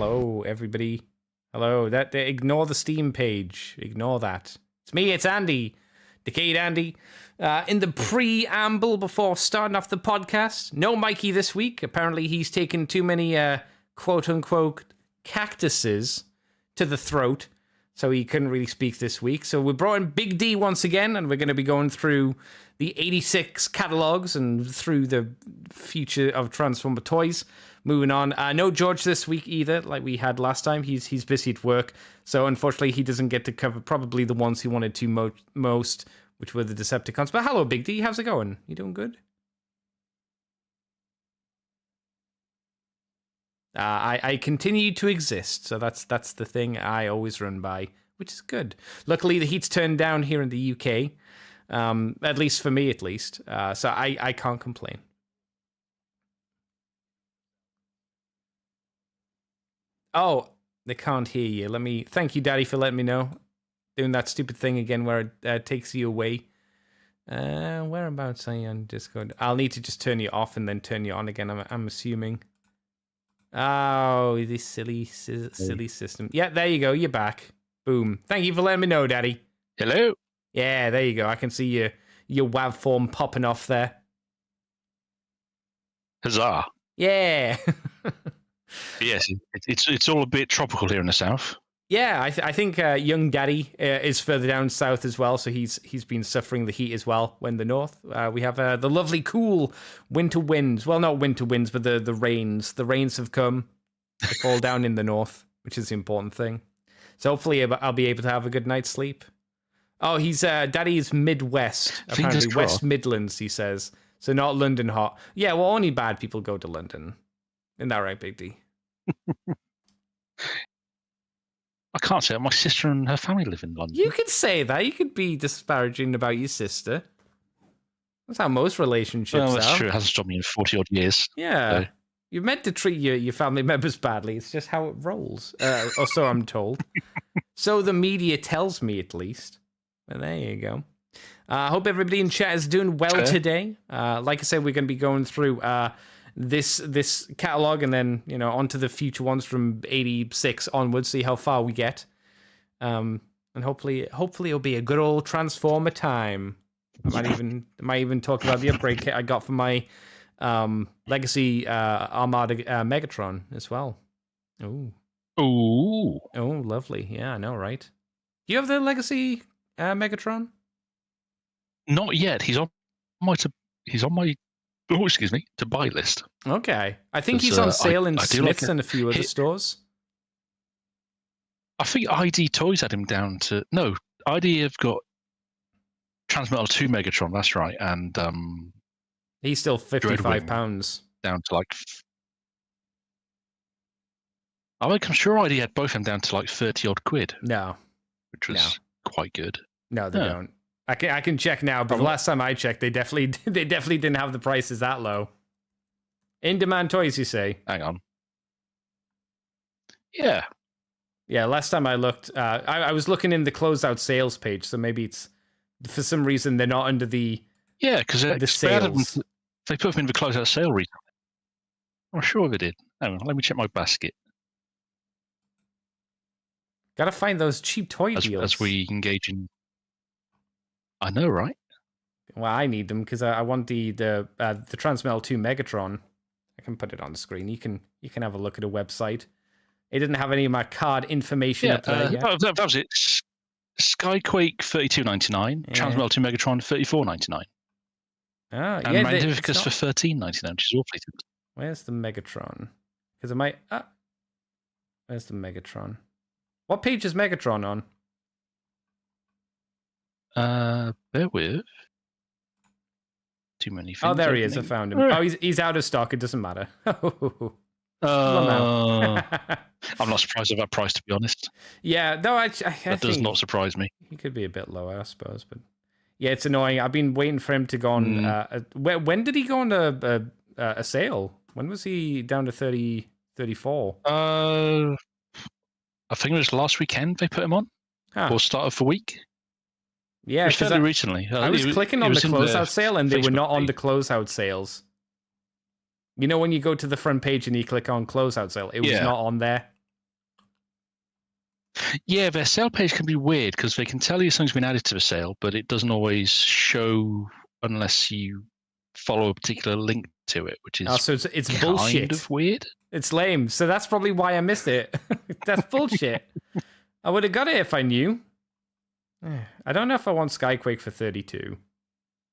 Hello, everybody. Hello. Ignore the Steam page. Ignore that. It's me. It's Andy. Decade Andy. In the preamble before starting off the podcast, no Mikey this week. Apparently, he's taken too many quote-unquote cactuses to the throat, so he couldn't really speak this week. So we brought in Big D once again, and we're going to be going through the 86 catalogues and through the future of Transformer toys. Moving on. No George this week either, like we had last time. He's busy at work, so unfortunately he doesn't get to cover probably the ones he wanted to most, which were the Decepticons. But hello, Big D. How's it going? You doing good? I continue to exist, so that's the thing I always run by, which is good. Luckily, the heat's turned down here in the UK, at least for me, at least. So I can't complain. Oh, they can't hear you. Thank you, Daddy, for letting me know. Doing that stupid thing again where it takes you away. Whereabouts are you on Discord? I'll need to just turn you off and then turn you on again, I'm assuming. Oh, this silly system. Yeah, there you go. You're back. Boom. Thank you for letting me know, Daddy. Hello. Yeah, there you go. I can see your WAV form popping off there. Huzzah. Yeah. Yes, it's all a bit tropical here in the south. Yeah, I think young Daddy is further down south as well, so he's been suffering the heat as well. When the north, we have the lovely, cool winter winds. Well, not winter winds, but the rains. The rains have come. They fall down in the north, which is the important thing. So hopefully I'll be able to have a good night's sleep. Oh, Daddy's Midwest, apparently West Midlands, he says. So not London hot. Yeah, well, only bad people go to London. Isn't that right, Big D? I can't say it. My sister and her family live in London. You could say that. You could be disparaging about your sister. That's how most relationships are. That's true. It hasn't stopped me in 40-odd years. Yeah. So. You're meant to treat your family members badly. It's just how it rolls. Or so I'm told. So the media tells me, at least. Well, there you go. I hope everybody in chat is doing well today. Like I said, we're going to be going through this catalog and then onto the future ones from 86 onwards, see how far we get, and hopefully it'll be a good old Transformer time. I might even talk about the upgrade kit I got for my Legacy Armada Megatron as well. Oh, lovely. Yeah, I know, right? Do you have the Legacy Megatron? Not yet. He's on my to buy list. Okay. I think he's on sale in Smith's and a few other stores. I think ID Toys had him down to... No, ID have got Transmetal 2 Megatron, that's right, and... he's still £55. Down to like... I'm sure ID had both of them down to like 30-odd quid. No. Which was quite good. No, they don't. I can check now, but the last time I checked, they definitely didn't have the prices that low. In demand toys, you say? Hang on. Yeah. Yeah, last time I looked, I was looking in the closeout sales page, so maybe it's for some reason they're not under the because the sales. They put them in the closeout sale recently. I'm sure they did. Hang on, let me check my basket. Gotta find those cheap toy deals. As we engage in. I know, right? Well, I need them because I want the Transmetal 2 Megatron. I can put it on the screen. You can have a look at a website. It didn't have any of my card information up there yet. That was it. Skyquake $32.99. Yeah. Transmetal 2 Megatron $34.99. And Magnificus for $13.99, which is awfully good. Where's the Megatron? Because where's the Megatron? What page is Megatron on? Bear with. Too many things. Oh, there he is. I found him. Oh, he's out of stock. It doesn't matter. I'm not surprised at that price, to be honest. Yeah, no, I that does not surprise me. He could be a bit lower, I suppose, but yeah, it's annoying. I've been waiting for him to go on. When did he go on a sale? When was he down to 34? I think it was last weekend they put him on, or start of the week. Yeah, fairly recently. I was clicking on the closeout sale, and they were not on the closeout sales. You know when you go to the front page and you click on closeout sale, it was not on there. Yeah, their sale page can be weird because they can tell you something's been added to the sale, but it doesn't always show unless you follow a particular link to it, which is So it's kind bullshit. of weird. It's lame. So that's probably why I missed it. That's bullshit. I would have got it if I knew. I don't know if I want Skyquake for 32,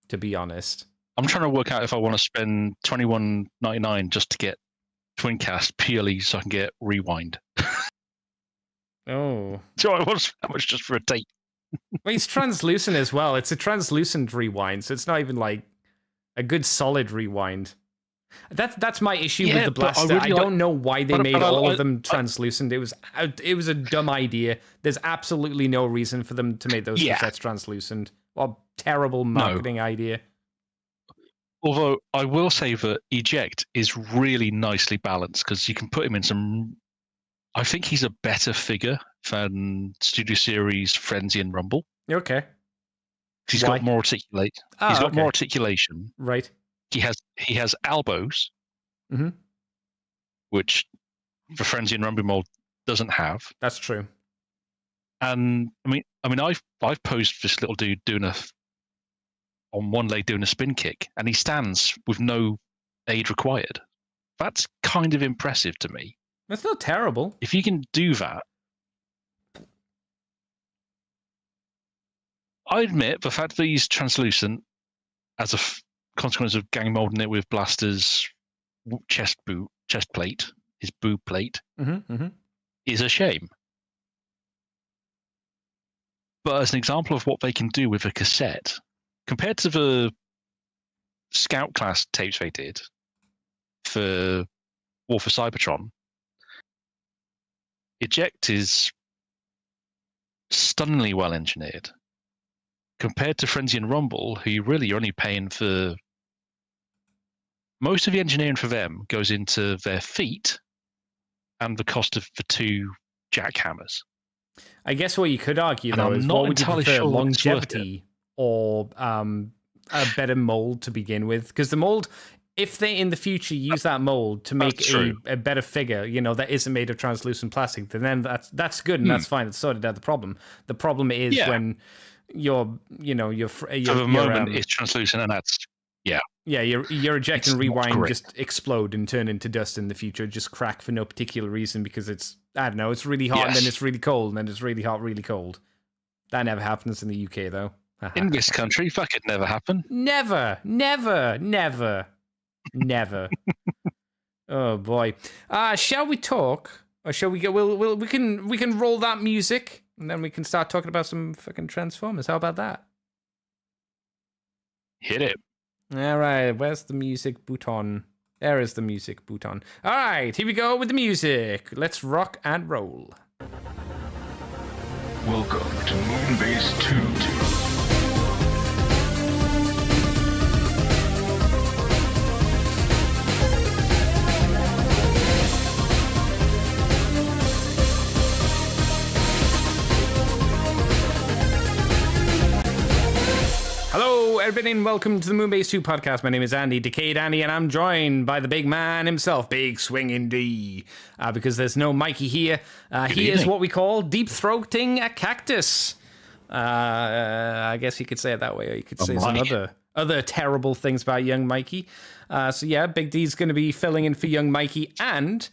to be honest. I'm trying to work out if I want to spend $21.99 just to get Twincast purely so I can get Rewind. Oh. So I want how much just for a date? Well, it's translucent as well. It's a translucent rewind, so it's not even like a good solid rewind. That's my issue with the blaster. I don't know why they made all of them translucent. It was a dumb idea. There's absolutely no reason for them to make those cassettes translucent. What a terrible marketing idea. Although I will say that Eject is really nicely balanced because you can put him in some. I think he's a better figure than Studio Series Frenzy and Rumble. Okay. He's got more articulate. He's got more articulation. Right. He has elbows, which the Frenzy and Rumble mold doesn't have. That's true. And I mean, I've posed this little dude on one leg doing a spin kick, and he stands with no aid required. That's kind of impressive to me. That's not terrible. If you can do that, I admit the fact that he's translucent as a consequence of gang molding it with Blaster's chest plate, his boob plate, is a shame. But as an example of what they can do with a cassette, compared to the Scout class tapes they did for War for Cybertron, Eject is stunningly well engineered. Compared to Frenzy and Rumble, who you really are only paying for. Most of the engineering for them goes into their feet and the cost of the two jackhammers. I guess what you could argue, though, is what would you prefer, longevity or a better mold to begin with? Because the mold, if they in the future use that mold to make a better figure, that isn't made of translucent plastic, then that's good and that's fine. It's sorted out the problem. The problem is when your for the moment it's translucent and that's your eject and rewind just explode and turn into dust in the future, just crack for no particular reason because it's it's really hot and then it's really cold and then it's really hot, really cold. That never happens in the UK though. In this country, that could never happen. Never. Oh boy. Shall we talk? Or shall we go? We can roll that music and then we can start talking about some fucking Transformers. How about that? Hit it. All right. Where's the music button? There is the music button. All right. Here we go with the music. Let's rock and roll. Welcome to Moonbase 2. Hello, everybody, and welcome to the Moonbase 2 podcast. My name is Andy, Decayed Andy, and I'm joined by the big man himself, Big Swinging D, because there's no Mikey here. He is what we call deep-throating a cactus. I guess you could say it that way, or you could say some other terrible things about young Mikey. So yeah, Big D's going to be filling in for young Mikey, and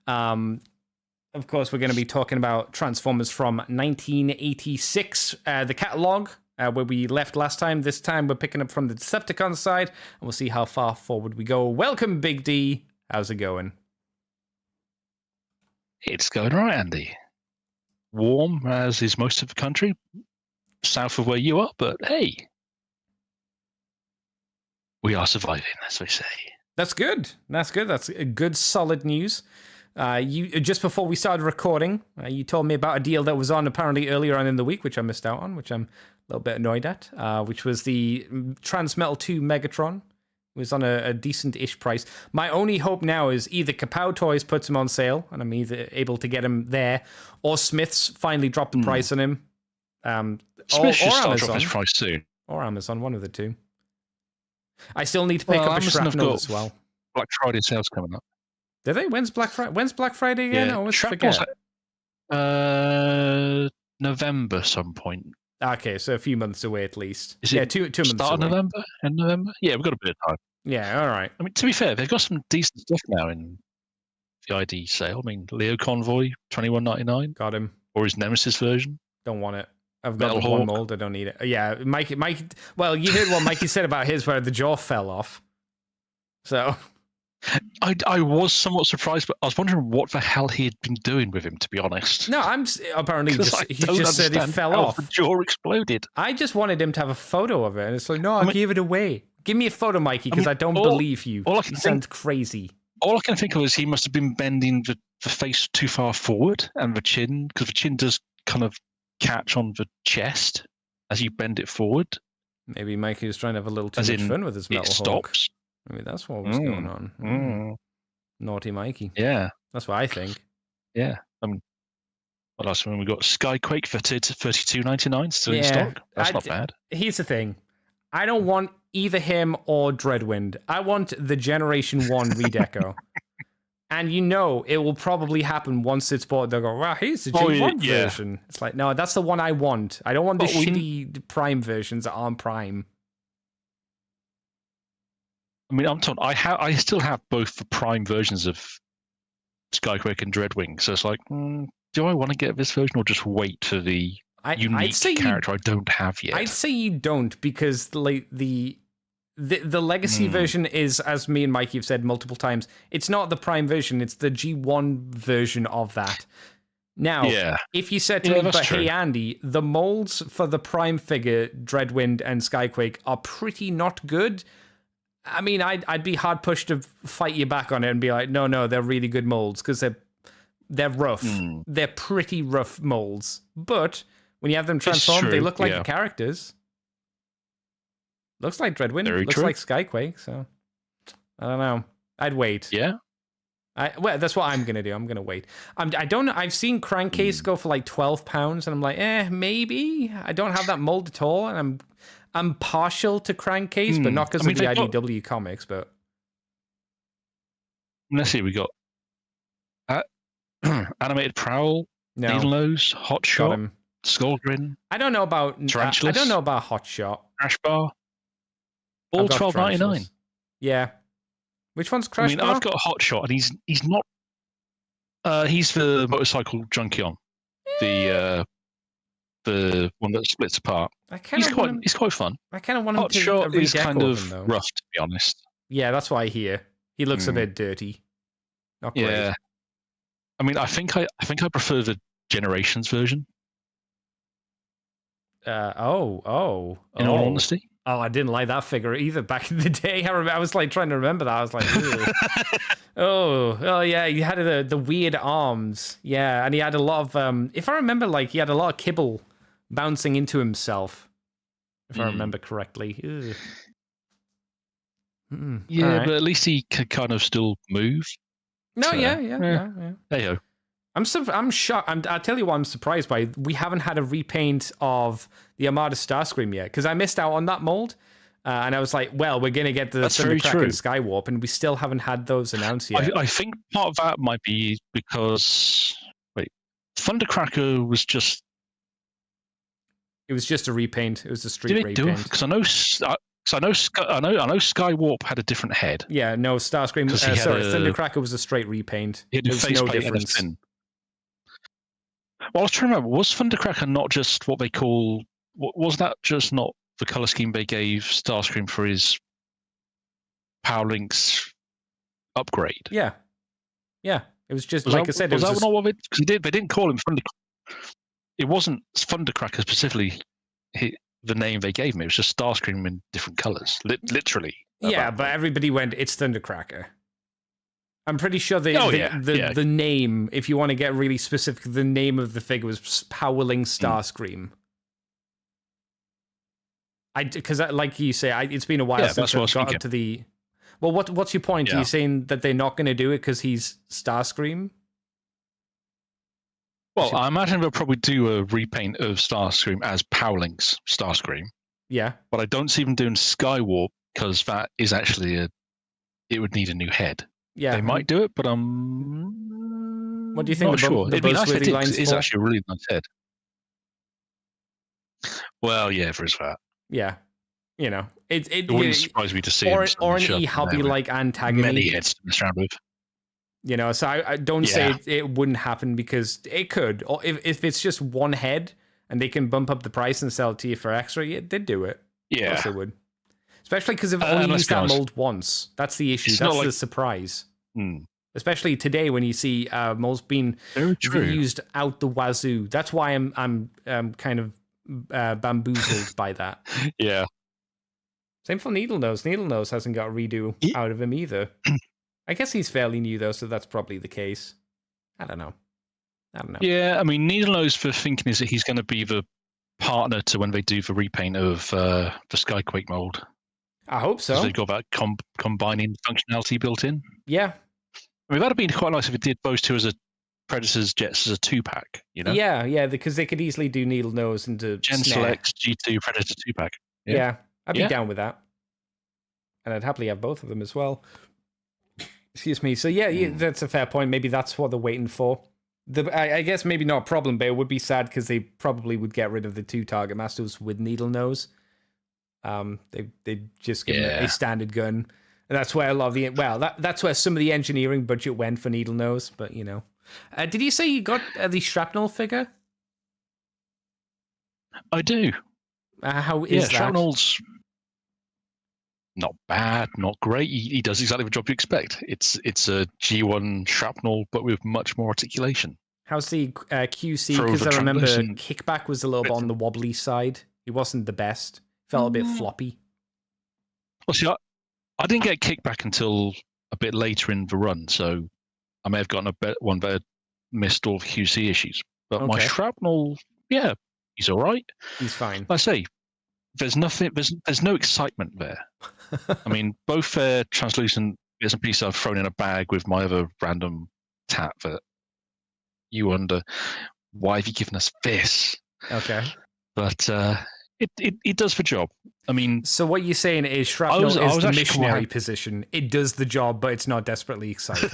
of course, we're going to be talking about Transformers from 1986, the catalogue. Where we left last time. This time we're picking up from the Decepticon side, and we'll see how far forward we go. Welcome, Big D. How's it going? It's going all right, Andy. Warm, as is most of the country, south of where you are, but hey, we are surviving, as they say. That's good. That's a good, solid news. You just before we started recording, you told me about a deal that was on apparently earlier on in the week, which I missed out on, which I'm a little bit annoyed at, which was the Transmetal 2 Megatron. It was on a decent-ish price. My only hope now is either Kapow Toys puts him on sale, and I'm either able to get him there, or Smiths finally drop the price on him. Smiths should start dropping his price soon. Or Amazon, one of the two. I still need to pick up Amazon a Shrapnel as well. Black Friday sales coming up. Do they? When's Black Friday? When's Black Friday again? Yeah, I always forget. November some point. Okay, so a few months away at least. Is Yeah, it two months Start of away. November? End of November? Yeah, we've got a bit of time. Yeah, all right. I mean, to be fair, they've got some decent stuff now in the ID sale. I mean, Leo Convoy, $21.99, Got him. or his Nemesis version. Don't want it. I've got Metal the one Hawk. mold. I don't need it. Yeah, Mike. Well, you heard what Mikey said about his, where the jaw fell off. So I was somewhat surprised, but I was wondering what the hell he had been doing with him, to be honest. no, apparently he just said it fell off. The jaw exploded. I just wanted him to have a photo of it, and it's like, no, I gave it away. Give me a photo, Mikey, because I don't believe you. All I can You sound crazy. All I can think of is he must have been bending the face too far forward, and the chin, because the chin does kind of catch on the chest as you bend it forward. Maybe Mikey was trying to have a little too As much in, fun with his It metal hawk. stops. Maybe that's what was going on. Naughty Mikey. Yeah, That's what I think. yeah. What else? When we got Skyquake for $32.99 still in stock. That's not bad. Here's the thing. I don't want either him or Dreadwind. I want the Generation 1 redeco. And you know it will probably happen once it's bought. They'll go, wow, here's the G1 version. It's like, no, that's the one I want. I don't want the shitty Prime versions that aren't Prime. I mean, I'm told I still have both the Prime versions of Skyquake and Dreadwing. So it's like, do I want to get this version or just wait for the unique character I don't have yet? I'd say you don't, because like the legacy version is, as me and Mikey have said multiple times, it's not the Prime version, it's the G1 version of that. Now, if you said to me, but hey Andy, the molds for the Prime figure, Dreadwind and Skyquake are pretty not good. I mean, I'd be hard pushed to fight you back on it and be like, no, they're really good molds, because they're rough. They're pretty rough molds. But when you have them transformed, they look like the characters. Looks like Dreadwind. Looks like Skyquake. So I don't know. I'd wait. Yeah. Well, that's what I'm gonna do. I'm gonna wait. I don't know. I've seen Crankcase go for like £12, and I'm like, maybe. I don't have that mold at all, and I'm partial to Crankcase, but not because of the IDW comics. But let's see. We got Animated Prowl, Needlenose, Hot Shot, Skullgrin. I don't know about Tarantulas. I don't know about Hot Shot. Crash Bar. All $12.99. Yeah. Which one's Crash Bar? I've got Hot Shot, and he's not. He's the motorcycle Junkion, the one that splits apart. He's quite fun. I kind of want him Hot to Shot is kind of him, rough, to be honest. Yeah, that's what I hear. He looks a bit dirty. Not great. Yeah. I mean, I think I prefer the Generations version. In all honesty. Oh, I didn't like that figure either back in the day. I was like trying to remember that. I was like, oh yeah, he had the weird arms. Yeah, and he had a lot of if I remember, like he had a lot of kibble bouncing into himself. If I remember correctly. Yeah, right. But at least he could kind of still move. No, yeah. Hey ho. I'm shocked. I'll tell you what I'm surprised by. We haven't had a repaint of the Armada Starscream yet, because I missed out on that mold. And I was like, well, we're going to get the Thundercracker and Skywarp, and we still haven't had those announced yet. I think part of that might be because... Thundercracker was just... It was just a repaint. It was a street repaint. Because I know Skywarp had a different head. Yeah, no, Starscream... Thundercracker was a straight repaint. There's no difference. Well, I was trying to remember, was Thundercracker not just what they call... Was that just not the colour scheme they gave Starscream for his Power Links upgrade? Yeah. Yeah. It was just, like I said... Was that not what because they didn't call him Thundercracker. It wasn't Thundercracker specifically the name they gave him. It was just Starscream in different colours, literally. Yeah, but everybody went, it's Thundercracker. I'm pretty sure the name, if you want to get really specific, the name of the figure was Powling Starscream. Because, like you say, it's been a while since I got up to the... Well, what's your point? Are you saying that they're not going to do it because he's Starscream? Well, I imagine they'll probably do a repaint of Starscream as Powling's Starscream. Yeah. But I don't see them doing Skywarp, because that is actually it would need a new head. Yeah. They might do it, but What do you think Not sure. the It'd be nice if Buzzworthy it did, 'cause line's it is for? actually a really nice head. Well, yeah, there is that. Yeah. It wouldn't surprise me to see or him an shoved in e-hobby there with like antagony. many heads to mess around with. So I don't say Yeah. it wouldn't happen, because it could. Or if it's just one head and they can bump up the price and sell it to you for extra, they'd do it. Of Yeah. course they would. Especially because they've And only let's used be that honest, mold once. That's the issue. it's That's not the like- surprise. Hmm. Especially today when you see molds being Very true. used out the wazoo. That's why I'm kind of bamboozled by that. Yeah. Same for Needle Nose. Needle Nose hasn't got a redo Yeah. out of him either. I guess he's fairly new though, so that's probably the case. I don't know. Yeah, I mean, Needlenose for thinking is that he's going to be the partner to when they do the repaint of the Skyquake mold. I hope 'Cause so. they've got that combining functionality built in. Yeah. I mean, that'd have been quite nice if it did those two as a Predators Jets as a 2-pack, you know? Yeah, because they could easily do Needle Nose into Gen Snare. Select G2 Predator 2-pack. Yeah, I'd be Yeah. down with that. And I'd happily have both of them as well. Excuse me. So yeah, that's a fair point. Maybe that's what they're waiting for. I guess maybe not a problem, but it would be sad because they probably would get rid of the 2 Target Masters with Needle Nose. They just give them a standard gun. And that's where a lot of that's where some of the engineering budget went for Needle Nose. But did you say you got the Shrapnel figure? I do. How is that? Shrapnel's not bad, not great. He does exactly the job you expect. It's a G1 Shrapnel, but with much more articulation. How's the QC? For Because I remember translucent- Kickback was a little bit on the wobbly side. He wasn't the best. Felt a bit floppy. Well, see, I didn't get Kickback until a bit later in the run, so I may have gotten one that missed all the QC issues. But my Okay. Shrapnel, yeah, he's all right. He's fine. Like I say, there's nothing. There's no excitement there. I mean, both translucent bits and pieces I've thrown in a bag with my other random tat that you wonder why have you given us this? Okay. But it does the job. I mean, So what you're saying is Shrapnel was is the actually missionary quite- position. It does the job, but it's not desperately exciting.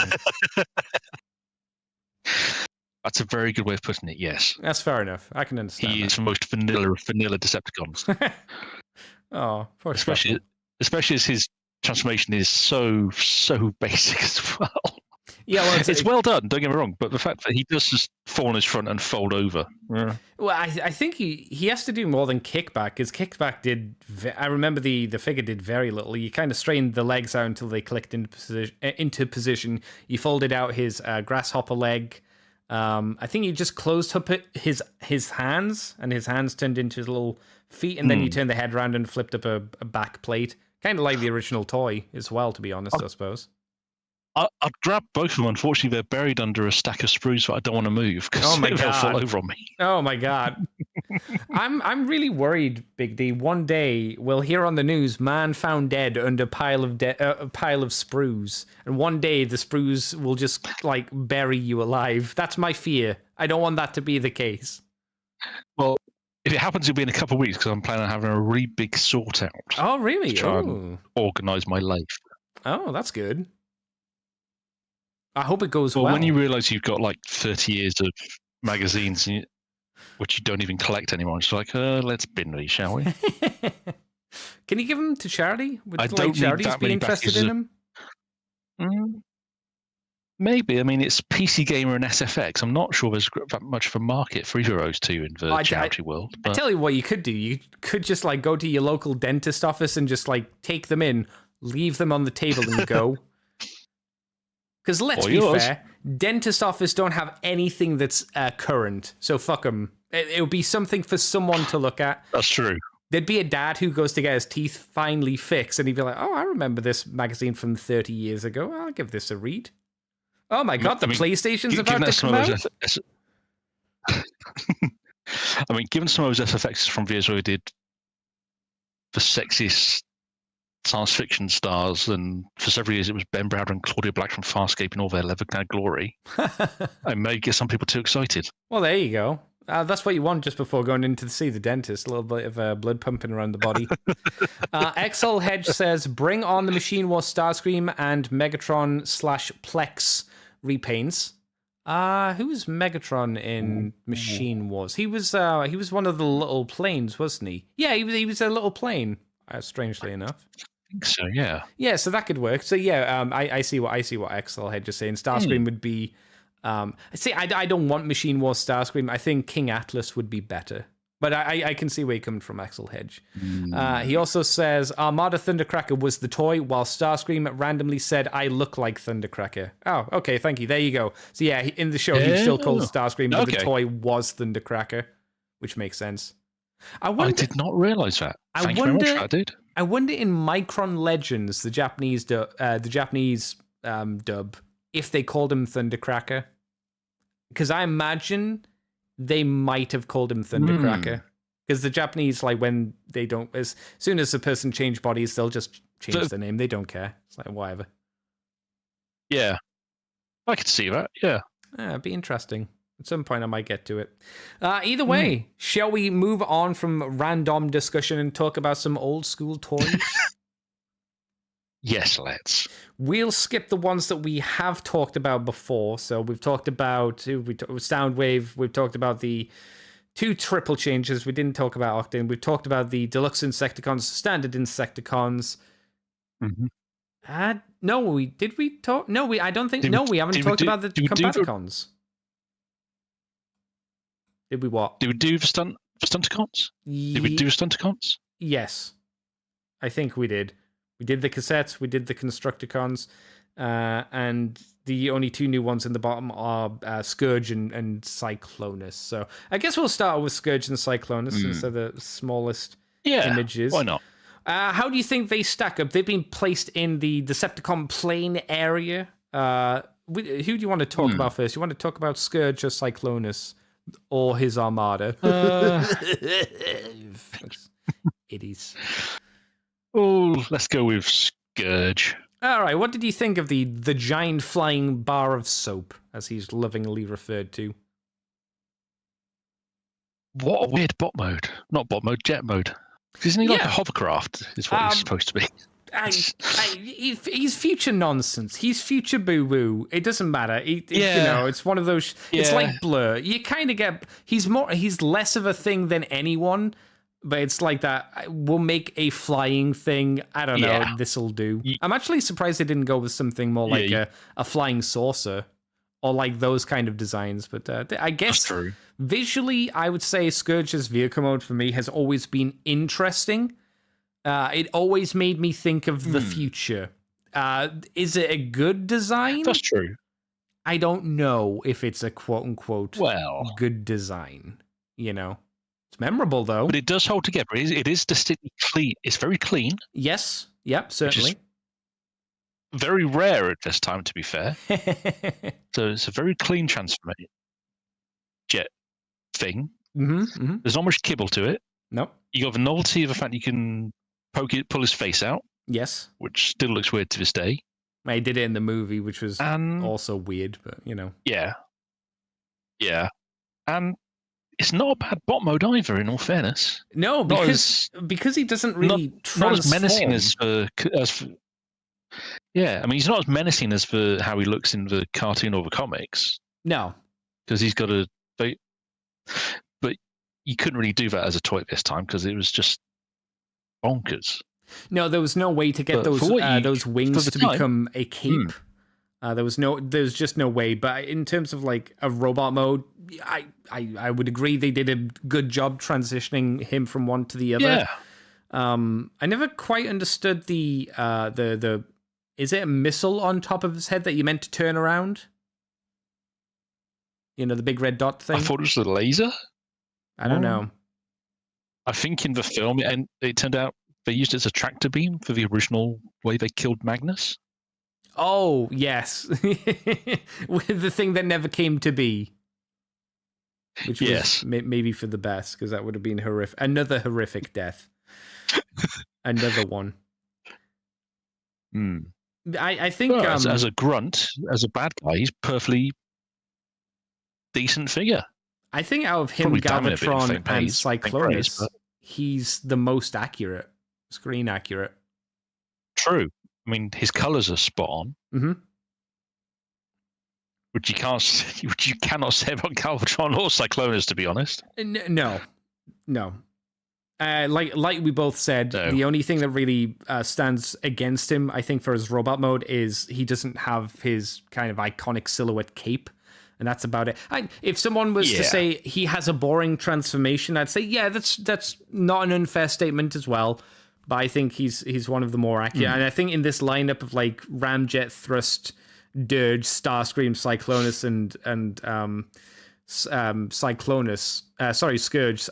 that's a very good way of putting it. Yes, That's fair enough. I can understand he is the most vanilla of vanilla Decepticons, that. Oh, poor especially Shrapnel. as his transformation is so basic as well. Yeah, well, It's well done, don't get me wrong, but the fact that he does just fall on his front and fold over. Yeah. Well, I think he has to do more than Kickback, because Kickback did. I remember the figure did very little. You kind of strained the legs out until they clicked into position. You folded out his grasshopper leg. I think you just closed up his hands, and his hands turned into his little feet, and then you turned the head around and flipped up a back plate, kind of like the original toy as well. To be honest, I suppose. I'd grab both of them. Unfortunately, they're buried under a stack of sprues that I don't want to move because Oh my they'll God. fall over on me. Oh my god. I'm really worried, Big D. One day we'll hear on the news man found dead under a pile of sprues, and one day the sprues will just like bury you alive. That's my fear. I don't want that to be the case. Well, if it happens, it'll be in a couple of weeks because I'm planning on having a really big sort out Oh really? to try Oh. and organise my life. Oh, that's good. I hope it goes Well, well. when you realise you've got like 30 years of magazines which you don't even collect anymore, it's like, let's bin these, shall we? Can you give them to charity? Would I don't need charities that be many interested packages in of- them? Maybe. I mean, it's PC Gamer and SFX. I'm not sure there's that much of a market for either of those two in the charity world. I But tell you what you could do. You could just like go to your local dentist office and just like take them in, leave them on the table and go. Because let's Or be yours. fair, dentist office don't have anything that's current. So fuck them. It would be something for someone to look at. that's true. There'd be a dad who goes to get his teeth finally fixed and he'd be like, oh, I remember this magazine from 30 years ago. I'll give this a read. Oh my God, the I mean, PlayStation's about given that to some come of out? those I mean, given some of those SFX from the years where we did the sexiest science fiction stars, and for several years it was Ben Browder and Claudia Black from Farscape in all their leather-clad glory, I may get some people too excited. Well, there you go. That's what you want just before going in to see the dentist. A little bit of blood pumping around the body. XL Hedge says, bring on the Machine Wars Starscream and Megatron /Plex repaints. Who was Megatron in Machine Wars? He was one of the little planes, wasn't he? Yeah, he was a little plane. Strangely enough. I think so. Yeah. Yeah, so that could work. So yeah, I see what Axel had just saying. Starscream would be. See, I don't want Machine Wars Starscream. I think King Atlas would be better. But I can see where you're coming from, Axel Hedge. He also says Armada Thundercracker was the toy, while Starscream randomly said, "I look like Thundercracker." Oh, okay, thank you. There you go. So yeah, in the show, he still called Starscream, but the toy was Thundercracker, which makes sense. I did not realize that. Thank you very much for that, dude. I wonder in Micron Legends, the Japanese dub, if they called him Thundercracker, because I imagine they might have called him Thundercracker, because the Japanese, like, when they don't, as soon as a person change bodies, they'll just change their name. They don't care. It's like whatever. Yeah, I could see that. Yeah, it'd be interesting. At some point, I might get to it. Either way, shall we move on from random discussion and talk about some old school toys? Yes, let's. We'll skip the ones that we have talked about before. So we've talked about Soundwave. We've talked about the 2 triple changes. We didn't talk about Octane. We've talked about the deluxe Insecticons, standard Insecticons. No, did we talk? No, I don't think. We haven't talked about the Combaticons. Did we what? Did we do the Stunticons? Did we do Stunticons? Yes. I think we did. We did the cassettes, we did the Constructicons, and the only 2 new ones in the bottom are Scourge and Cyclonus. So I guess we'll start with Scourge and Cyclonus since they're the smallest images. Why not? How do you think they stack up? They've been placed in the Decepticon plane area. Who do you want to talk about first? You want to talk about Scourge or Cyclonus? Or his armada. Idiots. Oh, let's go with Scourge. All right, what did you think of the giant flying bar of soap, as he's lovingly referred to? What a weird bot mode. Not bot mode, jet mode. Isn't he like a hovercraft, is what he's supposed to be? He's future nonsense. He's future boo-boo. It doesn't matter. It's one of those. It's like Blur. You kind of get. He's less of a thing than anyone, but it's like that. We'll make a flying thing. I don't know. This'll do. I'm actually surprised they didn't go with something more like a flying saucer or like those kind of designs. But I guess visually, I would say Scourge's vehicle mode for me has always been interesting. It always made me think of the future. Is it a good design? That's true. I don't know if it's a quote-unquote good design. You know, it's memorable, though. But it does hold together. It is distinctly clean. It's very clean. Yes. Yep, certainly. Very rare at this time, to be fair. So it's a very clean transformation jet thing. There's not much kibble to it. Nope. You got the novelty of the fact you can pull his face out. Yes. Which still looks weird to this day. I did it in the movie, which was also weird, but you know. Yeah. Yeah. And it's not a bad bot mode either, in all fairness. No, because he doesn't really transform. Not as menacing as for yeah, I mean, he's not as menacing as for how he looks in the cartoon or the comics. No. Because he's got a... But you couldn't really do that as a toy this time because it was just bonkers. No, there was no way to get those wings to become a cape. There's just no way. But in terms of like a robot mode, I would agree they did a good job transitioning him from one to the other. Yeah. I never quite understood the is it a missile on top of his head that you meant to turn around? You know, the big red dot thing. I thought it was a laser. I don't know. I think in the film, and it turned out they used it as a tractor beam for the original way they killed Magnus. Oh, yes. With the thing that never came to be. Which was maybe for the best, because that would have been horrific. Another horrific death. Another one. I think... Well, as a grunt, as a bad guy, he's perfectly decent figure. I think out of him, Galvatron, and Cyclonus, he's the most accurate. Screen accurate. True. I mean, his colours are spot on. Which you cannot say about Galvatron or Cyclonus, to be honest. No. Like we both said, No. the only thing that really stands against him, I think, for his robot mode is he doesn't have his kind of iconic silhouette cape, and that's about it. If someone was to say he has a boring transformation, I'd say, yeah, that's not an unfair statement as well. But I think he's one of the more accurate. And I think in this lineup of like Ramjet, Thrust, Dirge, Starscream, Cyclonus, and Scourge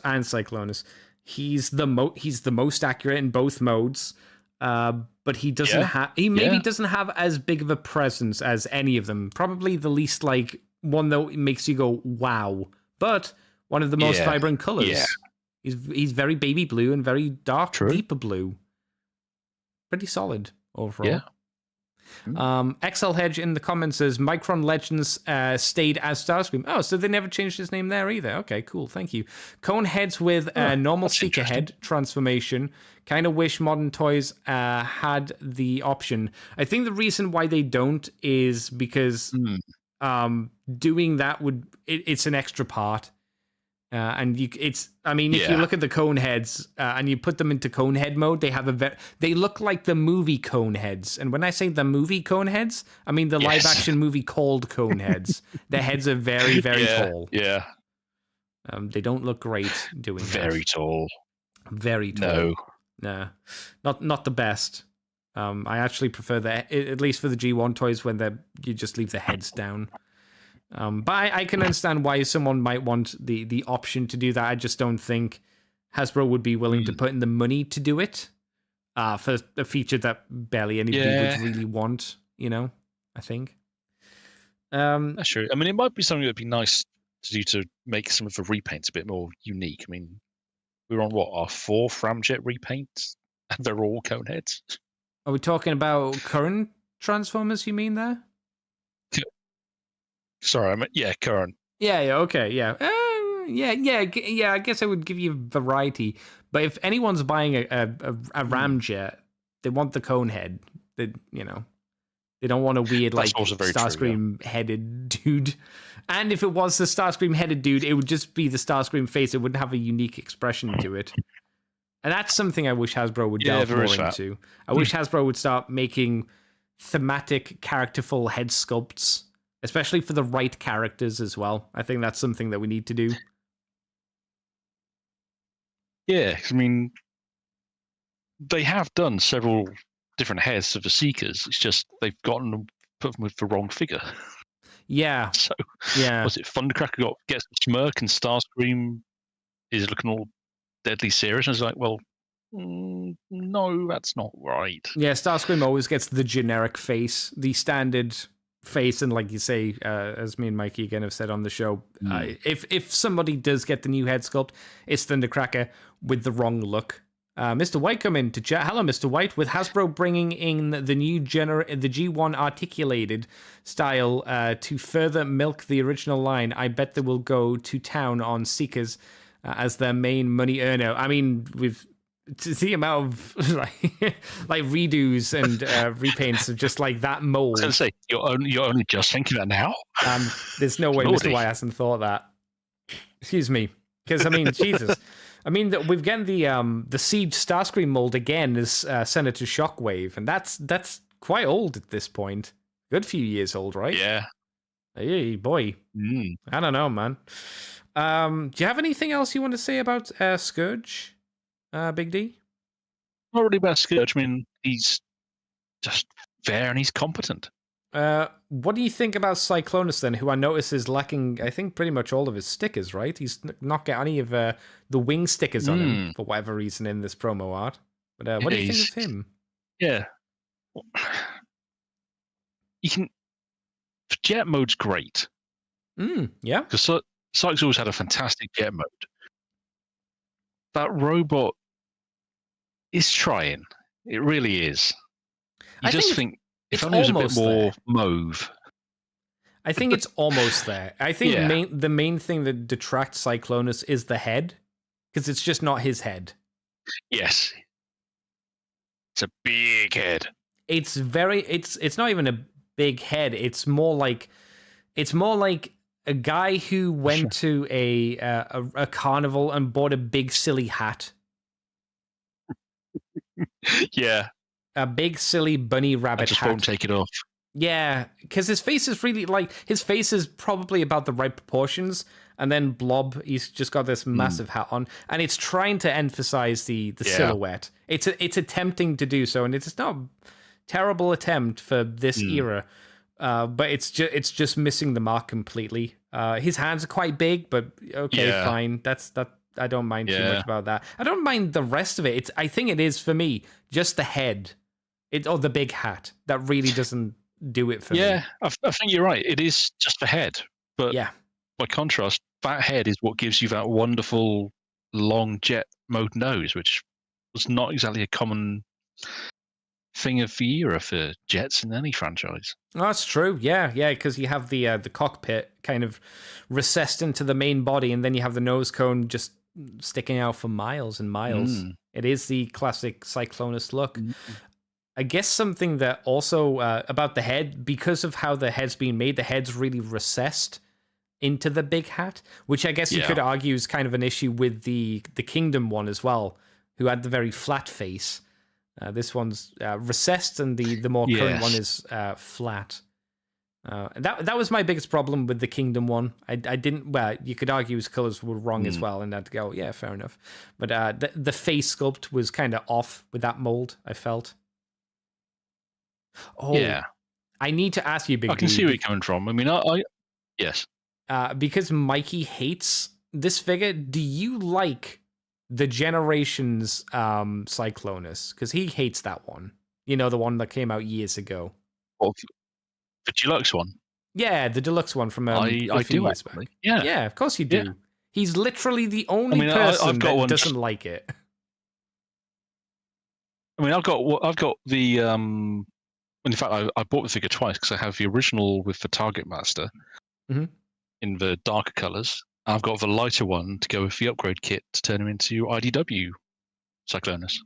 and Cyclonus, he's the most accurate in both modes. But he doesn't have doesn't have as big of a presence as any of them. Probably the least like one that makes you go wow, but one of the most vibrant colors. Yeah. He's very baby blue and very dark, deeper blue. Pretty solid overall. Yeah. XL Hedge in the comments says Micron Legends stayed as Starscream. Oh, so they never changed his name there either. Okay, cool. Thank you. Cone heads with a normal Seeker head transformation. Kind of wish modern toys had the option. I think the reason why they don't is because doing that it's an extra part. And if you look at the cone heads and you put them into cone head mode, they look like the movie cone heads. And when I say the movie cone heads, I mean the live action movie called Cone Heads. Their heads are very, very tall. Yeah. They don't look great doing that. Very tall. Very tall. No, not the best. I actually prefer that, at least for the G1 toys, when you just leave the heads down. But I can understand why someone might want the option to do that. I just don't think Hasbro would be willing to put in the money to do it for a feature that barely anybody would really want, I think. That's true. I mean, it might be something that would be nice to do to make some of the repaints a bit more unique. I mean, we're on our fourth Ramjet repaints, and they're all cone heads. Are we talking about current Transformers, you mean there? Sorry, I meant, current. Yeah, okay, yeah. I guess I would give you variety. But if anyone's buying a Ramjet, they want the cone head. They don't want a weird Starscream headed dude. And if it was the Starscream headed dude, it would just be the Starscream face. It wouldn't have a unique expression to it. And that's something I wish Hasbro would delve more into. I wish Hasbro would start making thematic, characterful head sculpts, especially for the right characters as well. I think that's something that we need to do. Yeah, I mean, they have done several different heads of the Seekers. It's just they've put them with the wrong figure. Yeah. So, was it Thundercracker gets a smirk and Starscream is looking all deadly serious? And it's like, well, no, that's not right. Yeah, Starscream always gets the generic face, the standard face, and like you say, as me and Mikey again have said on the show, if somebody does get the new head sculpt, it's Thundercracker with the wrong look. Mr. White come in to chat. Hello, Mr. White. With Hasbro bringing in the new the G1 articulated style to further milk the original line, I bet they will go to town on Seekers as their main money earner. I mean, with the amount of like redos and repaints of just like that mold. I was going to say, you're only just thinking that now? There's no way Mr. White hasn't thought that. Excuse me. Because, I mean, Jesus. I mean, we've gotten the Siege Starscream mold again as Senator Shockwave, and that's quite old at this point. Good few years old, right? Yeah. Hey, boy. I don't know, man. Do you have anything else you want to say about Scourge, Big D? Not really about Scourge. I mean, he's just fair and he's competent. What do you think about Cyclonus then, who I notice is lacking, I think, pretty much all of his stickers, right? He's not got any of the wing stickers on him for whatever reason in this promo art. But what do you think of him? Yeah. You can... Jet mode's great. Yeah. Because Sykes always had a fantastic jet mode. That robot is trying. It really is. You just think... If only it was a bit more mauve. I think it's almost there. I think the main thing that detracts Cyclonus is the head, because it's just not his head. Yes. It's a big head. It's not even a big head. It's more like It's more like a guy who went to a carnival and bought a big silly hat. Yeah, A big silly bunny I rabbit just hat. won't take it off. Yeah, because his face is really like his face is probably about the right proportions, and then Blob, he's just got this massive hat on, and it's trying to emphasize the silhouette. It's attempting to do so, and it's not a terrible attempt for this era, but it's just missing the mark completely. His hands are quite big, but okay, fine. That I don't mind too much about that. I don't mind the rest of it. I think it is for me just the head, or the big hat that really doesn't do it for me. Yeah, I think you're right. It is just the head, but by contrast, that head is what gives you that wonderful long jet mode nose, which was not exactly a common thing of the era for jets in any franchise. Oh, that's true. Yeah, because you have the cockpit kind of recessed into the main body, and then you have the nose cone just sticking out for miles and miles. It is the classic Cyclonus look. I guess something that also about the head, because of how the head's been made, the head's really recessed into the big hat, which I guess you could argue is kind of an issue with the Kingdom one as well, who had the very flat face. This one's recessed, and the more current one is flat. That was my biggest problem with the Kingdom one. I didn't. Well, you could argue his colors were wrong as well, and I'd go, yeah, fair enough. But the face sculpt was kind of off with that mold, I felt. Oh, yeah. I need to ask you, Big I can Dude, see where you're coming from. I mean, yes. Because Mikey hates this figure, do you like the Generations Cyclonus? Because he hates that one. You know, the one that came out years ago. Well, the deluxe one? Yeah, the deluxe one from I do, years actually. back. Yeah. Yeah, of course you do. Yeah. He's literally the only person that doesn't like it. I mean, I've got the in fact, I bought the figure twice because I have the original with the Target Master in the darker colours. I've got the lighter one to go with the upgrade kit to turn him into IDW Cyclonus.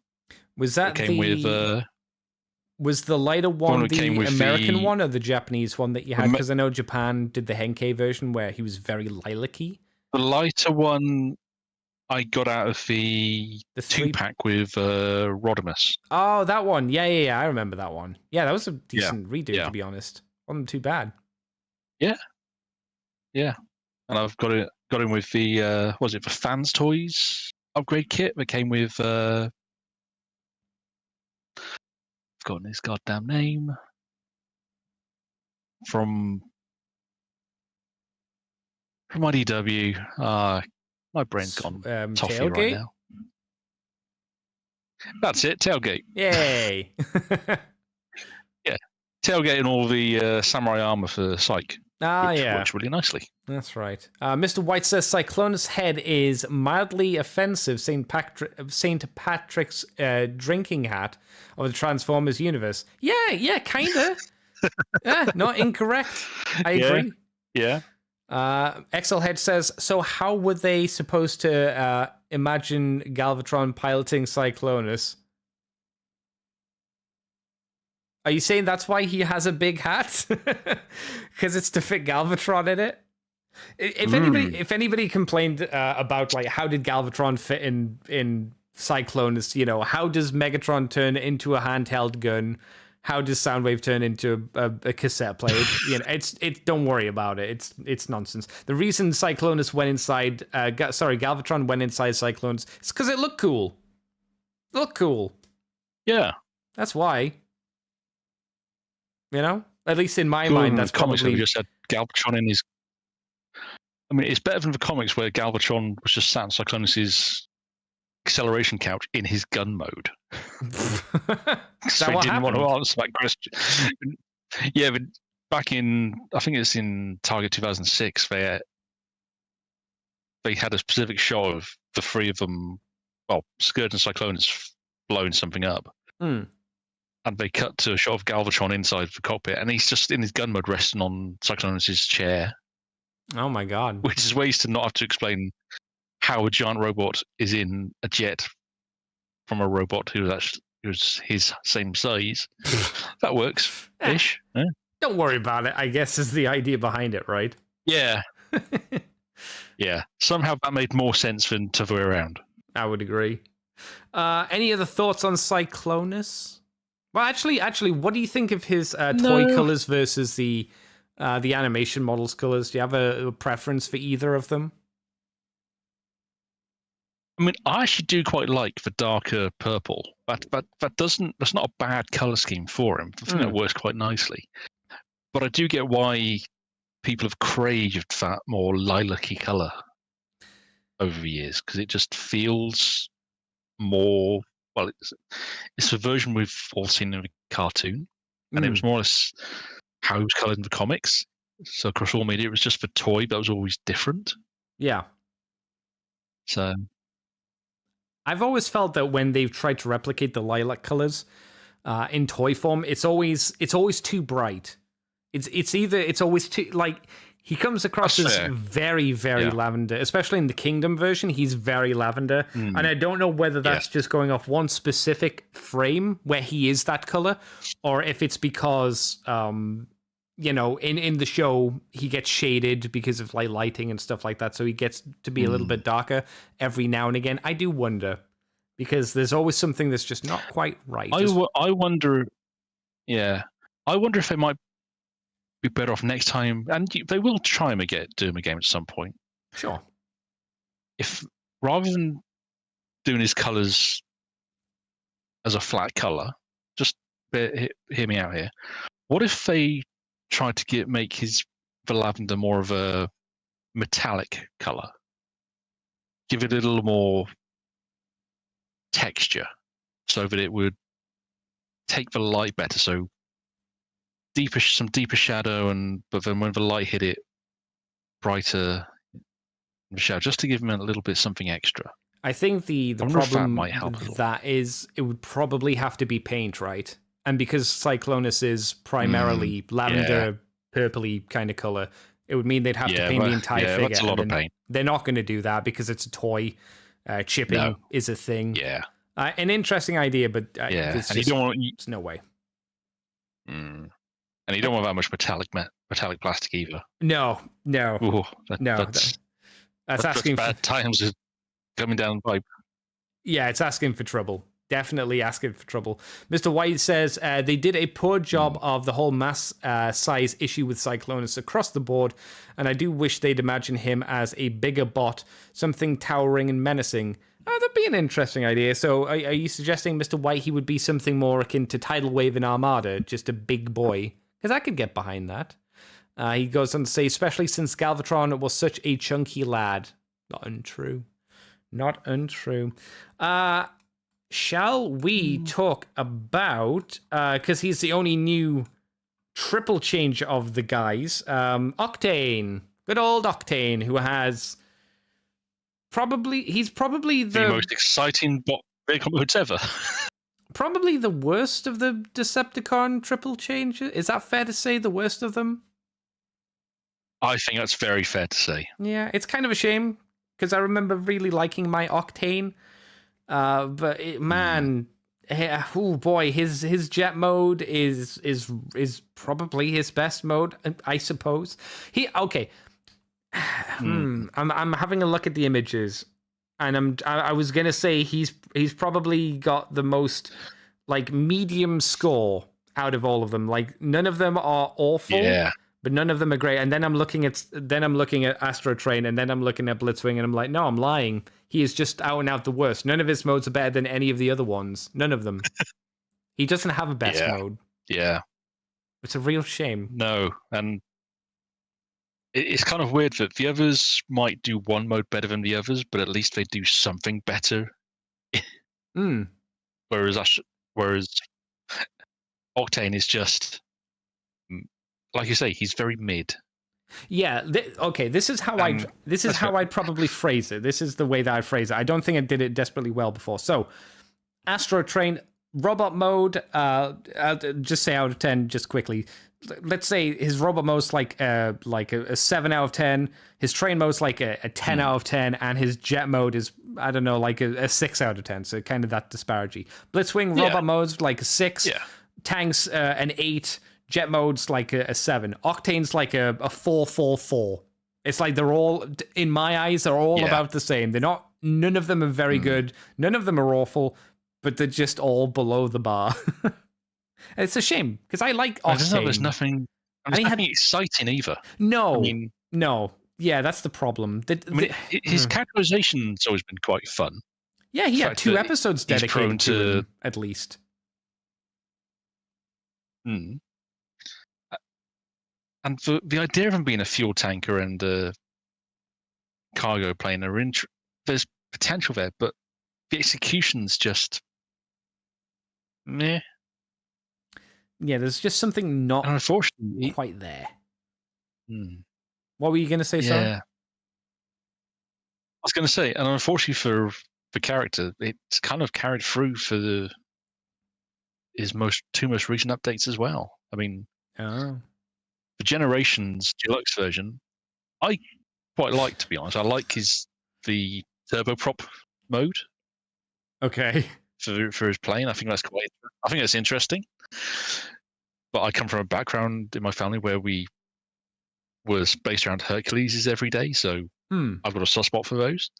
Was that came with? Was the lighter one the American one or the Japanese one that you had? Because I know Japan did the Henkei version where he was very lilac-y. The lighter one I got out of the 2-pack with Rodimus. Oh, that one. Yeah. I remember that one. Yeah, that was a decent redo, to be honest. Wasn't too bad. Yeah. And I've got him with the was it the Fans Toys upgrade kit that came with I've forgotten his goddamn name. From IDW. My brain's gone toffee Tailgate? right now. That's it, Tailgate. Yay! Yeah, Tailgate and all the samurai armor for Psych. Which works really nicely. That's right. Mr. White says Cyclonus' head is mildly offensive. St. Patrick's drinking hat of the Transformers universe. Yeah, kinda. Not incorrect. I agree. Yeah. Excelhead says, so how were they supposed to imagine Galvatron piloting Cyclonus? Are you saying that's why he has a big hat? Because it's to fit Galvatron in it? If anybody complained about like how did Galvatron fit in Cyclonus, you know, how does Megatron turn into a handheld gun? How does Soundwave turn into a cassette player? You know, it's don't worry about it. It's nonsense. The reason Cyclonus went inside, Galvatron went inside Cyclonus, is because it looked cool. Yeah, that's why. You know, at least in my cool, mind, that's comics probably. We just had Galvatron in his. I mean, it's better than the comics where Galvatron was just sat on Cyclonus's acceleration couch in his gun mode. So he didn't want to answer that question. Yeah, but back in, I think it's in Target 2006, they had a specific shot of the three of them, well, Scourge and Cyclonus blowing something up. And they cut to a shot of Galvatron inside the cockpit, and he's just in his gun mode resting on Cyclonus' chair. Oh my god. Which is ways to not have to explain how a giant robot is in a jet from a robot who's his same size. That works ish. Yeah. Don't worry about it, I guess, is the idea behind it, right? Yeah. Yeah. Somehow that made more sense than to the way around. I would agree. Any other thoughts on Cyclonus? Well, actually, what do you think of his toy colors versus the animation models colors? Do you have a preference for either of them? I mean, I actually do quite like the darker purple. That's not a bad color scheme for him. I think that works quite nicely. But I do get why people have craved that more lilac-y color over the years, because it just feels more. Well, it's a version we've all seen in the cartoon, and it was more or less how it was colored in the comics. So across all media, it was just the toy that was always different. Yeah. So I've always felt that when they've tried to replicate the lilac colors in toy form, it's always too bright. It's always too, like, he comes across as very, very lavender, especially in the Kingdom version. He's very lavender. And I don't know whether that's just going off one specific frame where he is that color, or if it's because, you know, in the show, he gets shaded because of like lighting and stuff like that. So he gets to be a little bit darker every now and again. I do wonder, because there's always something that's just not quite right. I wonder, I wonder if they might be better off next time, and they will try and do him a game at some point. Sure. If rather than doing his colors as a flat color, just hear me out here. What if they tried to make the lavender more of a metallic color? Give it a little more texture, so that it would take the light better. So some deeper shadow, but then when the light hit it, brighter shadow, just to give them a little bit something extra. I think the problem might help with that is it would probably have to be paint, right? And because Cyclonus is primarily lavender, purpley kind of color, it would mean they'd have to paint the entire figure. That's a lot of paint. They're not going to do that because it's a toy. Chipping is a thing. Yeah. An interesting idea, but there's no way. And you don't want that much metallic plastic either. No. Ooh, that's asking bad for times is coming down the pipe. Yeah, it's asking for trouble. Definitely asking for trouble. Mr. White says they did a poor job of the whole mass size issue with Cyclonus across the board, and I do wish they'd imagine him as a bigger bot, something towering and menacing. That'd be an interesting idea. So are you suggesting, Mr. White, he would be something more akin to Tidal Wave and Armada, just a big boy? Because I could get behind that. He goes on to say, especially since Galvatron was such a chunky lad. Not untrue. Shall we talk about, because he's the only new triple change of the guys, Octane. Good old Octane, who has he's probably the most exciting bot vehicle modes ever. Probably the worst of the Decepticon triple changes. Is that fair to say, the worst of them? I think that's very fair to say. Yeah, it's kind of a shame, because I remember really liking my Octane. But oh boy, his jet mode is probably his best mode, I suppose. I'm having a look at the images, and I was gonna say he's probably got the most like medium score out of all of them. Like none of them are awful, but none of them are great. And then I'm looking at Astro Train, and then I'm looking at Blitzwing, and I'm like, no, I'm lying. He is just out and out the worst. None of his modes are better than any of the other ones. None of them. He doesn't have a best mode. Yeah. It's a real shame. No, and it's kind of weird that the others might do one mode better than the others, but at least they do something better. Whereas Octane is just, like you say, he's very mid. Yeah. This is how I'd probably phrase it. This is the way that I phrase it. I don't think I did it desperately well before. So, Astro Train robot mode. I'll just say out of 10, just quickly. Let's say his robot mode's like a 7 out of 10. His train mode's like a 10 out of 10, and his jet mode is, I don't know, like a 6 out of 10. So kind of that disparity. Blitzwing robot mode's like a 6. Yeah. Tanks an 8. Jet Mode's like a 7. Octane's like a 4-4-4. It's like they're all, in my eyes, they're all about the same. They're not, none of them are very good. None of them are awful, but they're just all below the bar. It's a shame because I like Octane. There's nothing exciting either. No. No. Yeah, that's the problem. His characterization's always been quite fun. Yeah, he had 2 episodes dedicated to him, at least. And the idea of him being a fuel tanker and a cargo plane there's potential there, but the execution's just meh. Yeah, there's just something not unfortunately quite there. What were you going to say, Sam? I was going to say, and unfortunately for the character, it's kind of carried through for his two most recent updates as well. I mean, the Generations Deluxe version, I quite like, to be honest. I like the turboprop mode. Okay. For his plane, I think that's interesting. But I come from a background in my family where we was based around Hercules every day, so I've got a soft spot for those.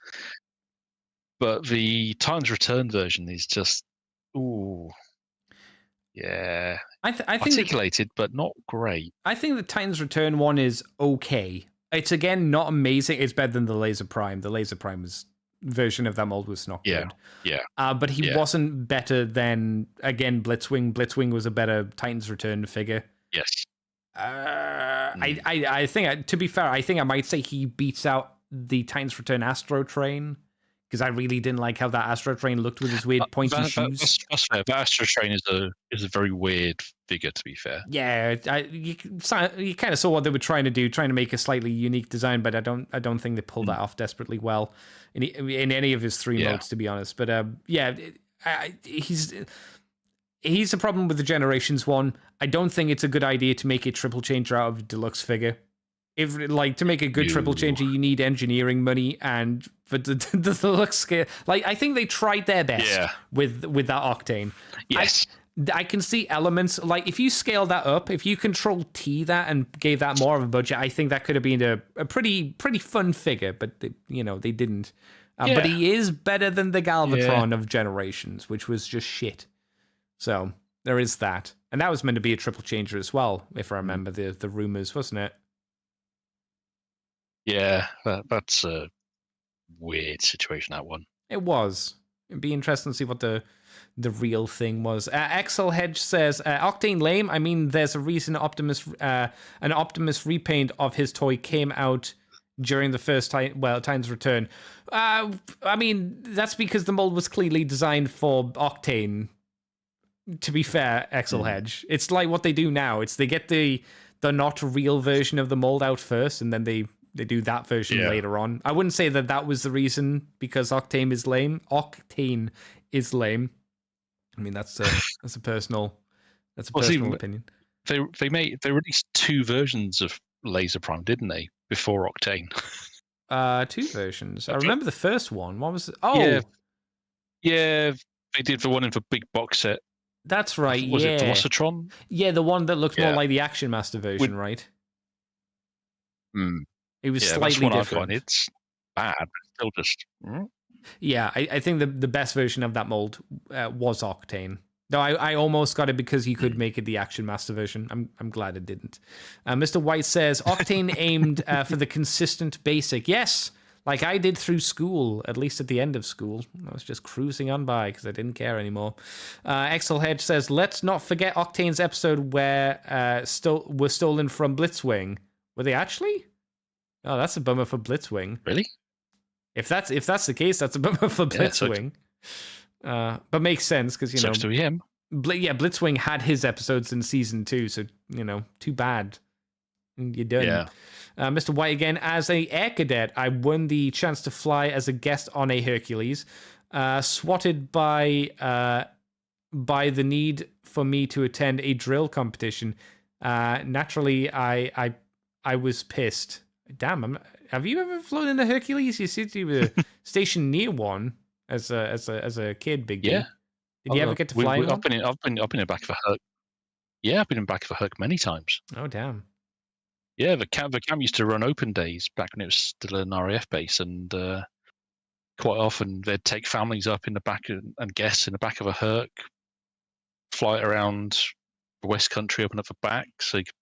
But the Titan's Return version is just, yeah. I think articulated, but not great. I think the Titan's Return one is okay. It's, again, not amazing. It's better than the Laser Prime. The Laser Prime version of that mold was not good. Yeah. But he wasn't better than, again, Blitzwing. Blitzwing was a better Titan's Return figure. Yes. I think, to be fair, I think I might say he beats out the Titan's Return Astro Train, because I really didn't like how that Astro Train looked with his weird pointy shoes. That's fair. The Astro Train is a very weird figure, to be fair. Yeah, you kind of saw what they were trying to do, trying to make a slightly unique design, but I don't think they pulled that off desperately well in any of his 3 modes, to be honest. But he's a problem with the Generations one. I don't think it's a good idea to make a triple changer out of a deluxe figure. If, like, to make a good triple changer, you need engineering money, and for the deluxe scale, like, I think they tried their best with that Octane. Yes. I can see elements, like, if you scale that up, if you Control T that and gave that more of a budget, I think that could have been a pretty fun figure, but they didn't. But he is better than the Galvatron of Generations, which was just shit. So there is that. And that was meant to be a triple changer as well, if I remember the rumors, wasn't it? Yeah, that's a weird situation, that one. It was. It'd be interesting to see what the real thing was. Excel Hedge says, Octane lame. I mean, there's a reason an Optimus repaint of his toy came out during the first Titan's Return. I mean, that's because the mold was clearly designed for Octane. To be fair, Excel Hedge, it's like what they do now. It's they get the not real version of the mold out first, and then they do that version later on. I wouldn't say that was the reason, because Octane is lame. Octane is lame. I mean, that's a personal opinion. They released 2 versions of Laser Prime, didn't they, before Octane? 2 versions. I remember the first one. What was it? Oh, yeah. They did the one in the big box set. That's right. Was it Velocitron? Yeah, the one that looked more like the Action Master version, right? It was slightly different. It's bad, but still just. Yeah, I think the best version of that mold was Octane. No, I almost got it because you could make it the Action Master version. I'm glad it didn't. Mr. White says Octane aimed for the consistent basic. Yes, like I did through school, at least at the end of school. I was just cruising on by because I didn't care anymore. Excel Hedge says, let's not forget Octane's episode where were stolen from Blitzwing. Were they actually? Oh, that's a bummer for Blitzwing. Really? If that's the case, that's a bummer for Blitzwing. But makes sense because Sucks to be him. Blitzwing had his episodes in season 2, so too bad. You're done. Yeah. Mr. White again, as a air cadet, I won the chance to fly as a guest on a Hercules, swatted by the need for me to attend a drill competition. Naturally, I was pissed. Damn, have you ever flown in a Hercules? You said you were stationed near one as a kid, Big D. Yeah. Did you ever get to fly in one? I've been in the back of a Herc. Yeah, I've been in back of a Herc many times. Oh, damn. Yeah, the camp used to run open days back when it was still an RAF base, and quite often they'd take families up in the back and guests in the back of a Herc, fly it around the West Country, open up the back, so you could,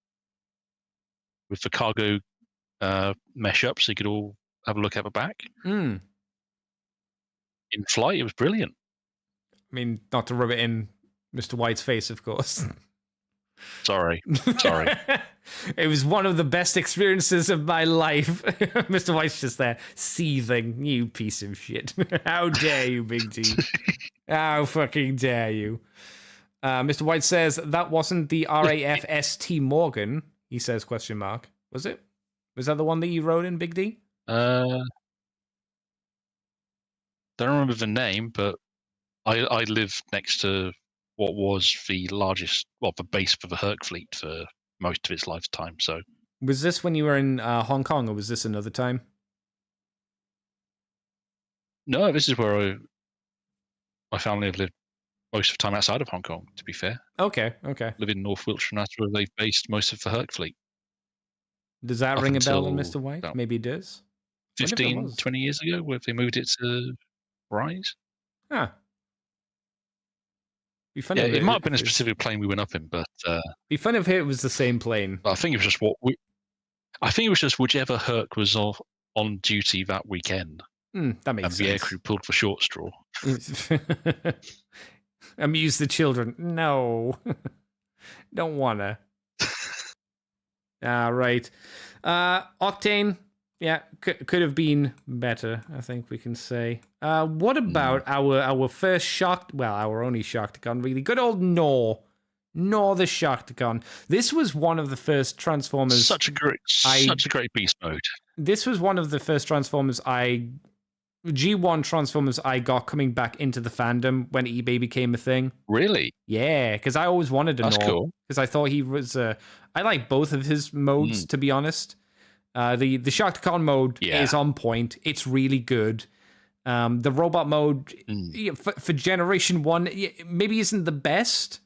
with the cargo mesh up, so you could all have a look at the back. Mm. In flight, it was brilliant. I mean, not to rub it in Mr. White's face, of course. Sorry. It was one of the best experiences of my life. Mr. White's just there, seething. You piece of shit. How dare you, Big T? How fucking dare you? Mr. White says, that wasn't the RAF-ST Morgan, he says, question mark. Was it? Was that the one that you wrote in, Big D? Don't remember the name, but I live next to what was the largest, the base for the Herc fleet for most of its lifetime. So, was this when you were in Hong Kong, or was this another time? No, this is where my family have lived most of the time outside of Hong Kong. To be fair, Okay. Live in North Wiltshire, and that's where they've based most of the Herc fleet. Does that Up ring a bell, until Mr. White? about Maybe it does. 15, 20 years ago, where they moved it to Rise. Huh. Be funny. Yeah, if it might have been a specific plane we went up in, but be funny if it was the same plane. I think it was just I think it was just whichever Herc was on duty that weekend. That makes sense. And the aircrew pulled for short straw. Amuse the children. No. Don't wanna. Right. Octane. Yeah, could have been better, I think we can say. What about our first our only Sharkticon, really? Good old Nor the Sharkticon. This was one of the first Transformers. Such a great beast mode. This was one of the first Transformers G1 Transformers I got coming back into the fandom when eBay became a thing. Really? Yeah, because I always wanted a Nor. That's cool. Because I thought he was... I like both of his modes, to be honest. The Sharkticon mode is on point. It's really good. The robot mode, for Generation 1, maybe isn't the best,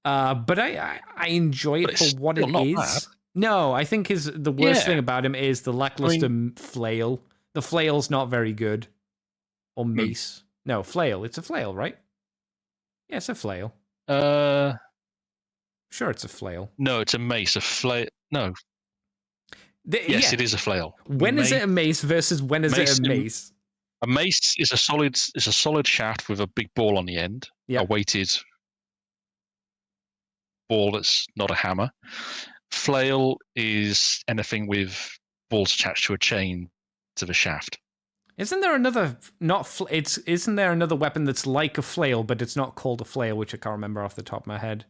but I enjoy it for what it is. Bad. No, I think the worst thing about him is the lackluster flail. The flail's not very good. Or mace. No, flail. It's a flail, right? Yeah, it's a flail. Sure, it's a flail. No, it's a mace. A flail. No. Yes, it is a flail. When is it a mace versus when is it a mace? A mace is a solid shaft with a big ball on the end. A weighted ball that's not a hammer. Flail is anything with balls attached to a chain to the shaft. Isn't there another isn't there another weapon that's like a flail, but it's not called a flail, which I can't remember off the top of my head?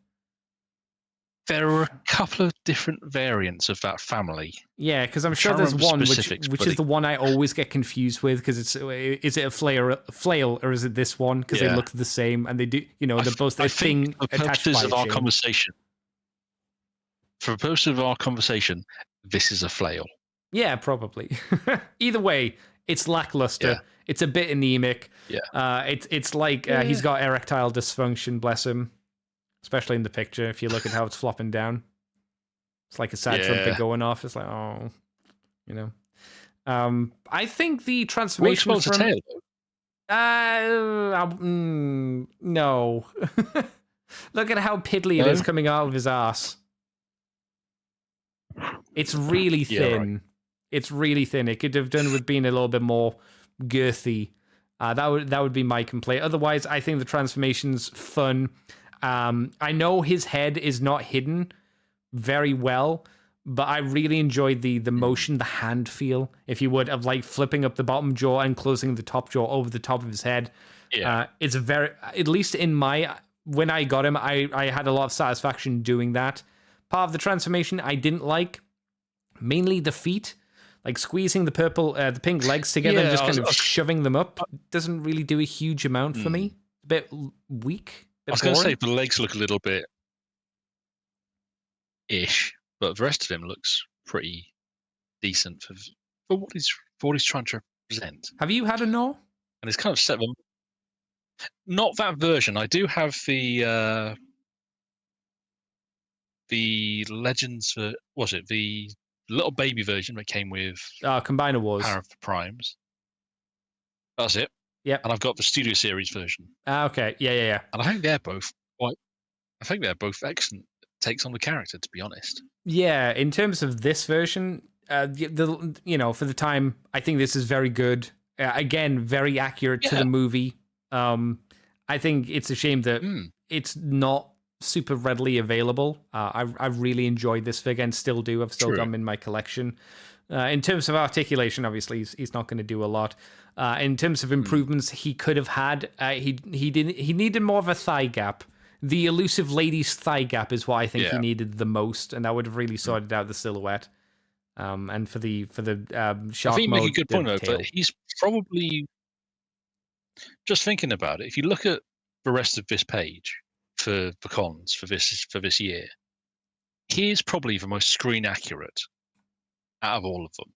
There are a couple of different variants of that family. Yeah, because I'm sure there's one which is the one I always get confused with, because is it a flail or is it this one? Because they look the same and they do, they're both a thing attached by a chain. For the purposes of our conversation, this is a flail. Yeah, probably. Either way, it's lackluster. Yeah. It's a bit anemic. Yeah. It's like he's got erectile dysfunction, bless him. Especially in the picture, if you look at how it's flopping down. It's like a sad trumpet going off. It's like, oh, I think the transformation from... a tail, no. Look at how piddly it is coming out of his ass. It's really thin. Right. It's really thin. It could have done with being a little bit more girthy. That would be my complaint. Otherwise, I think the transformation's fun. I know his head is not hidden very well, but I really enjoyed the motion, the hand feel, if you would, of like flipping up the bottom jaw and closing the top jaw over the top of his head. Yeah. It's at least when I got him, I had a lot of satisfaction doing that. Part of the transformation I didn't like, mainly the feet, like squeezing the pink legs together and just kind of shoving them up. Doesn't really do a huge amount for me. A bit weak. I was going to say the legs look a little bit ish, but the rest of him looks pretty decent for what he's trying to represent. Have you had a Nor? And it's kind of set them. Not that version. I do have the the Legends for was it the little baby version that came with Combiner Wars. Power of the Primes. That's it. Yep. And I've got the Studio Series version. Okay. Yeah. And I think they're both excellent takes on the character, to be honest. Yeah, in terms of this version, for the time, I think this is very good. Again, very accurate to the movie. I think it's a shame that it's not super readily available. I've really enjoyed this figure and still do. I've still got him in my collection. In terms of articulation, obviously, he's not going to do a lot. In terms of improvements, he could have had. He needed more of a thigh gap. The elusive lady's thigh gap is what I think he needed the most, and that would have really sorted out the silhouette. And for the shark I think you mode, make a good point though, but he's probably just thinking about it. If you look at the rest of this page for the cons for this year, he is probably the most screen accurate out of all of them.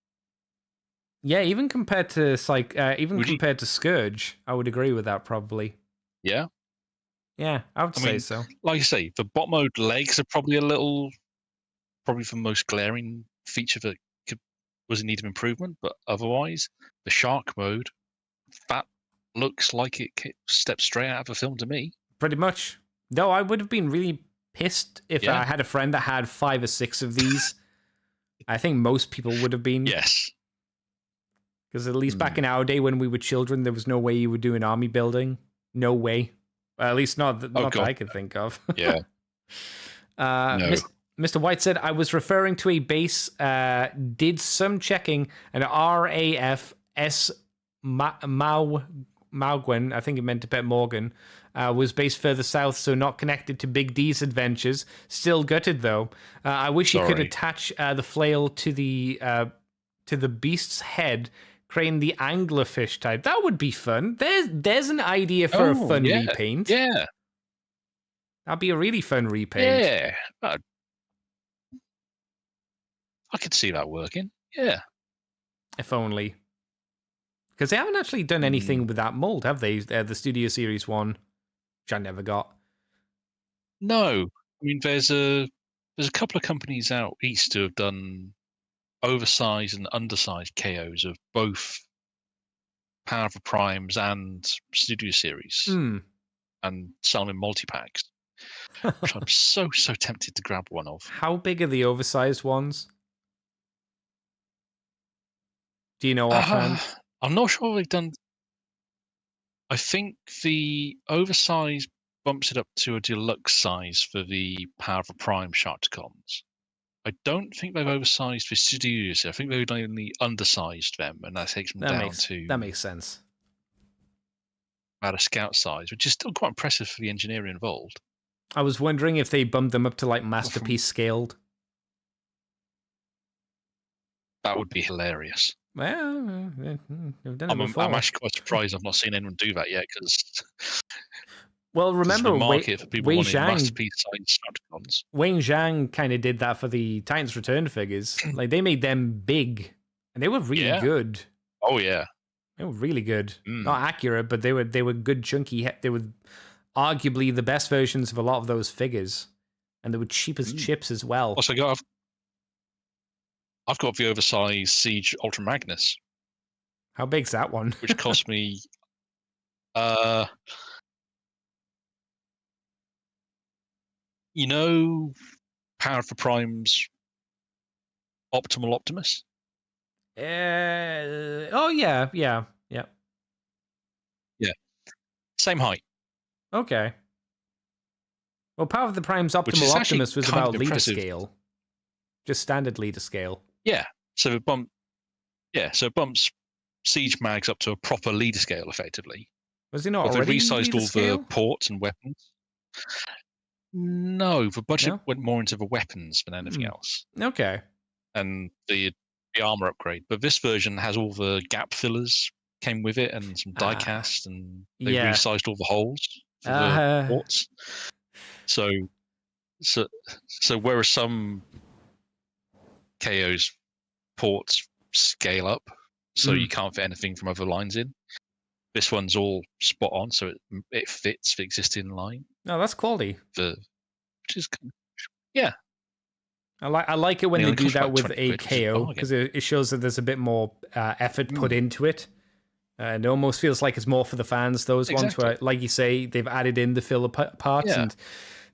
Yeah, even compared to compared to Scourge, I would agree with that probably. Yeah. Yeah, I would say so. Like you say, the bot mode legs are probably probably the most glaring feature that was in need of improvement. But otherwise, the shark mode, that looks like it steps straight out of a film to me. Pretty much. Though I would have been really pissed if I had a friend that had 5 or 6 of these. I think most people would have been. Yes. Because at least back in our day when we were children, there was no way you would do an army building. No way. At least not that I could think of. Yeah. No. Mr. White said, I was referring to a base, did some checking, and RAFS Maugwen, I think it meant to bet Morgan, was based further south, so not connected to Big D's adventures. Still gutted, though. I wish you could attach the flail to the beast's head, creating the anglerfish type. That would be fun. There's an idea for a fun repaint. Yeah. That'd be a really fun repaint. Yeah. I could see that working. Yeah. If only. Because they haven't actually done anything with that mold, have they? The Studio Series one, which I never got. No. I mean, there's a couple of companies out east who have done oversized and undersized KOs of both Power of the Primes and Studio Series, and selling in multi-packs, which I'm so tempted to grab one of. How big are the oversized ones? Do you know offhand? I'm not sure they've done. I think the oversized bumps it up to a deluxe size for the Power of the Prime Sharkticons. I don't think they've oversized the studios. I think they've only undersized them, and that takes them down to... That makes sense. About a scout size, which is still quite impressive for the engineering involved. I was wondering if they bumped them up to like Masterpiece scaled. That would be hilarious. Well, they've done it before. I'm actually quite surprised I've not seen anyone do that yet, because... Well, remember, the market for people wanting masterpiece-sized Sharkticons. Wayne Zhang kind of did that for the Titans Return figures. Like, they made them big, and they were really good. Oh, yeah. They were really good. Not accurate, but they were good, chunky. They were arguably the best versions of a lot of those figures, and they were cheap as chips as well. Also, I've got the oversized Siege Ultra Magnus. How big's that one? Which cost me... You know, Power of the Prime's Optimal Optimus? Yeah. Same height. Okay. Well, Power of the Prime's Optimal Optimus was about leader scale. Just standard leader scale. Yeah. So it bumps Siege Mags up to a proper leader scale, effectively. Was he not but already they resized all scale? the ports and weapons. No, the budget went more into the weapons than anything else. Okay. And the armor upgrade. But this version has all the gap fillers came with it and some die cast, and they resized all the holes for the ports. So whereas some KO's ports scale up, so you can't fit anything from other lines in, this one's all spot on, so it fits the existing line. No, that's quality. Which is, yeah. I like it when Yeah, they it do costs that about with 20 a quid, which is a KO bargain. because it shows that there's a bit more effort put into it. And it almost feels like it's more for the fans. Those ones where, like you say, they've added in the filler parts and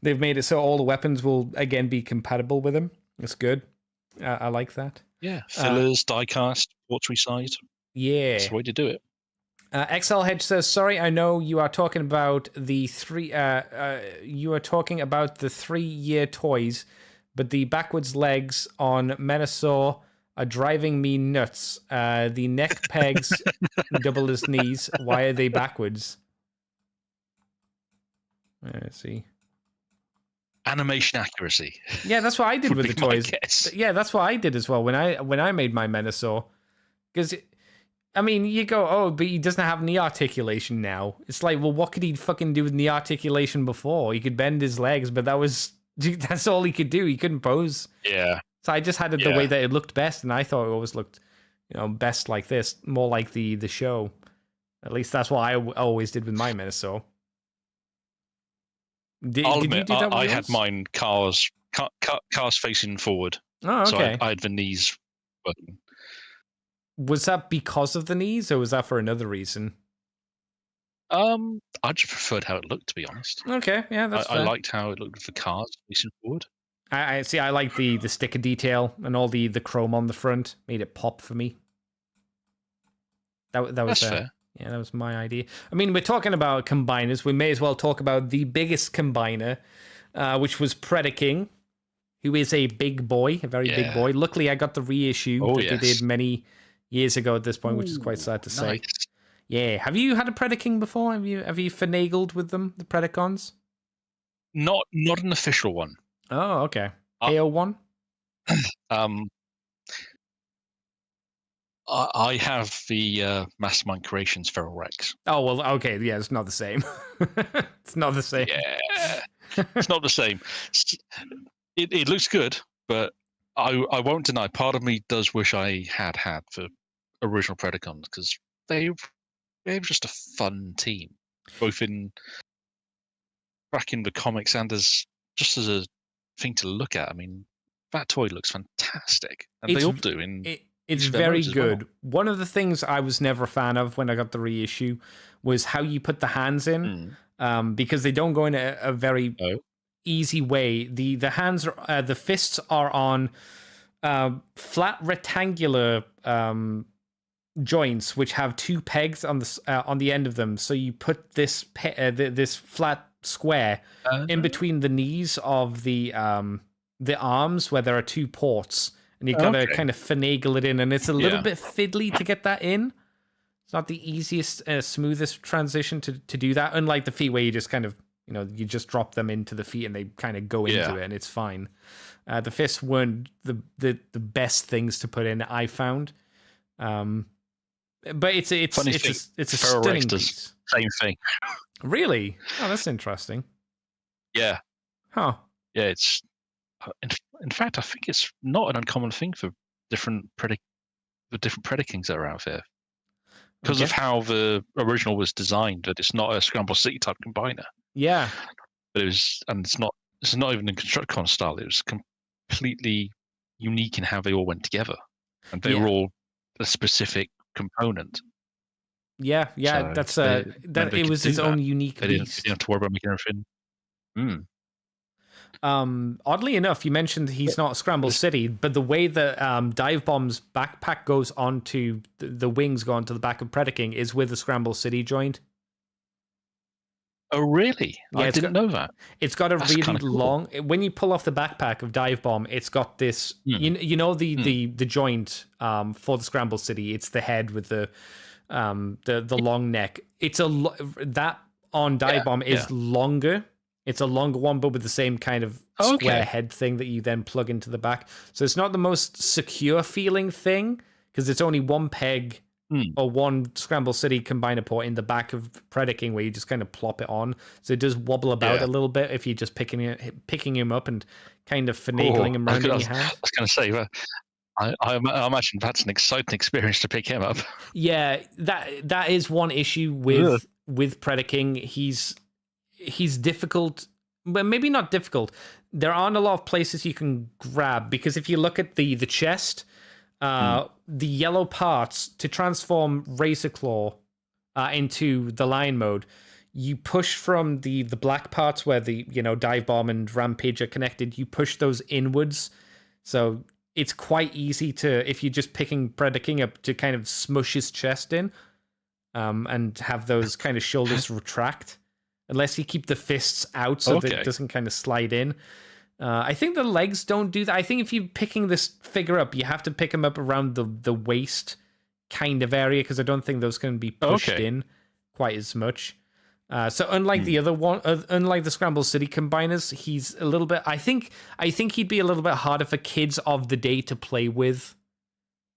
they've made it so all the weapons will again be compatible with them. It's good. I like that. Yeah, fillers, diecast, portrait size. Yeah. That's the way to do it. XL Hedge says, "Sorry, I know you are talking about the three. You are talking about the 3-year toys, but the backwards legs on Menasor are driving me nuts. The neck pegs double as knees. Why are they backwards?" Let's see. Animation accuracy. Yeah, that's what I did would with the be my toys. guess. Yeah, that's what I did as well when I made my Menasor. Because, I mean, you go, oh, but he doesn't have knee articulation now. It's like, well, what could he fucking do with knee articulation before? He could bend his legs, but that's all he could do. He couldn't pose. Yeah. So I just had it the way that it looked best, and I thought it always looked, best like this, more like the show. At least that's what I always did with my Menasor. I'll did admit, you do that with I yours? had mine cars facing forward. Oh, okay. So I had the knees working. Was that because of the knees, or was that for another reason? I just preferred how it looked, to be honest. Okay, yeah, that's fair. I liked how it looked for cars facing forward. I see. I like the sticker detail and all the chrome on the front. Made it pop for me. That was That's fair. Yeah, that was my idea. I mean, we're talking about combiners. We may as well talk about the biggest combiner, which was Predaking, who is a big boy, a very big boy. Luckily, I got the reissue that they did many years ago at this point, which is quite sad to say. Yeah. Have you had a Predaking before? Have you finagled with them, the Predacons? Not an official one. Oh, okay. AO1? I have the Mastermind Creations Feral Rex. Oh, well, okay. Yeah, it's not the same. It's not the same. Yeah, it's not the same. It looks good, but I won't deny, part of me does wish I had the original Predacons, because they were just a fun team, both back in the comics and as a thing to look at. I mean, that toy looks fantastic, and they all do It's very good. One of the things I was never a fan of when I got the reissue was how you put the hands in, because they don't go in a very easy way. The hands are the fists are on flat rectangular joints, which have 2 pegs on the end of them. So you put this this flat square in between the knees of the arms, where there are 2 ports. And you've got to kind of finagle it in, and it's a little bit fiddly to get that in. It's not the easiest, smoothest transition to do that. Unlike the feet, where you just kind of, you just drop them into the feet and they kind of go into it, and it's fine. The fists weren't the best things to put in, I found. But it's a stunning piece. Same thing. Really? Oh, that's interesting. Yeah. Huh. Yeah, it's. In fact, I think it's not an uncommon thing for different Predakings that are out there, because of how the original was designed. That it's not a Scramble City type combiner. Yeah, but it's not even in Constructicon style. It was completely unique in how they all went together, and they were all a specific component. Yeah, so it was its own unique beast. They didn't have to worry about making everything. Oddly enough, you mentioned he's not Scramble City, but the way that Dive Bomb's backpack goes onto the wings go onto the back of Predaking is with the Scramble City joint. Oh, really? Yeah, I didn't know that. It's got a really long. When you pull off the backpack of Dive Bomb, it's got this. The joint for the Scramble City. It's the head with the long neck. It's that on Dive Bomb is longer. It's a longer one, but with the same kind of square head thing that you then plug into the back. So it's not the most secure feeling thing, because it's only 1 peg or 1 Scramble City combiner port in the back of Predaking, where you just kind of plop it on. So it does wobble about a little bit if you're just picking him up and kind of finagling him around in your hand. I was going to say, I imagine that's an exciting experience to pick him up. Yeah, that is one issue with Predaking. He's difficult Well, maybe not difficult. There aren't a lot of places you can grab, because if you look at the chest, the yellow parts to transform Razor Claw into the Lion mode, you push from the black parts where the Dive Bomb and Rampage are connected. You push those inwards, so it's quite easy to, if you're just picking Predaking up, to kind of smush his chest in, and have those kind of shoulders retract. Unless you keep the fists out so that it doesn't kind of slide in. I think the legs don't do that. I think if you're picking this figure up, you have to pick him up around the waist kind of area, because I don't think those can be pushed in quite as much. So unlike the other one, unlike the Scramble City Combiners, he's a little bit... I think he'd be a little bit harder for kids of the day to play with,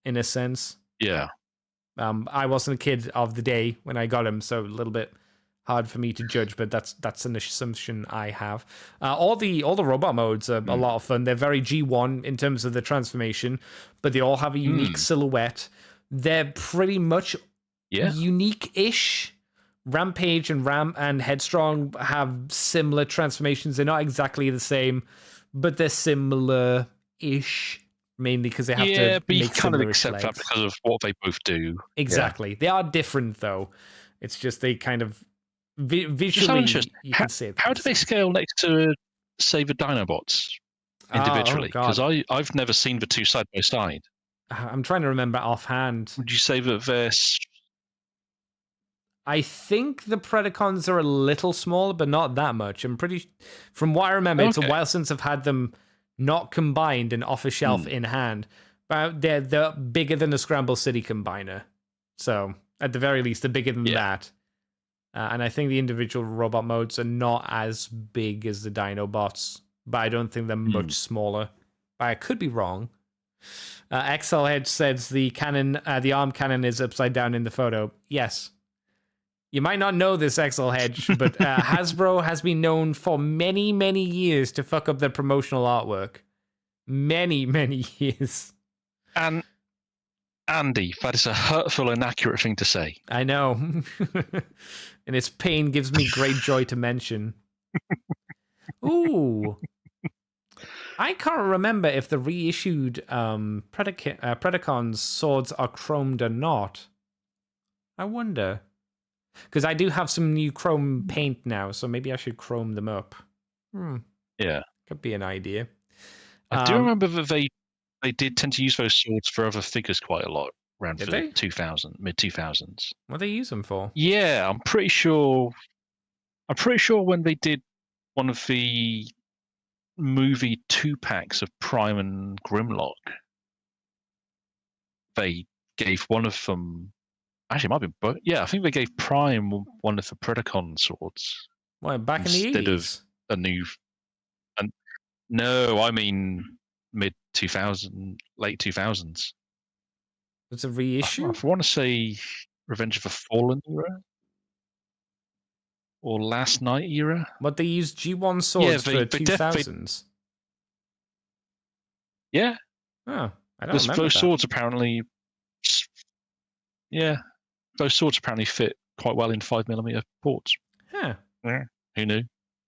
in a sense. Yeah. I wasn't a kid of the day when I got him, so a little bit hard for me to judge, but that's an assumption I have. All the robot modes are a lot of fun. They're very G1 in terms of the transformation, but they all have a unique silhouette. They're pretty much unique-ish. Rampage and Headstrong have similar transformations. They're not exactly the same, but they're similar-ish, mainly because they have to but you make kind of similar accept legs. that because of what they both do. Exactly. They are different, though. It's just they kind of visually, you can see it. How do they scale next to, say, the Dinobots individually? Because I've never seen the two side by side. I'm trying to remember offhand. Would you say that they're... I think the Predacons are a little smaller, but not that much. I'm pretty... From what I remember, it's a while since I've had them not combined and off a shelf in hand. But they're bigger than the Scramble City Combiner. So, at the very least, they're bigger than that. And I think the individual robot modes are not as big as the Dinobots, but I don't think they're much smaller. But I could be wrong. XLHedge says the arm cannon is upside down in the photo. Yes. You might not know this, XLHedge, but Hasbro has been known for many, many years to fuck up their promotional artwork. Many, many years. And Andy, that is a hurtful, inaccurate thing to say. I know. And its pain gives me great joy to mention. Ooh. I can't remember if the reissued Predacon's swords are chromed or not. I wonder. Because I do have some new chrome paint now, so maybe I should chrome them up. Yeah. Could be an idea. I do remember that they did tend to use those swords for other figures quite a lot around the mid-2000s. What do they use them for? Yeah, I'm pretty sure when they did one of the movie 2-packs of Prime and Grimlock, they gave one of them... Actually, it might be both. Yeah, I think they gave Prime one of the Predacon swords. What, back in the 80s? Instead of a new... No, I mean mid-2000s, late 2000s. It's a reissue? I want to say Revenge of the Fallen era? Or Last Night era? What, they used G1 swords for 2000s? Yeah. Oh, I don't remember those that. swords apparently... Yeah. Those swords apparently fit quite well in 5mm ports. Huh. Yeah. Who knew?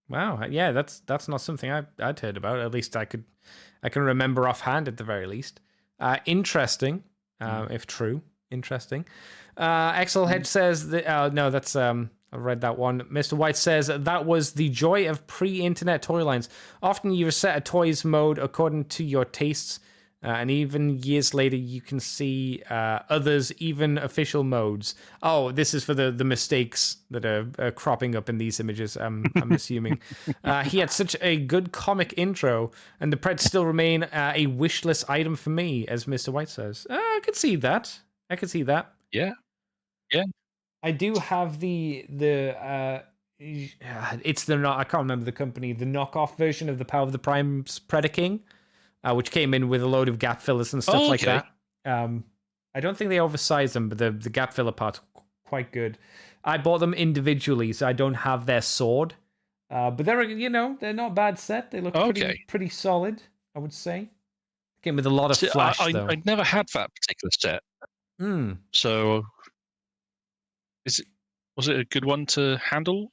Wow. Yeah, that's not something I'd heard about. At least I can remember offhand at the very least. Interesting, if true. Interesting. XLHedge says that. No, that's I read that one. Mr. White says that was the joy of pre-internet toy lines. Often you reset a toys mode according to your tastes. And even years later, you can see others, even official modes. Oh, this is for the mistakes that are cropping up in these images, I'm assuming. He had such a good comic intro, and the Preds still remain a wish list item for me, as Mr. White says. I could see that. Yeah. Yeah. I do have it's I can't remember the company, the knockoff version of the Power of the Prime's Predaking. Which came in with a load of gap fillers and stuff like that. I don't think they oversized them, but the gap filler part's quite good. I bought them individually, so I don't have their sword. But they're not a bad set. They look pretty solid, I would say. Came with a lot of flash, though. I never had that particular set. So, was it a good one to handle?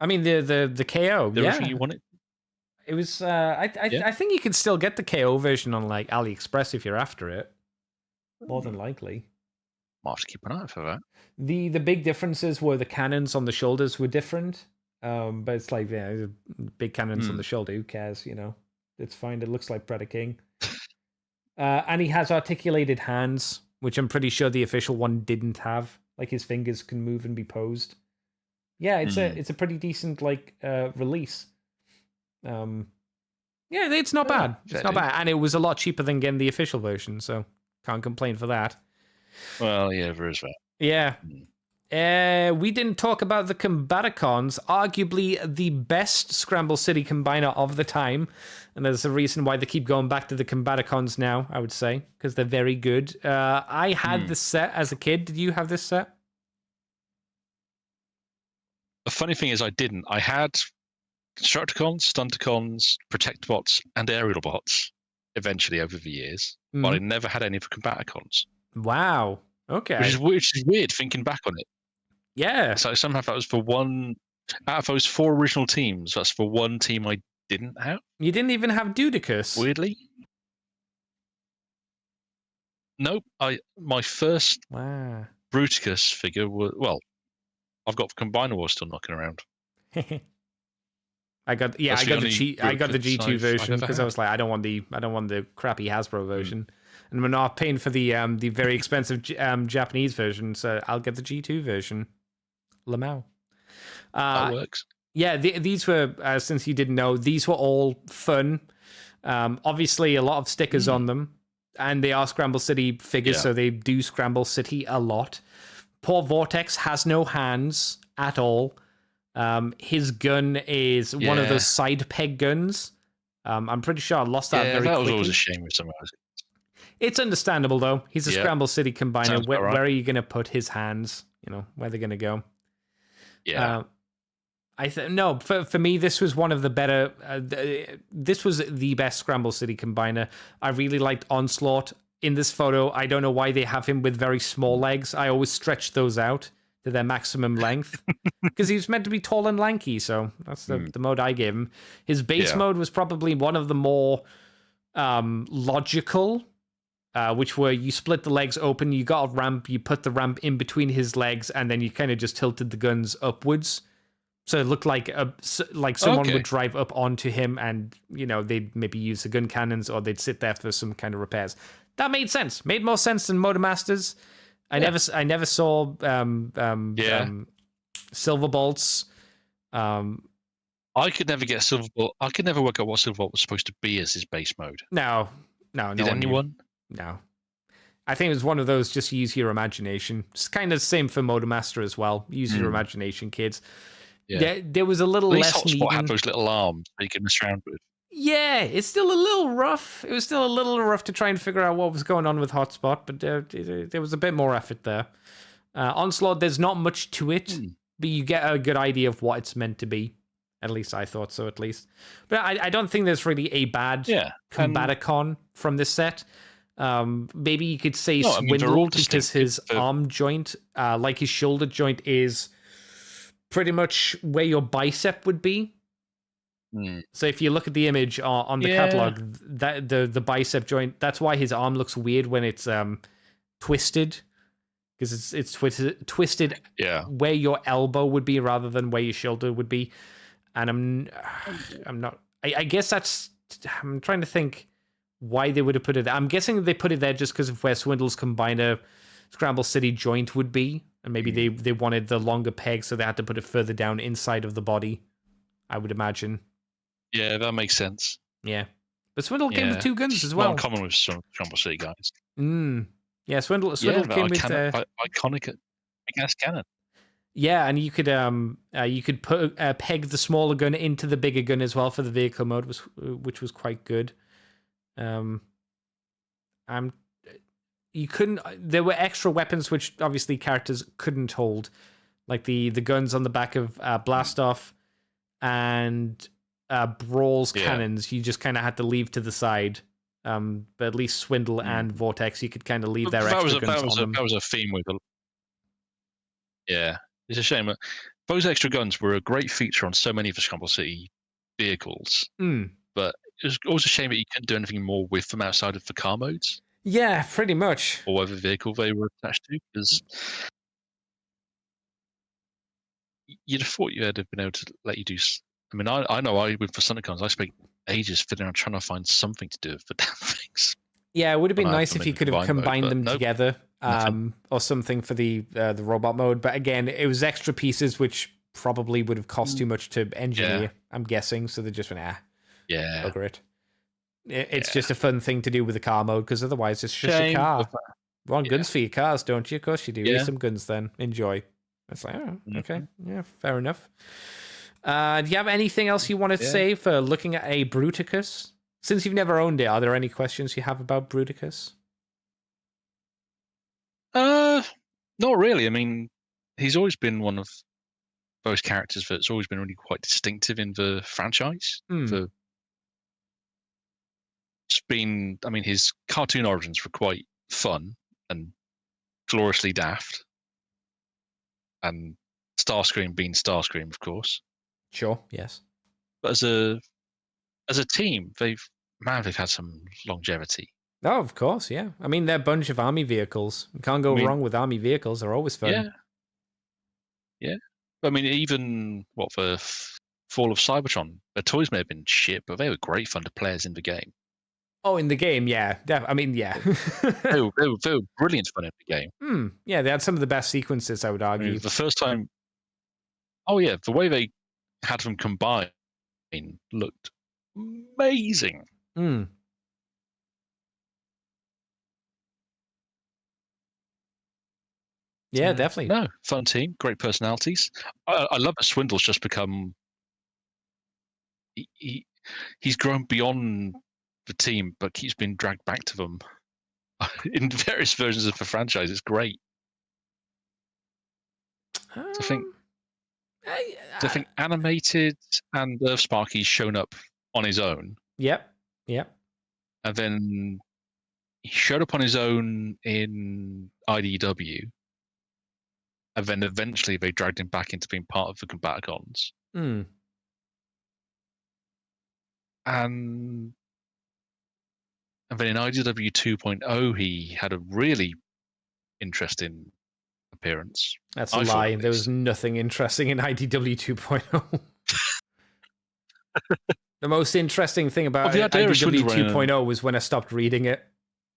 I mean, the KO, Everything you wanted? It was. I think you can still get the KO version on like AliExpress if you're after it. More than likely. I'll have to keep an eye out for that. The big differences were the cannons on the shoulders were different. But it's like, yeah, big cannons on the shoulder. Who cares? You know, it's fine. It looks like Predator King. And he has articulated hands, which I'm pretty sure the official one didn't have. Like his fingers can move and be posed. Yeah, it's a pretty decent like release. Yeah, it's not bad. It's not bad, and it was a lot cheaper than getting the official version, so can't complain for that. Well, yeah, there is that. Yeah. We didn't talk about the Combaticons, arguably the best Scramble City combiner of the time. And there's a reason why they keep going back to the Combaticons now, I would say, because they're very good. I had this set as a kid. Did you have this set? The funny thing is I didn't. I had Decepticons, Stunticons, Protectobots, and Aerial Bots eventually over the years, but I never had any of the Combaticons. Wow. Okay. Which is weird thinking back on it. Yeah. So somehow that was for one out of those 4 original teams. That's for one team I didn't have. You didn't even have Dudicus. Weirdly. Nope. My first Bruticus figure was I've got the Combiner War still knocking around. I got the G2 version because I was like, I don't want the crappy Hasbro version, and we're not paying for the very expensive Japanese version, so I'll get the G2 version. Lamau. That works. Yeah, these were since you didn't know, these were all fun. Obviously, a lot of stickers on them, and they are Scramble City figures, so they do Scramble City a lot. Poor Vortex has no hands at all. His gun is one of those side peg guns. I'm pretty sure I lost that very quickly. Yeah, that was always a shame with some of those. It's understandable, though. He's a Scramble City combiner. Where are you going to put his hands? You know, where they're going to go. Yeah. No, for me, this was one of the better... this was the best Scramble City combiner. I really liked Onslaught. In this photo, I don't know why they have him with very small legs. I always stretch those out to their maximum length because he was meant to be tall and lanky, so that's the mode I gave him. His base mode was probably one of the more logical, which were you split the legs open, you got a ramp, you put the ramp in between his legs, and then you kind of just tilted the guns upwards. So it looked like someone would drive up onto him, and they'd maybe use the gun cannons, or they'd sit there for some kind of repairs. That made sense. Made more sense than Motor Masters. I never saw Silver Bolts. I could never get Silver Bolt. I could never work out what Silver Bolt was supposed to be as his base mode. No. Did anyone? No. I think it was one of those just use your imagination. It's kind of the same for Motor Master as well. Use your imagination, kids. Yeah. There was a little less Hotspot had those little arms that you could mess around with. Yeah, it's still a little rough. It was still a little rough to try and figure out what was going on with Hotspot, but there was a bit more effort there. Onslaught, there's not much to it, but you get a good idea of what it's meant to be. At least I thought so, at least. But I don't think there's really a bad Combaticon from this set. Maybe you could say Swindle because his arm joint, like his shoulder joint, is pretty much where your bicep would be. So if you look at the image on the catalog, that the bicep joint, that's why his arm looks weird when it's twisted, because it's twisted where your elbow would be rather than where your shoulder would be. And I'm not. I guess I'm trying to think why they would have put it there. I'm guessing they put it there just because of where Swindle's Combiner Scramble City joint would be, and maybe they wanted the longer peg, so they had to put it further down inside of the body, I would imagine. Yeah, that makes sense. Yeah. But Swindle came with 2 guns as well. Not common with some Scramble City guys. Yeah, Swindle came with iconic gas cannon. Yeah, and you could put peg the smaller gun into the bigger gun as well for the vehicle mode, which was quite good. You couldn't. There were extra weapons which obviously characters couldn't hold, like the guns on the back of Blastoff and Brawl's cannons. You just kind of had to leave to the side. But at least Swindle and Vortex, you could kind of leave their extra guns on them. That was a theme with them. Yeah, it's a shame. Those extra guns were a great feature on so many of the Scramble City vehicles, Mm. but it was always a shame that you couldn't do anything more with them outside of the car modes Yeah, pretty much. or whatever vehicle they were attached to. Because you'd have thought you'd have been able to let you do. I mean, I know I with for Decepticons, I spent ages fiddling around trying to find something to do with the damn things. Yeah, it would have been When I had nice them if you in could have combined mode, combined but them nope, together, nothing. or something for the robot mode. But again, it was extra pieces which probably would have cost too much to engineer. Yeah. I'm guessing, so they just went, Yeah, bugger it. It's Yeah. just a fun thing to do with the car mode because otherwise it's just a shame. car. But Want Yeah. guns for your cars, don't you? Of course you do. Yeah. Here's some guns then. Enjoy. It's like, oh, okay. Yeah, fair enough. Do you have anything else you want to Yeah. say for looking at a Bruticus? Since you've never owned it, are there any questions you have about Bruticus? Not really. I mean, he's always been one of those characters that's always been really quite distinctive in the franchise. Hmm. It's been, I mean, his cartoon origins were quite fun and gloriously daft, and Starscream being Starscream, of course. Sure, yes. But as a team, they've had some longevity. Oh, of course, yeah. I mean, they're a bunch of army vehicles. You can't go wrong with army vehicles. They're always fun. Yeah. Yeah. I mean, even the Fall of Cybertron, the toys may have been shit, but they were great fun to play as in the game. Oh, in the game, yeah. I mean, yeah. they were brilliant fun in the game. Yeah, they had some of the best sequences, I would I argue. mean, the first time, the way they had them combined looked amazing. Yeah, definitely. No, fun team, great personalities. I love that Swindle's just become. He's grown beyond the team, but keeps being dragged back to them in various versions of the franchise. It's great. I think animated and Sparky's shown up on his own. Yep. And then he showed up on his own in IDW. And then eventually they dragged him back into being part of the Combaticons. And then in IDW 2.0, he had a really interesting appearance. That's a lie. There was nothing interesting in IDW 2.0. The most interesting thing about IDW 2.0 was when I stopped reading it.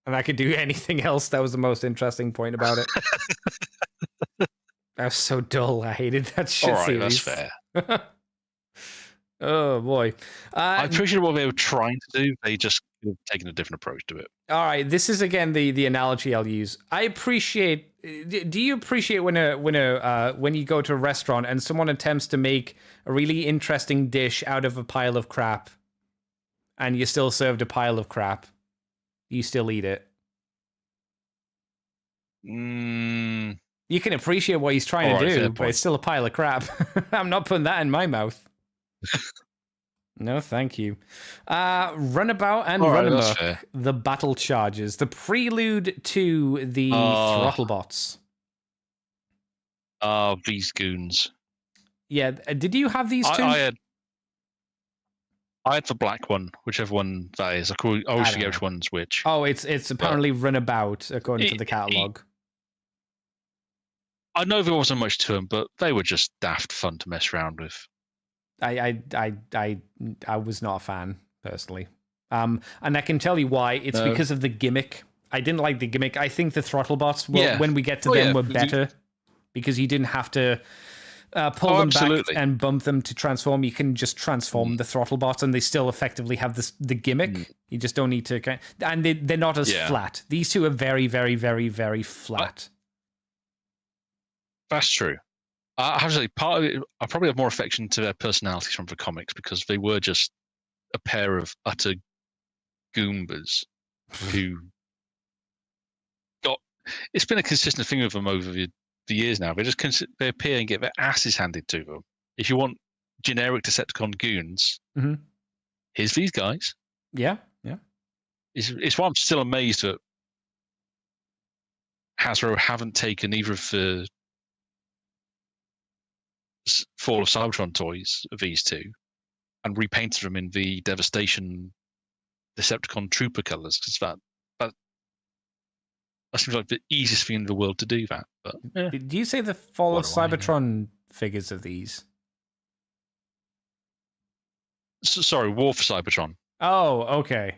And I could do anything else. That was the most interesting point about it. That was so dull. I hated that shit series. That's fair. Oh, boy. I appreciate what they were trying to do. They just could have taken a different approach to it. All right. This is, again, the analogy I'll use. I appreciate... Do you appreciate when you go to a restaurant and someone attempts to make a really interesting dish out of a pile of crap and you're still served a pile of crap? You still eat it? You can appreciate what he's trying to do, but it's still a pile of crap. I'm not putting that in my mouth. No, thank you. Runabout and Runamuck, the battle charges, the prelude to the throttle bots. These goons. Yeah, did you have these two? I had the black one, whichever one that is. I always forget which one's which. Oh, it's apparently Runabout, according to the catalogue. I know there wasn't much to them, but they were just daft fun to mess around with. I was not a fan, personally. And I can tell you why. It's because of the gimmick. I didn't like the gimmick. I think the throttle bots, when we get to them, were better. Because you didn't have to pull them back and bump them to transform. You can just transform the throttle bots, and they still effectively have the gimmick. You just don't need to... And they're not as flat. These two are very, very, very, very flat. That's true. I have to say, part of it, I probably have more affection to their personalities from the comics because they were just a pair of utter goombas who got... It's been a consistent thing with them over the years now. They appear and get their asses handed to them. If you want generic Decepticon goons, here's these guys. Yeah. It's why I'm still amazed that Hasbro haven't taken either of the Fall of Cybertron toys of these two and repainted them in the Devastation Decepticon Trooper colours, because that seems like the easiest thing in the world to do. That, but yeah. Did you say the Fall of What do I know? Cybertron figures of these? Sorry, War for Cybertron. Oh, okay.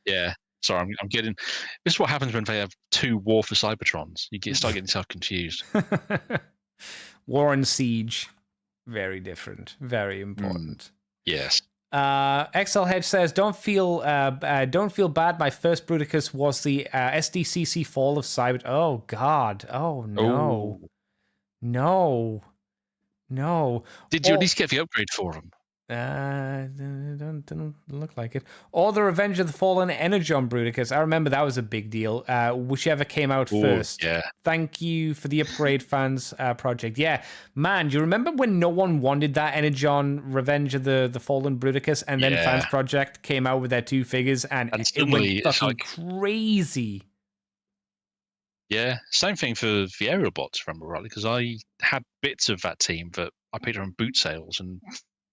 Yeah. Sorry, I'm getting. This is what happens when they have two War for Cybertrons. You start getting yourself confused. War and Siege, very different, very important. Yes. XL Hedge says, "Don't feel bad. My first Bruticus was the SDCC Fall of Cyber. Oh God. Oh no. Oh. No. Did you at least get the upgrade for them? Don't look like it. Or the Revenge of the Fallen Energon Bruticus. I remember that was a big deal. Whichever came out first. Yeah. Thank you for the upgrade, fans project. Yeah, man, do you remember when no one wanted that Energon Revenge of the Fallen Bruticus, and then Fans Project came out with their 2 figures, and it went fucking crazy. Yeah, same thing for the aerial bots, remember rightly, because I had bits of that team that I picked up on boot sales and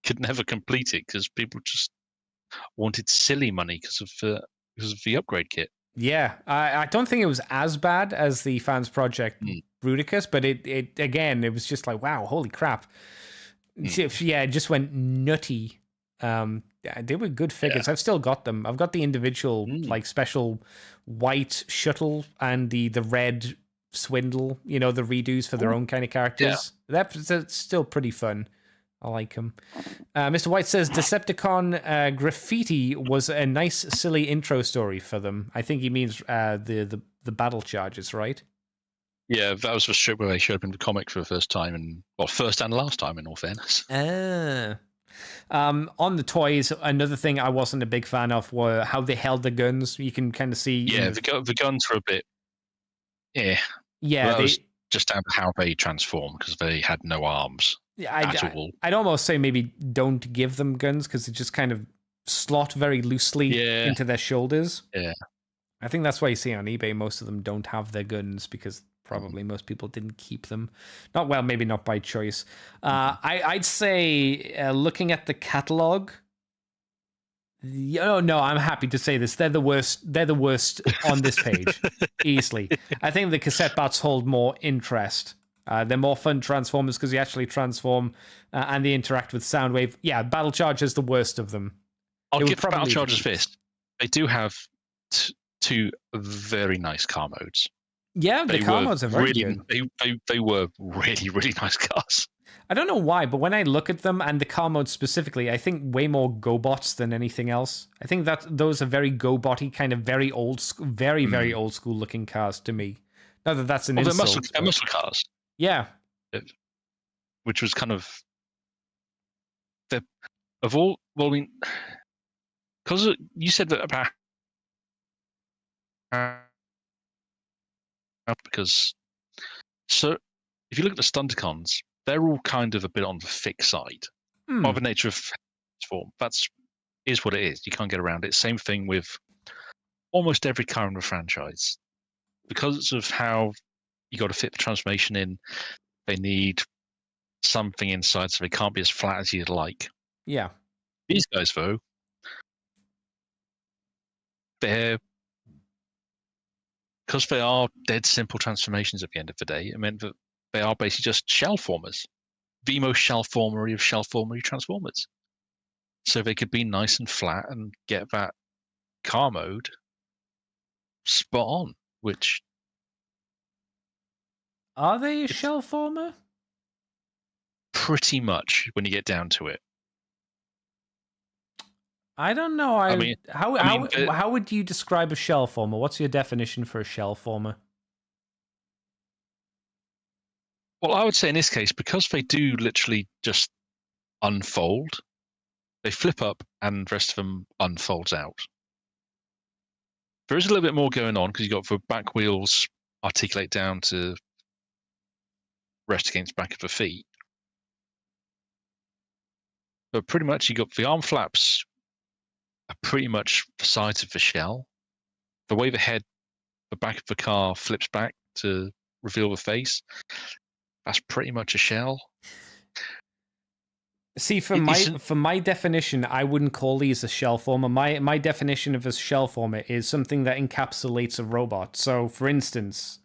could never complete it because people just wanted silly money because of the upgrade kit. Yeah, I don't think it was as bad as the Fans Project Bruticus, but it again, it was just like, wow, holy crap. Yeah, it just went nutty. They were good figures. I've still got them. I've got the individual like special white shuttle and the red swindle, the redos for their own kind of characters. That's still pretty fun. I like them. Mr. White says Decepticon graffiti was a nice, silly intro story for them. I think he means the battle charges, right? Yeah, that was the strip where they showed up in the comic for the first time, and first and last time, in all fairness. On the toys, another thing I wasn't a big fan of were how they held the guns. You can kind of see. Yeah, the guns were a bit. Yeah. Yeah, well, was just down to how they transformed because they had no arms. I'd almost say maybe don't give them guns because they just kind of slot very loosely into their shoulders. Yeah. I think that's why you see on eBay most of them don't have their guns because probably most people didn't keep them. Maybe not by choice. I'd say looking at the catalog. Oh no, I'm happy to say this. They're the worst. They're the worst on this page, easily. I think the cassette bots hold more interest. They're more fun Transformers because you actually transform and they interact with Soundwave. Yeah, Battle Charge is the worst of them. I'll give Battle Chargers this. They do have 2 very nice car modes. Yeah, the car modes are very good. They were really, really nice cars. I don't know why, but when I look at them and the car mode specifically, I think way more GoBots than anything else. I think that those are very GoBot-y, kind of very old, very old school looking cars to me. Not that that's an insult. They're muscle cars. Yeah. Which was kind of of all. Well, I mean, because you said that about because so if you look at the Stunticons, they're all kind of a bit on the thick side. By the nature of form, is what it is. You can't get around it. Same thing with almost every car in the franchise. Because of how you got to fit the transformation in, they need something inside, so they can't be as flat as you'd like. Yeah. These guys, though, because they are dead simple transformations at the end of the day, it meant that they are basically just shell formers. The most shell formery of shell formery transformers. So they could be nice and flat and get that car mode spot on, which... Are they a shell former? Pretty much, when you get down to it. I don't know. How would you describe a shell former? What's your definition for a shell former? Well, I would say in this case, because they do literally just unfold, they flip up and the rest of them unfolds out. There is a little bit more going on because you've got the back wheels articulate down to rest against the back of the feet. But pretty much you got the arm flaps are pretty much the sides of the shell. The way the back of the car flips back to reveal the face, that's pretty much a shell. See, for Isn't- my definition, I wouldn't call these a shell former. My definition of a shell former is something that encapsulates a robot. So, for instance,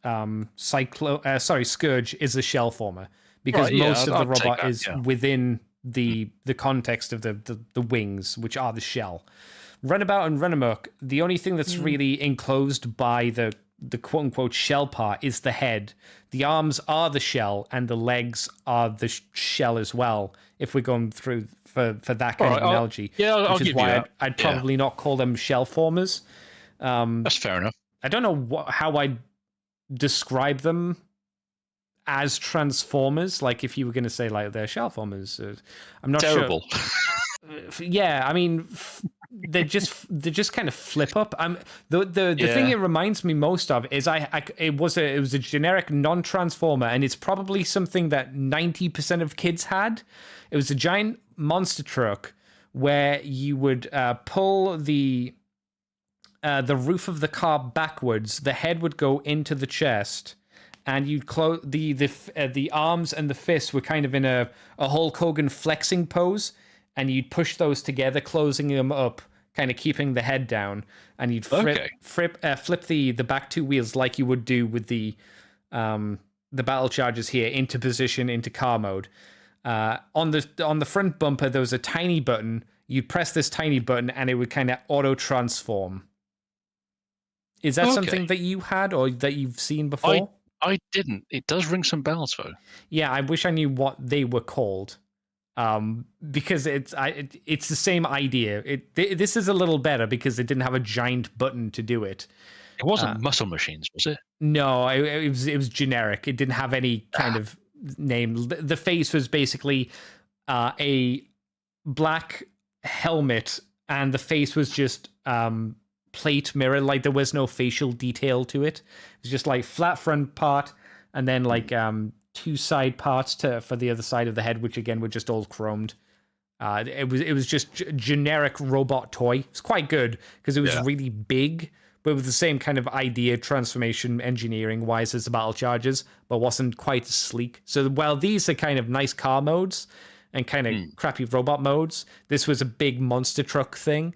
Scourge is a shell former because Right, yeah, most of the I'd take robot that, is yeah. within the context of the wings, which are the shell. Runabout and Runamok, the only thing that's really enclosed by the quote unquote shell part is the head. The arms are the shell, and the legs are the shell as well. If we're going through for that kind of analogy, I'll which is give you why that. I'd probably not call them shell formers. That's fair enough. I don't know how I'd describe them as transformers. Like if you were going to say like they're shell formers, I'm not Terrible. sure. Yeah, I mean, they just kind of flip up. The thing it reminds me most of is it was a generic non-transformer, and it's probably something that 90% of kids had. It was a giant monster truck where you would pull the roof of the car backwards. The head would go into the chest, and you'd close the arms and the fists were kind of in a Hulk Hogan flexing pose, and you'd push those together, closing them up, kind of keeping the head down, and you'd flip the back two wheels like you would do with the battle chargers here into position into car mode. On the front bumper, there was a tiny button. You'd press this tiny button, and it would kind of auto transform. Is that something that you had or that you've seen before? I didn't. It does ring some bells though. Yeah, I wish I knew what they were called. Because it's the same idea. This is a little better because it didn't have a giant button to do it. It wasn't Muscle Machines, was it? No, it was generic. It didn't have any kind of name. The face was basically a black helmet, and the face was just plate mirror. Like there was no facial detail to it. It was just like flat front part, and then like two side parts for the other side of the head, which again were just all chromed. It was just generic robot toy. It's quite good because it was really big, but with the same kind of idea, transformation engineering wise as the battle chargers, but wasn't quite as sleek. So while these are kind of nice car modes and kind of crappy robot modes, this was a big monster truck thing.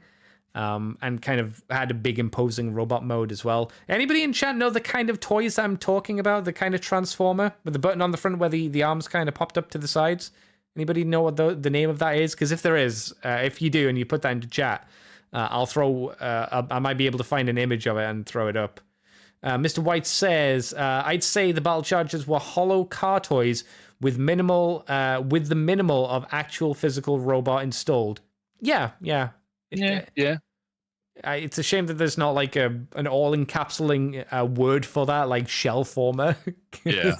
And kind of had a big imposing robot mode as well. Anybody in chat know the kind of toys I'm talking about? The kind of transformer with the button on the front where the arms kind of popped up to the sides? Anybody know what the name of that is? Because if there is, if you do and you put that into chat, I'll throw. I might be able to find an image of it and throw it up. Mr. White says, I'd say the battle chargers were hollow car toys with the minimal of actual physical robot installed. Yeah. It's a shame that there's not like an all-encapsulating word for that, like shell former. Yeah.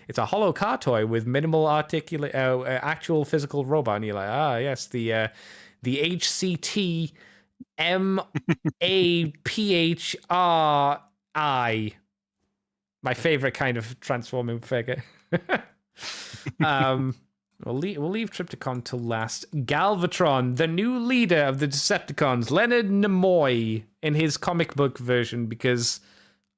It's a hollow car toy with minimal actual physical robot, and you're like, yes, the HCT MAPHRI, my favorite kind of transforming figure. We'll leave Trypticon till last. Galvatron, the new leader of the Decepticons, Leonard Nimoy, in his comic book version because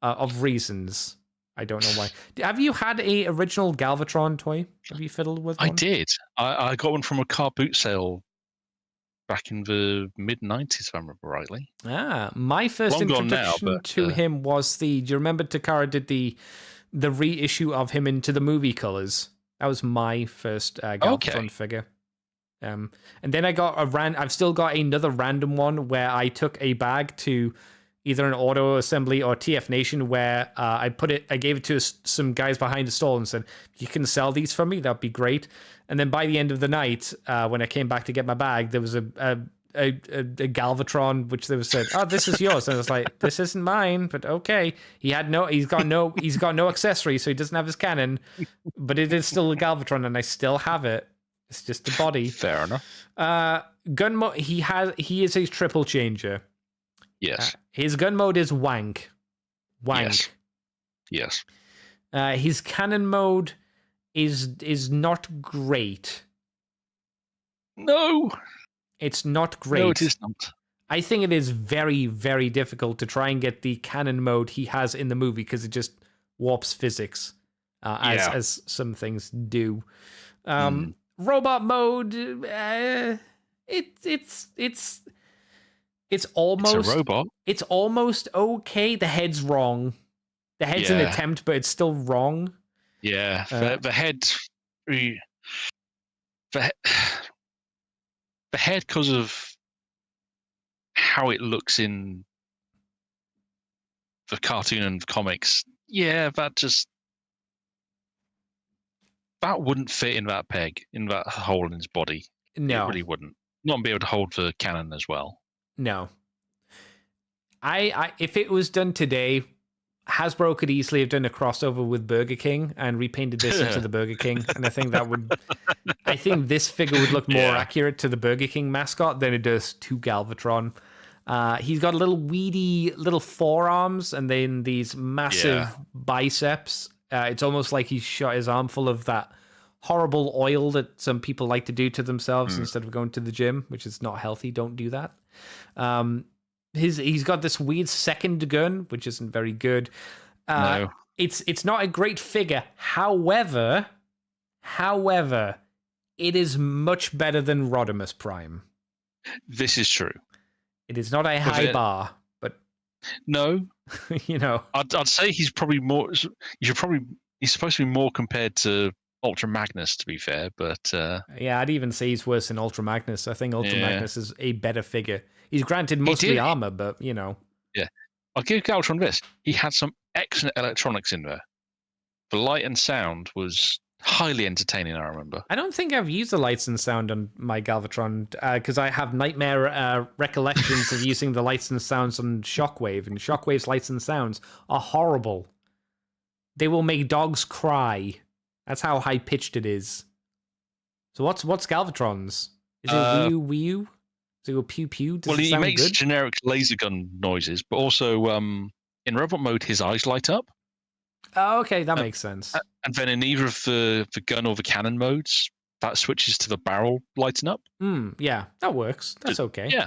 of reasons. I don't know why. Have you had a original Galvatron toy? Have you fiddled with one? I did. I got one from a car boot sale back in the mid-90s, if I remember rightly. My first introduction to him was do you remember Takara did the reissue of him into the movie colors? That was my first Galvatron figure. And then I've still got another random one where I took a bag to either an auto assembly or TF Nation where I gave it to some guys behind the stall and said, you can sell these for me, that'd be great. And then by the end of the night, when I came back to get my bag, there was a Galvatron, which they said, "Oh, this is yours." And I was like, "This isn't mine," but okay. He's got no accessory, so he doesn't have his cannon, but it is still a Galvatron, and I still have it. It's just the body. Fair enough. Gun mode. He is a triple changer. Yes. His gun mode is wank. Yes. His cannon mode is not great. No. It's not great. No, it is not. I think it is very, very difficult to try and get the canon mode he has in the movie because it just warps physics, as some things do. robot mode. It's almost It's a robot. It's almost okay. The head's wrong. The head's an Yeah. attempt, but it's still wrong. Yeah, the head, the head, because of how it looks in the cartoon and comics. Yeah, that wouldn't fit in that peg, in that hole in his body. No, It really wouldn't. Not be able to hold the cannon as well. no. I if it was done today, Hasbro could easily have done a crossover with Burger King and repainted this into the Burger King, and I think this figure would look more accurate to the Burger King mascot than it does to Galvatron. He's got little weedy little forearms and then these massive biceps. It's almost like he's shot his arm full of that horrible oil that some people like to do to themselves instead of going to the gym, which is not healthy. Don't do that. He's got this weird second gun, which isn't very good. No. It's not a great figure. However, it is much better than Rodimus Prime. This is true. It is not a high bar, but no, I'd say he's probably more. He's supposed to be more compared to Ultra Magnus, to be fair, but yeah, I'd even say he's worse than Ultra Magnus. I think Ultra Magnus is a better figure. He's granted mostly armor, but Yeah, I'll give Galvatron this. He had some excellent electronics in there. The light and sound was highly entertaining, I remember. I don't think I've used the lights and sound on my Galvatron because I have nightmare recollections of using the lights and sounds on Shockwave, and Shockwave's lights and sounds are horrible. They will make dogs cry. That's how high pitched it is. So what's Galvatron's? Is it Wii U? Does it go pew pew? Does it he sound makes good? generic laser gun noises, but also in robot mode, his eyes light up. Oh, okay, that makes sense. And then in either of the gun or the cannon modes, that switches to the barrel lighting up. Yeah, that works. That's okay. Yeah.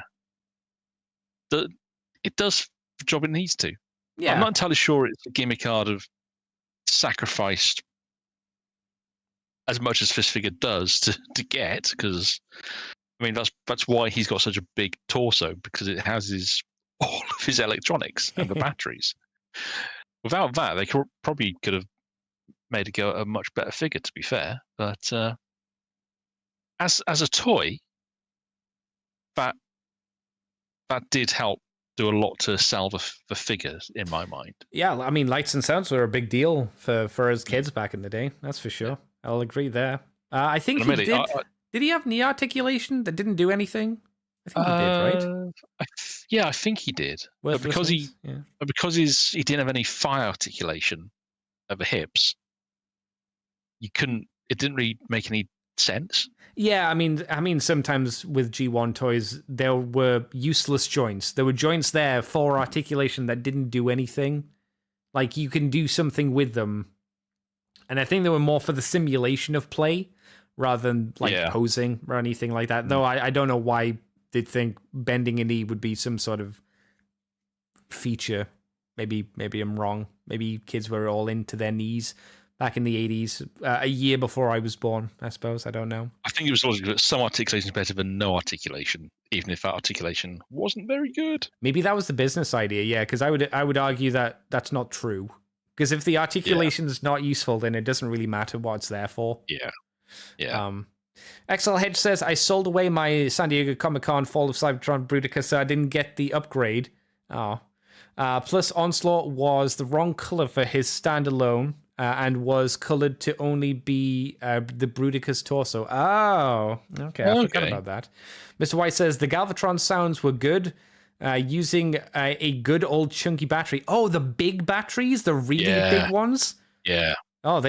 It does the job it needs to. Yeah. I'm not entirely sure it's a gimmick I'd have sacrificed as much as this figure does to get, because I mean that's why he's got such a big torso, because it has all of his electronics and the batteries. Without that, they probably could have made a much better figure, to be fair. But as a toy, that did help do a lot to sell the figures, in my mind. Yeah, I mean, lights and sounds were a big deal for us kids back in the day. That's for sure. I'll agree there. I think he did. Did he have knee articulation that didn't do anything? I think he did, right? I think he did. But because he didn't have any thigh articulation at the hips, it didn't really make any sense. Yeah, I mean, sometimes with G1 toys, there were useless joints. There were joints there for articulation that didn't do anything. Like, you can do something with them. And I think they were more for the simulation of play rather than, posing or anything like that. Though I don't know why they'd think bending a knee would be some sort of feature. Maybe I'm wrong. Maybe kids were all into their knees back in the 80s, a year before I was born, I suppose. I don't know. I think it was always good. Some articulation is better than no articulation, even if that articulation wasn't very good. Maybe that was the business idea, yeah, because I would argue that that's not true. Because if the articulation is not useful, then it doesn't really matter what it's there for. Yeah. XL Hedge says, I sold away my San Diego Comic-Con Fall of Cybertron Bruticus, so I didn't get the upgrade. Plus, Onslaught was the wrong color for his standalone. And was colored to only be the Bruticus torso. Oh, okay. I forgot about that. Mr. White says the Galvatron sounds were good using a good old chunky battery. Oh, the big batteries, the really big ones. Yeah. Oh,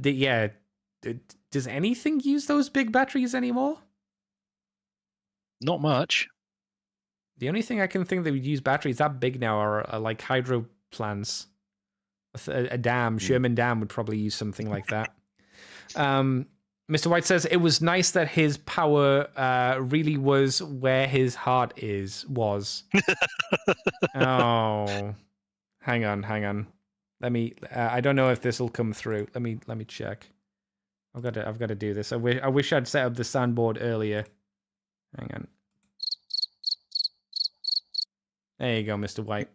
yeah. Does anything use those big batteries anymore? Not much. The only thing I can think that would use batteries that big now are like hydro plants. A dam, Sherman Dam would probably use something like that. Mr. White says it was nice that his power really was where his heart was. Oh, hang on. Let me. I don't know if this will come through. Let me check. I've got to do this. I wish I'd set up the soundboard earlier. Hang on. There you go, Mr. White.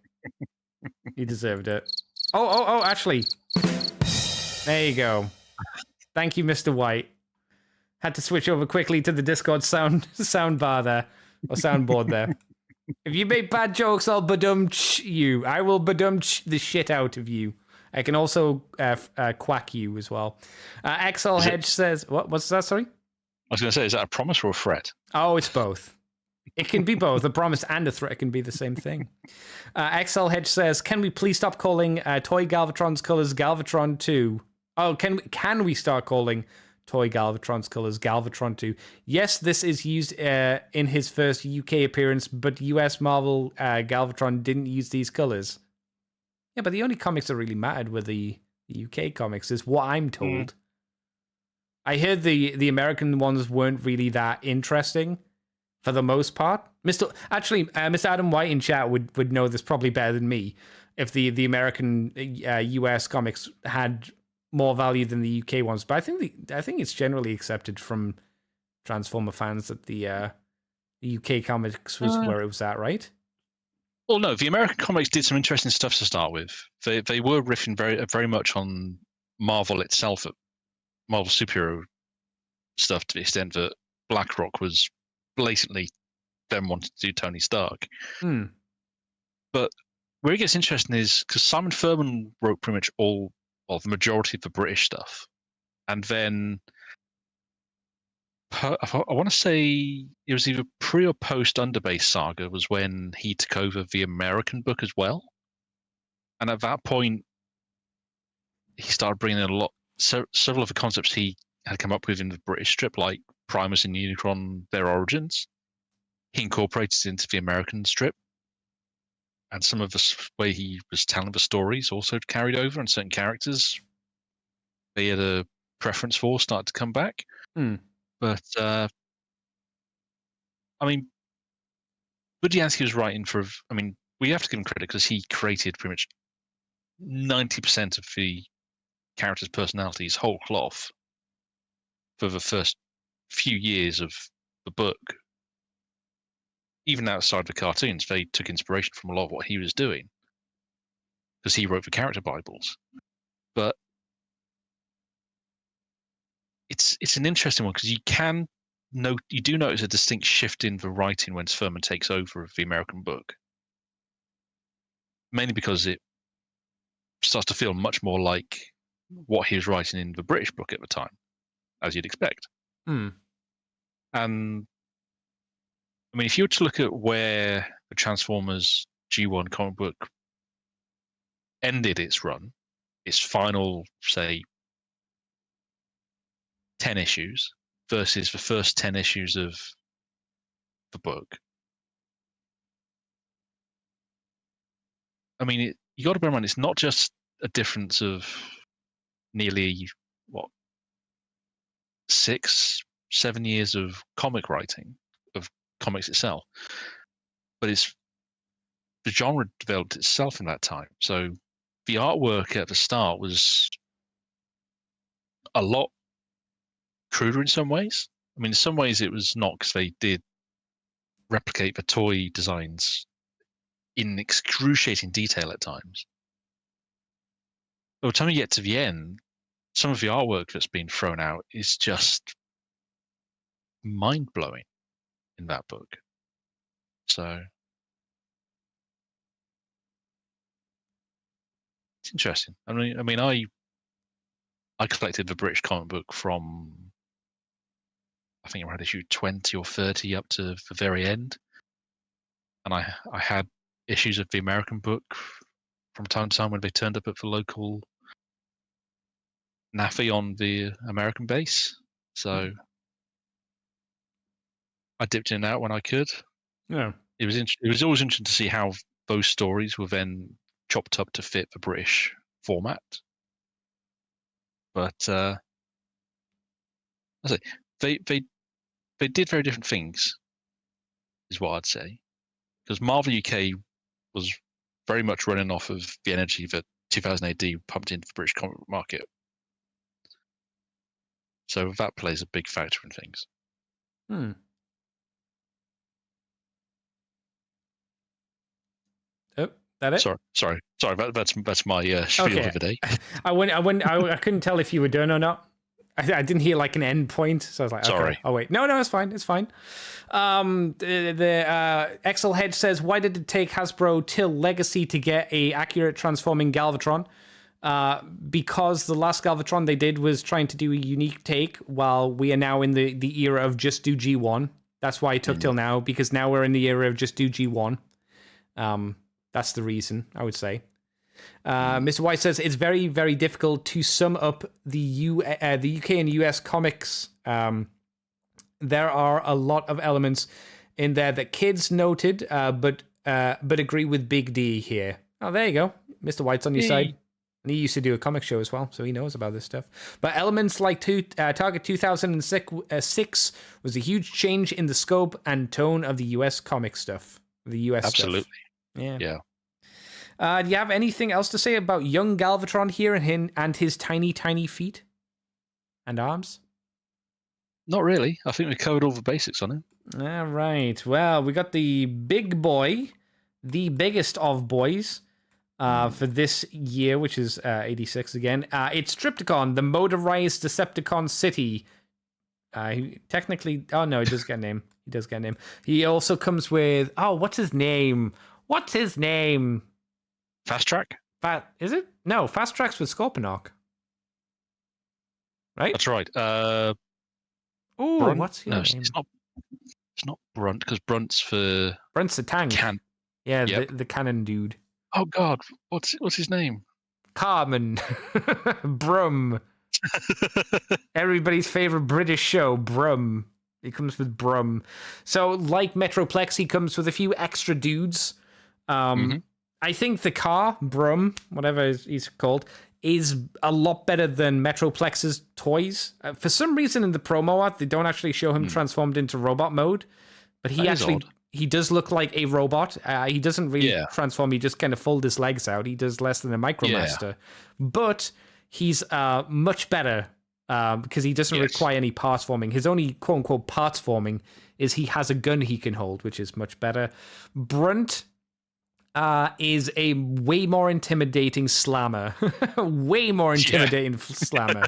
You deserved it. Oh, actually. There you go. Thank you, Mr. White. Had to switch over quickly to the Discord sound bar there, or soundboard there. If you make bad jokes, I'll badum you. I will badum the shit out of you. I can also quack you as well. XL Hedge says, what's that, sorry? I was going to say, is that a promise or a threat? Oh, it's both. It can be both. A promise and a threat can be the same thing. XL Hedge says, can we please stop calling Toy Galvatron's colors Galvatron 2? Oh, can we start calling Toy Galvatron's colors Galvatron 2? Yes, this is used in his first UK appearance, but US Marvel Galvatron didn't use these colors. Yeah, but the only comics that really mattered were the UK comics, is what I'm told. I heard the American ones weren't really that interesting for the most part. Mr. Adam White in chat would know this probably better than me. If the American US comics had more value than the UK ones, but I think it's generally accepted from Transformer fans that the UK comics was where it was at, right? Well, no, the American comics did some interesting stuff to start with. They were riffing very much on Marvel itself, Marvel superhero stuff, to the extent that BlackRock was blatantly them wanting to do Tony Stark. But where it gets interesting is because Simon Furman wrote pretty much the majority of the British stuff, and then I want to say it was either pre or post Underbase Saga was when he took over the American book as well. And at that point, he started bringing in several of the concepts he had come up with in the British strip, like Primus and Unicron, their origins. He incorporated into the American strip. And some of the way he was telling the stories also carried over, and certain characters they had a preference for started to come back. But, I mean, Budiansky was writing for, we have to give him credit because he created pretty much 90% of the characters' personalities whole cloth for the first few years of the book. Even outside the cartoons, they took inspiration from a lot of what he was doing because he wrote the character Bibles. But it's an interesting one because you do notice a distinct shift in the writing when Furman takes over of the American book, mainly because it starts to feel much more like what he was writing in the British book at the time, as you'd expect. And if you were to look at where the Transformers G1 comic book ended its run, its final, say, 10 issues versus the first 10 issues of the book. You got to bear in mind, it's not just a difference of nearly, 6-7 years of comic writing, of comics itself, but it's the genre developed itself in that time. So the artwork at the start was a lot cruder in some ways. In some ways it was not, because they did replicate the toy designs in excruciating detail at times. By the time you get to the end, some of the artwork that's been thrown out is just mind-blowing in that book. So it's interesting. I collected the British comic book from, I think around issue 20 or 30 up to the very end. And I had issues of the American book from time to time when they turned up at the local NAFI on the American base. So I dipped in and out when I could. Yeah. It was always interesting to see how those stories were then chopped up to fit the British format. But I say they did very different things, is what I'd say. Because Marvel UK was very much running off of the energy that 2000 AD pumped into the British comic market. So that plays a big factor in things. Oh, that it? Sorry. That's my spiel of the day. I couldn't tell if you were done or not. I didn't hear like an end point, so I was like, okay. Sorry. Oh wait, no, it's fine. The Excel Hedge says, why did it take Hasbro till Legacy to get a accurate transforming Galvatron? Because the last Galvatron they did was trying to do a unique take, while we are now in the era of just do G1. That's why it took till now, because now we're in the era of just do G1. That's the reason, I would say. Mr. White says it's very, very difficult to sum up the UK and US comics. There are a lot of elements in there that kids noted, but agree with Big D here. Oh, there you go. Mr. White's on your side. And he used to do a comic show as well, so he knows about this stuff. But elements like Target 2006 was a huge change in the scope and tone of the US comic stuff. The US Absolutely. stuff. Yeah. Yeah. Do you have anything else to say about young Galvatron here and his tiny, tiny feet and arms? Not really. I think we covered all the basics on him. All right. Well, we got the big boy, the biggest of boys, for this year, which is 86 again. It's Triptychon, the motorized Decepticon city. Technically, oh no, he does get a name. He does get a name. He also comes with, what's his name? Fast Track? Is it? No, Fast Track's with Scorponok. Right? That's right. Oh, what's his name? It's not Brunt, because Brunt's the tank. Yeah, yep. the cannon dude. Oh God, what's his name? Carmen. Brum. Everybody's favorite British show, Brum. He comes with Brum. So, like Metroplex, he comes with a few extra dudes. I think the car, Brum, whatever he's called, is a lot better than Metroplex's toys. For some reason in the promo art, they don't actually show him transformed into robot mode, but he does look like a robot. He doesn't really transform. He just kind of folds his legs out. He does less than a Micromaster, but he's much better because he doesn't require any parts forming. His only quote unquote parts forming is he has a gun he can hold, which is much better. Brunt is a way more intimidating slammer. Slammer.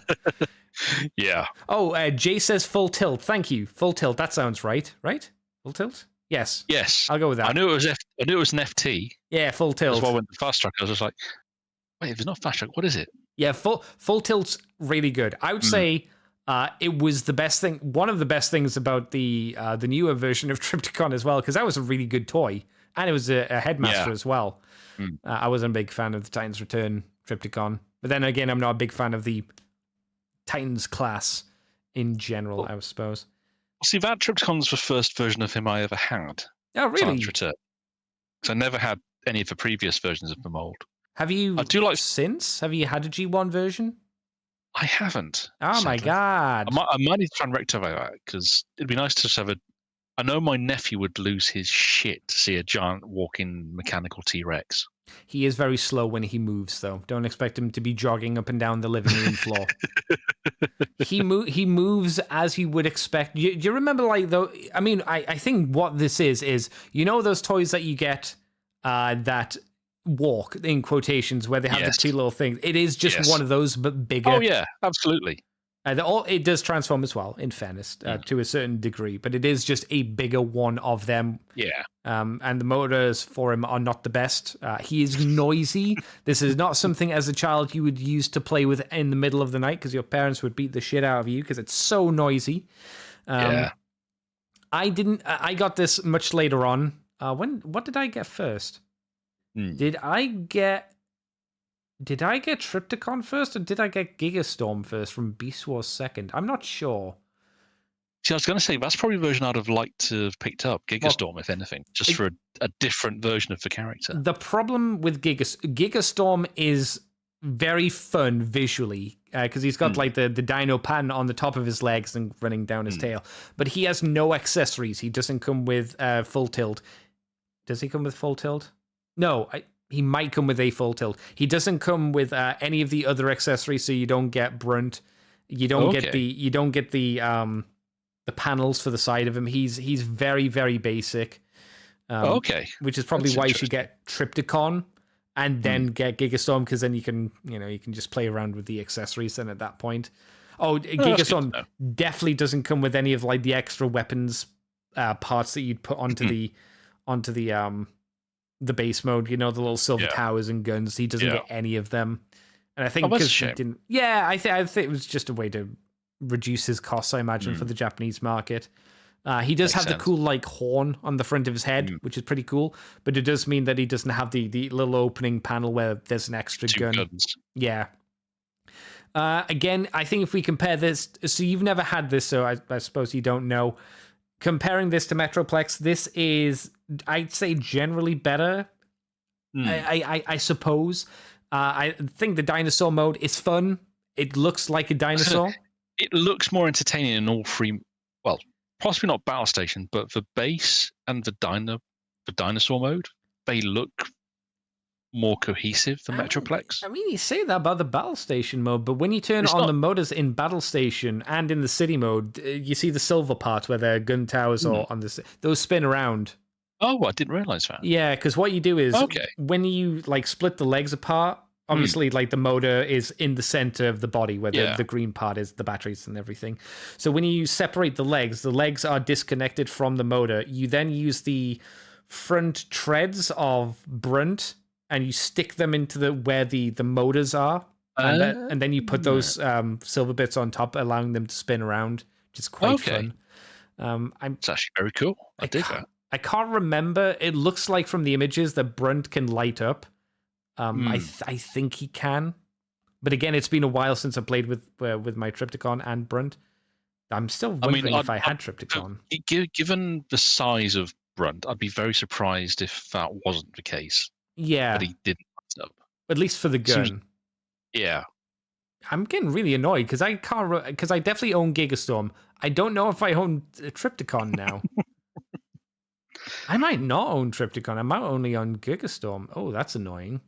Yeah. Oh, Jay says full tilt. Thank you. Full tilt. That sounds right. Right? Full tilt? Yes. I'll go with that. I knew it was an FT. Yeah, full tilt. That's why I went to Fast Track. I was just like, wait, if it's not Fast Track, what is it? Yeah, full tilt's really good. I would say it was the best thing. One of the best things about the newer version of Triptychon as well, because that was a really good toy. And it was a headmaster as well. I wasn't a big fan of the Titans Return Triptychon. But then again, I'm not a big fan of the Titans class in general, I suppose. See, that Triptychon's the first version of him I ever had. Oh, really? Titans Return. So I never had any of the previous versions of the mold. Have you since? Have you had a G1 version? I haven't. Oh, sadly. My God. I might need to try and rectify that, because it'd be nice to just have a... I know my nephew would lose his shit to see a giant walking mechanical T-Rex. He is very slow when he moves, though. Don't expect him to be jogging up and down the living room floor. He moves as you would expect. Do you remember, like, though? I mean, I think what this is those toys that you get that walk, in quotations, where they have the two little things. It is just one of those, but bigger. Oh yeah, absolutely. It does transform as well, in fairness, to a certain degree, but it is just a bigger one of them. Yeah. And the motors for him are not the best. He is noisy. This is not something as a child you would use to play with in the middle of the night, because your parents would beat the shit out of you because it's so noisy. I got this much later on. What did I get first? Did I get Triptychon first, or did I get Gigastorm first from Beast Wars second? I'm not sure. See, I was going to say, that's probably the version I'd have liked to have picked up, Gigastorm, if anything, just for a different version of the character. The problem with Gigastorm is very fun visually, because he's got like the dino pattern on the top of his legs and running down his tail. But he has no accessories. He doesn't come with full tilt. Does he come with full tilt? No, he might come with a full tilt. He doesn't come with any of the other accessories, so you don't get Brunt You don't get the panels for the side of him. He's very, very basic. Which is probably why you should get Triptychon and then get Gigastorm, because then you can just play around with the accessories then at that point. Gigastorm definitely doesn't come with any of like the extra weapons parts that you'd put onto the base mode, the little silver towers and guns. He doesn't get any of them. And I think because he didn't, I think it was just a way to reduce his costs, I imagine, for the Japanese market. He does have the cool like horn on the front of his head, which is pretty cool, but it does mean that he doesn't have the little opening panel where there's an extra gun. Guns. Yeah. Again, I think if we compare this, so you've never had this, so I suppose you don't know. Comparing this to Metroplex, this is, I'd say, generally better. I suppose. I think the dinosaur mode is fun. It looks like a dinosaur. It looks more entertaining in all three. Well, possibly not Battle Station, but the base and the dinosaur mode, they look more cohesive than Metroplex. I mean, you say that about the Battle Station mode, but when you turn on the motors in Battle Station and in the city mode, you see the silver parts where the gun towers are on those spin around. Oh, I didn't realize that. Yeah, because what you do is when you like split the legs apart, obviously like the motor is in the center of the body where the green part is the batteries and everything. So when you separate the legs are disconnected from the motor. You then use the front treads of Brunt and you stick them into where the motors are. And then you put those silver bits on top, allowing them to spin around, which is quite fun. It's actually very cool. I dig that. I can't remember. It looks like from the images that Brunt can light up. I think he can. But again, it's been a while since I played with my Triptychon and Brunt. I'm still wondering if I had Triptychon. Given the size of Brunt, I'd be very surprised if that wasn't the case. Yeah. But he didn't light up. At least for the gun. Yeah. I'm getting really annoyed because I definitely own Gigastorm. I don't know if I own Triptychon now. I might not own Triptychon. I might only own Gigastorm. Oh, that's annoying.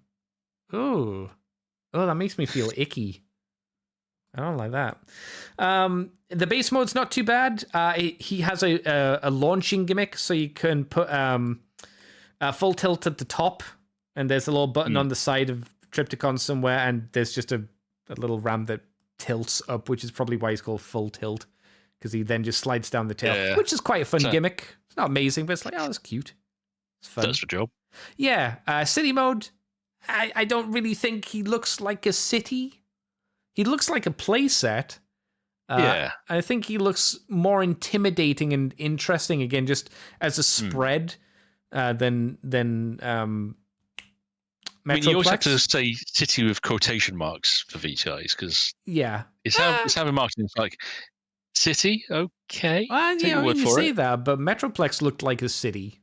Oh, that makes me feel icky. I don't like that. The base mode's not too bad. He has a launching gimmick, so you can put full tilt at the top, and there's a little button on the side of Triptychon somewhere, and there's just a little ram that tilts up, which is probably why he's called full tilt, because he then just slides down the tail, which is quite a fun gimmick. It's not amazing, but it's like, it's cute. It's fun. That's the job. Yeah. City mode, I don't really think he looks like a city. He looks like a playset. I think he looks more intimidating and interesting, again, just as a spread than Metroplex. I mean, you always have to say city with quotation marks for these guys, because it's how the marketing is like, city, okay. Well, you say that, but Metroplex looked like a city.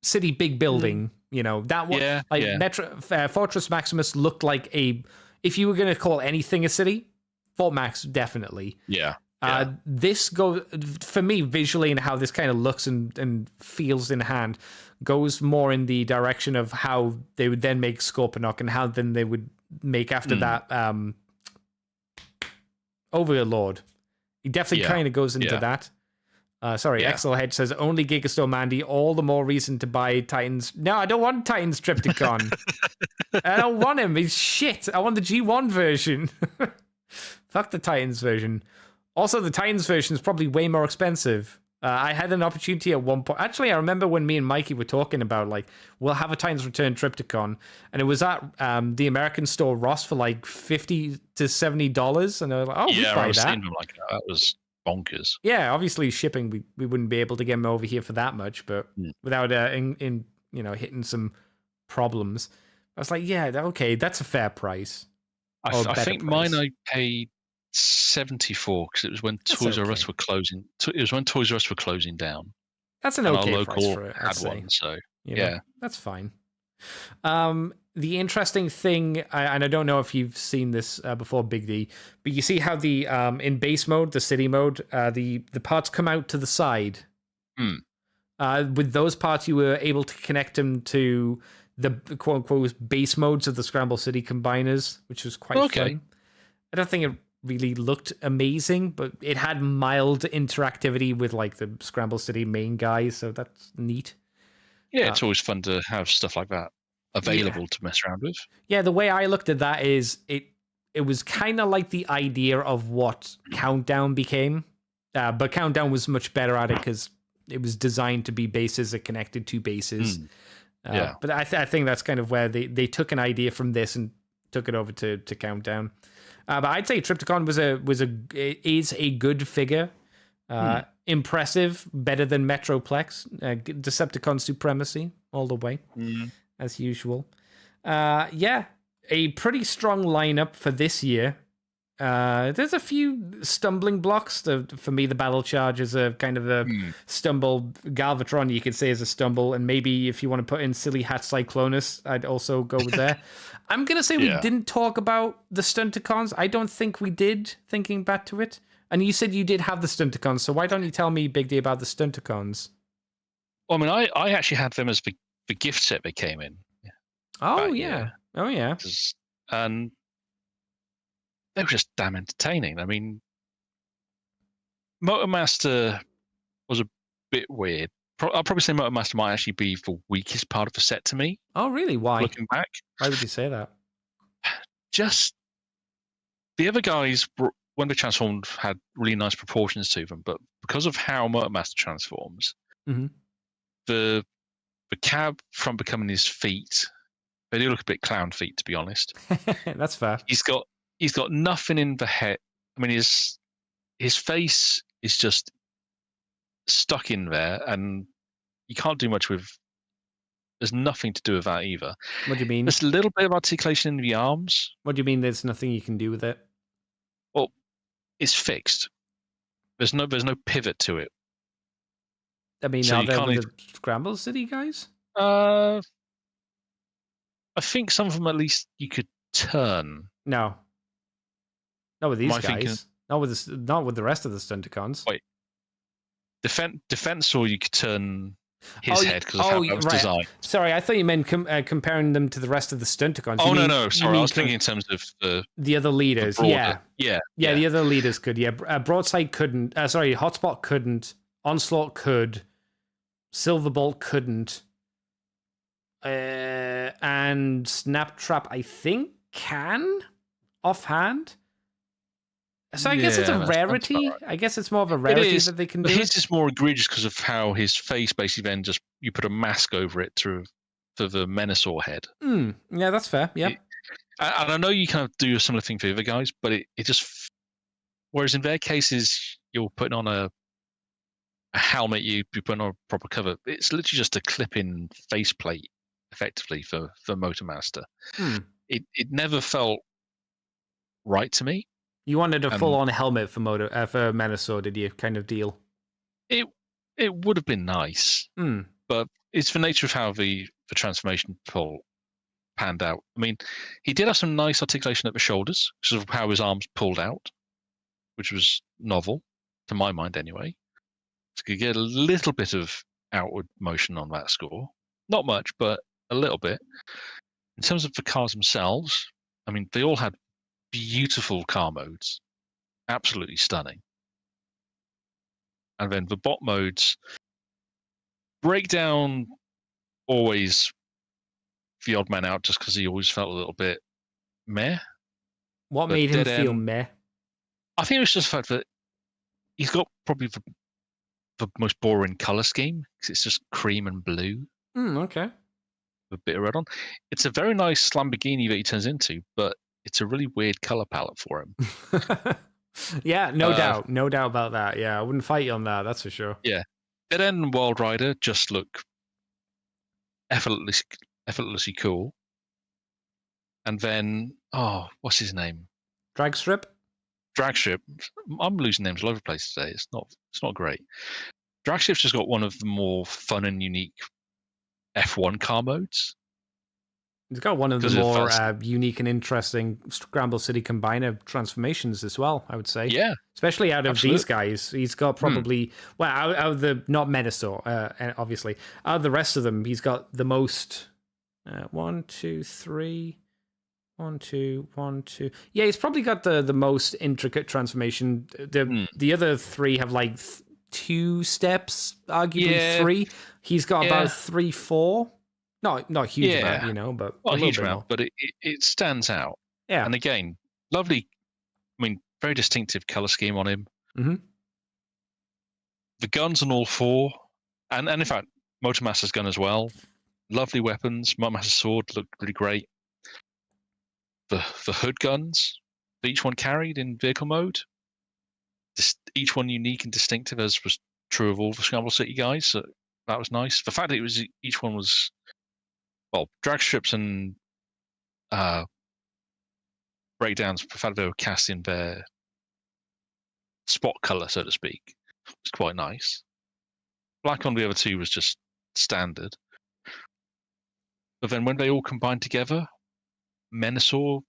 City big building, that one. Fortress Maximus looked like if you were going to call anything a city, Fort Max, definitely. This goes, for me, visually, and how this kind of looks and feels in hand, goes more in the direction of how they would then make Scorponok, and how then they would make after that Overlord. He definitely kind of goes into that. Excel Hedge says, only Gigastorm Andy, all the more reason to buy Titans. No, I don't want Titans Triptychon. I don't want him. He's shit. I want the G1 version. Fuck the Titans version. Also, the Titans version is probably way more expensive. I had an opportunity at one point. Actually, I remember when me and Mikey were talking about, like, we'll have a Titans Return Triptychon, and it was at the American store Ross for like $50 to $70, and I was like, we'd buy that. Seeing them like that was bonkers. Yeah, obviously shipping, we wouldn't be able to get them over here for that much, but without hitting some problems, I was like, yeah, okay, that's a fair price. I think mine I paid $74 because it was when Toys R Us were closing. It was when Toys R Us were closing down. That's an okay price for it. Had one, so that's fine. The interesting thing, and I don't know if you've seen this before, Big D, but you see how the in base mode, the city mode, the parts come out to the side. With those parts, you were able to connect them to the quote unquote base modes of the Scramble City combiners, which was quite fun. I don't think it really looked amazing, but it had mild interactivity with like the Scramble City main guys, so that's neat. Yeah, it's always fun to have stuff like that available to mess around with. Yeah, the way I looked at that is it was kind of like the idea of what Countdown became, but Countdown was much better at it because it was designed to be bases that connected to bases. Yeah. But I think that's kind of where they took an idea from this and took it over to Countdown. But I'd say Trypticon is a good figure. Impressive, better than Metroplex. Decepticon supremacy all the way, as usual. Yeah, a pretty strong lineup for this year. There's a few stumbling blocks. For me, the Battle Charge is a kind of a stumble. Galvatron, you could say, is a stumble. And maybe if you want to put in Silly Hat Cyclonus, I'd also go with there. I'm going to say we didn't talk about the Stunticons. I don't think we did, thinking back to it. And you said you did have the Stunticons, so why don't you tell me, Big D, about the Stunticons? Well, I mean, I actually had them as the gift set they came in. Oh, yeah. Oh, yeah. And they were just damn entertaining. I mean, Motormaster was a bit weird. I'll probably say Motormaster might actually be the weakest part of the set to me. Oh, really? Why? Looking back. Why would you say that? Just the other guys, when they transformed, had really nice proportions to them, but because of how Motormaster transforms, the cab from becoming his feet, they do look a bit clown feet, to be honest. That's fair. He's got nothing in the head. I mean, his face is just stuck in there, and you can't do much with. There's nothing to do with that either. What do you mean? There's a little bit of articulation in the arms. What do you mean? There's nothing you can do with it? Well, it's fixed. There's no pivot to it. I mean, So are you there can't the Scramble City guys? I think some of them at least you could turn. No. Not with these Am I thinking- guys. Not with the rest of the Stunticons. Wait. Defensor, you could turn his head because of how that was designed. Sorry, I thought you meant comparing them to the rest of the Stunticons. Oh, no. Sorry, I was thinking in terms of the other leaders. Yeah. Yeah, the other leaders could. Yeah, Broadside couldn't. Hotspot couldn't. Onslaught could. Silverbolt couldn't. And Snaptrap, I think, can offhand. So I guess it's a rarity. Right. I guess it's more of a rarity that they can do. His is more egregious because of how his face basically then just you put a mask over it for the Menasor head. Yeah, that's fair. Yeah. And I know you kind of do a similar thing for the other guys, but it just whereas in their cases you're putting on a helmet, you put on a proper cover. It's literally just a clip-in faceplate, effectively for Motormaster. It never felt right to me. You wanted a full-on helmet for Menasor, did you? Kind of deal. It would have been nice, but it's the nature of how the transformation pull panned out. I mean, he did have some nice articulation at the shoulders because of how his arms pulled out, which was novel to my mind, anyway. So you could get a little bit of outward motion on that score, not much, but a little bit. In terms of the cars themselves, I mean, they all had beautiful car modes, absolutely stunning. And then the bot modes, Breakdown always the odd man out just because he always felt a little bit meh. What made him feel meh? I think it was just the fact that he's got probably the most boring color scheme because it's just cream and blue. Okay. With a bit of red on. It's a very nice Lamborghini that he turns into, but it's a really weird color palette for him. Yeah, no doubt about that. Yeah, I wouldn't fight you on that. That's for sure. Yeah, Dead End and Wild Rider just look effortlessly cool. And then, what's his name? Dragstrip. I'm losing names all over the place today. It's not great. Dragstrip's just got one of the more fun and unique F1 car modes. He's got one of the more unique and interesting Scramble City Combiner transformations as well, I would say. Yeah. Especially out of these guys. He's got probably, out of the, not Menasor, obviously. Out of the rest of them, he's got the most, 1, 2, 3, 1, 2, 1, 2. Yeah, he's probably got the most intricate transformation. The other three have like 2 steps, arguably 3. He's got about 3, 4. Not a huge amount, you know, but not a a huge little bit amount, more. but it stands out. Yeah. And again, lovely. I mean, very distinctive color scheme on him. Mm-hmm. The guns on all 4, and in fact, Motormaster's gun as well. Lovely weapons. Motormaster's sword looked really great. The hood guns that each one carried in vehicle mode, each one unique and distinctive, as was true of all the Scramble City guys. So that was nice. The fact that each one was, well, drag strips and breakdowns. The fact that they were cast in their spot color, so to speak, was quite nice. Black on the other 2 was just standard. But then when they all combined together, Menasor,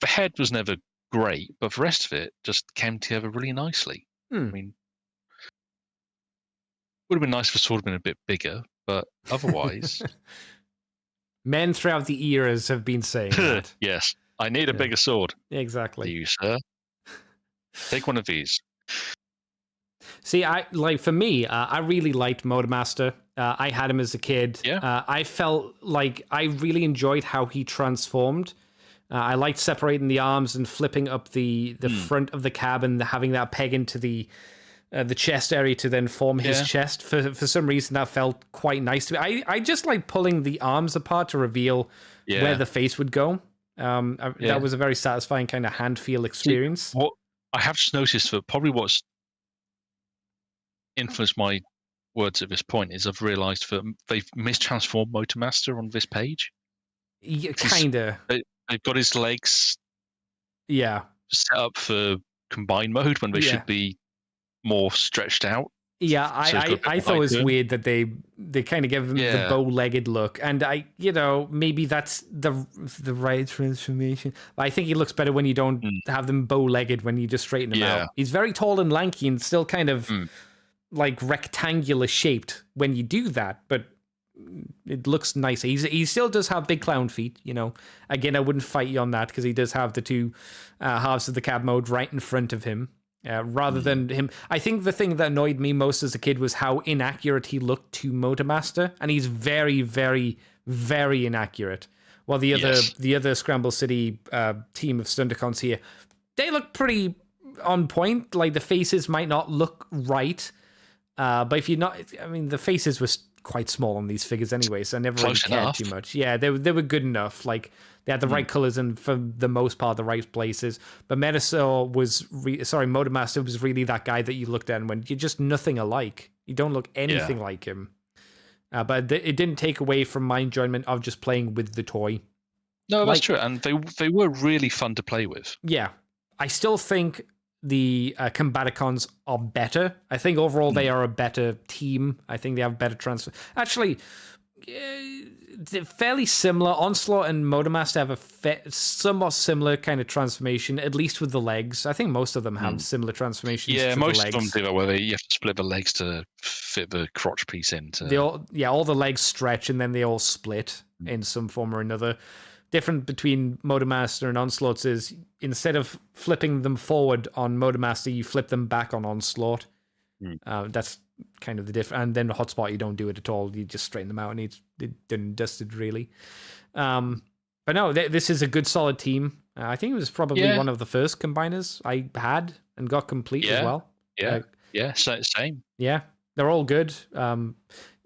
the head was never great, but the rest of it just came together really nicely. I mean, would have been nice if the sword had been a bit bigger, but otherwise... Men throughout the eras have been saying that. Yes, I need a bigger sword. Exactly. Do you, sir? Take one of these. See, for me, I really liked Motormaster. I had him as a kid. Yeah. I felt like I really enjoyed how he transformed. I liked separating the arms and flipping up the front of the cab and having that peg into the chest area to then form his chest. For some reason, that felt quite nice to me. I just like pulling the arms apart to reveal where the face would go. That was a very satisfying kind of hand feel experience. See, what I have just noticed that probably what's influenced my words at this point is I've realised that they've mistransformed Motormaster on this page. Yeah, kinda. They've got his legs set up for combined mode when they should be more stretched out. Yeah, I thought it was weird that they kind of give him the bow-legged look, and maybe that's the right transformation. But I think he looks better when you don't have them bow-legged, when you just straighten him out. He's very tall and lanky and still kind of like rectangular shaped when you do that, but it looks nice. He still does have big clown feet, you know. Again, I wouldn't fight you on that because he does have the 2 halves of the cab mode right in front of him. Rather than him, I think the thing that annoyed me most as a kid was how inaccurate he looked to Motormaster, and he's very, very, very inaccurate. While the other Scramble City team of Stunticons here, they look pretty on point. Like the faces might not look right, but if you're not, I mean, the faces were quite small on these figures anyway, so I never really cared too much. Yeah, they were good enough. Like they had the right colors and for the most part the right places. But Motormaster was really that guy that you looked at and went, you're just nothing alike. You don't look anything like him. But it didn't take away from my enjoyment of just playing with the toy. No, that's true, and they were really fun to play with. Yeah, I still think the Combaticons are better. I think overall they are a better team. I think they have better transfer. Actually, they're fairly similar. Onslaught and Motormaster have a somewhat similar kind of transformation, at least with the legs. I think most of them have similar transformations. Yeah, to most the legs. of them do that, where you have to split the legs to fit the crotch piece into. All the legs stretch and then they all split in some form or another. Different between Motormaster and Onslaught is instead of flipping them forward on Motormaster, you flip them back on Onslaught. That's kind of the difference. And then the Hotspot, you don't do it at all. You just straighten them out and it's done and dusted, really. But no, this is a good, solid team. I think it was probably one of the first combiners I had and got complete as well. Same. Yeah, they're all good.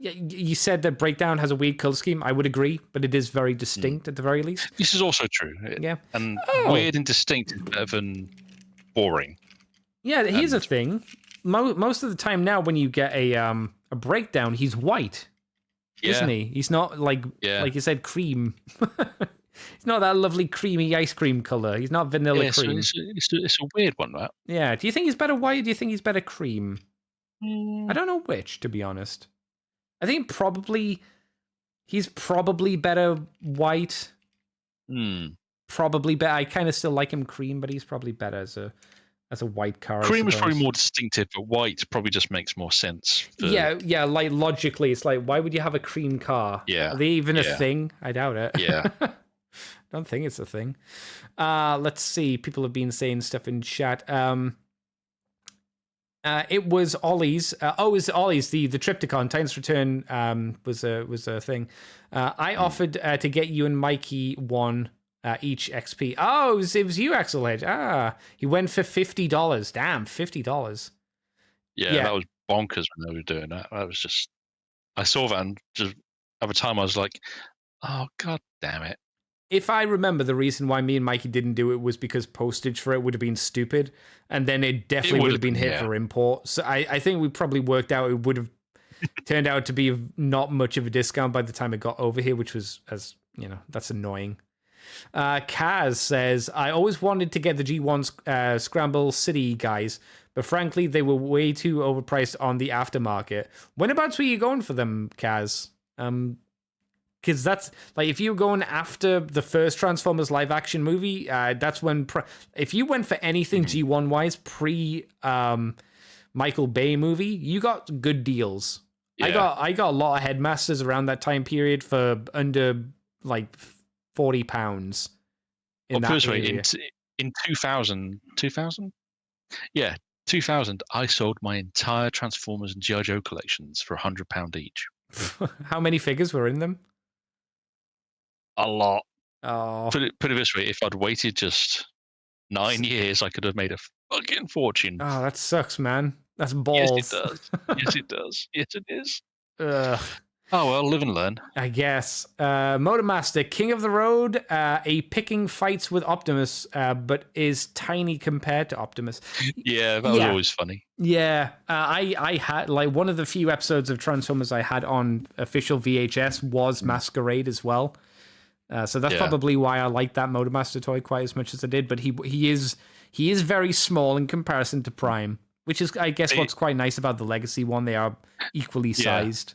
You said that Breakdown has a weird color scheme. I would agree, but it is very distinct at the very least. This is also true. Yeah. And weird and distinct is better than boring. Yeah, here's the thing. Most of the time now when you get a Breakdown, he's white, isn't he? He's not like you said, cream. It's not that lovely creamy ice cream color. He's not vanilla cream. It's a weird one, that. Yeah. Do you think he's better white or do you think he's better cream? I don't know which, to be honest. I think he's probably better white. Probably better. I kind of still like him cream, but he's probably better as a white car. Cream is probably more distinctive, but white probably just makes more sense. Yeah. Like logically, it's like, why would you have a cream car? Yeah. Are they even a thing? I doubt it. Yeah. don't think it's a thing. Let's see. People have been saying stuff in chat. It was Ollie's. It was Ollie's. The Triptychon Titans Return was a thing. I offered to get you and Mikey one each XP. Oh, it was you, Axel Hedge. He went for $50. Damn, $50. Yeah, that was bonkers when they were doing that. That was just. I saw that and just at the time I was like, oh god damn it. If I remember, the reason why me and Mikey didn't do it was because postage for it would have been stupid, and then it definitely would have been hit for import. So I think we probably worked out it would have turned out to be not much of a discount by the time it got over here, which was, as you know, that's annoying. Kaz says, I always wanted to get the G1 Scramble City guys, but frankly, they were way too overpriced on the aftermarket. Whenabouts were you going for them, Kaz? Because that's like, if you were going after the first Transformers live action movie, that's when if you went for anything G1 wise pre Michael Bay movie, you got good deals. Yeah. I got a lot of Headmasters around that time period for under like £40 in that area. In 2000, yeah, 2000, I sold my entire Transformers and G.I. Joe collections for £100 each. How many figures were in them? A lot. Oh. Put it this way, if I'd waited just 9 years, I could have made a fucking fortune. Oh, that sucks, man. That's balls. Yes, it does. Yes, it does. Yes, it is. Ugh. Oh, well, live and learn. I guess. Motormaster, King of the Road, a picking fights with Optimus, but is tiny compared to Optimus. Yeah, that was always funny. Yeah, I had, like, one of the few episodes of Transformers I had on official VHS was Masquerade as well. So that's probably why I liked that Motormaster toy quite as much as I did. But he is very small in comparison to Prime, which is, I guess, what's quite nice about the Legacy one. They are equally sized.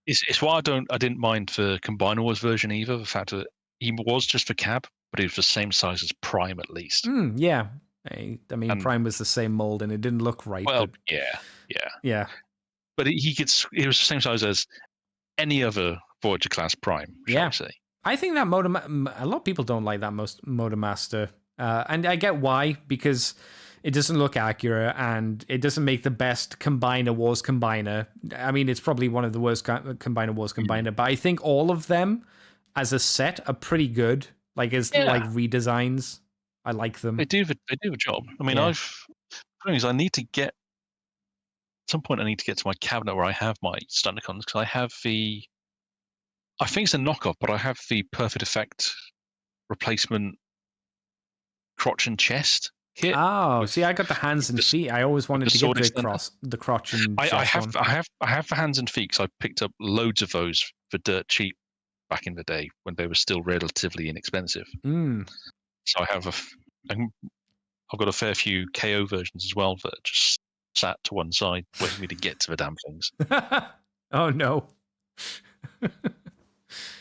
It's why I didn't mind the Combiner Wars version either. The fact that he was just for cab, but he was the same size as Prime at least. Yeah, I mean, Prime was the same mold, and it didn't look right. Well, but... yeah. But he was the same size as any other Voyager class Prime. Shall I say? I think that a lot of people don't like that Motormaster, and I get why, because it doesn't look accurate and it doesn't make the best Combiner Wars Combiner. I mean, it's probably one of the worst Combiner Wars Combiner, but I think all of them as a set are pretty good. Like like redesigns, I like them. They do a job. I mean, the thing is, I need to get at some point. I need to get to my cabinet where I have my Stunticons, because I have I think it's a knockoff, but I have the Perfect Effect replacement crotch and chest kit. Oh, see, I got the hands and feet. I always wanted to get the crotch and chest. I have the hands and feet, because I picked up loads of those for dirt cheap back in the day when they were still relatively inexpensive. So I've got a fair few KO versions as well that just sat to one side waiting for me to get to the damn things. Oh no.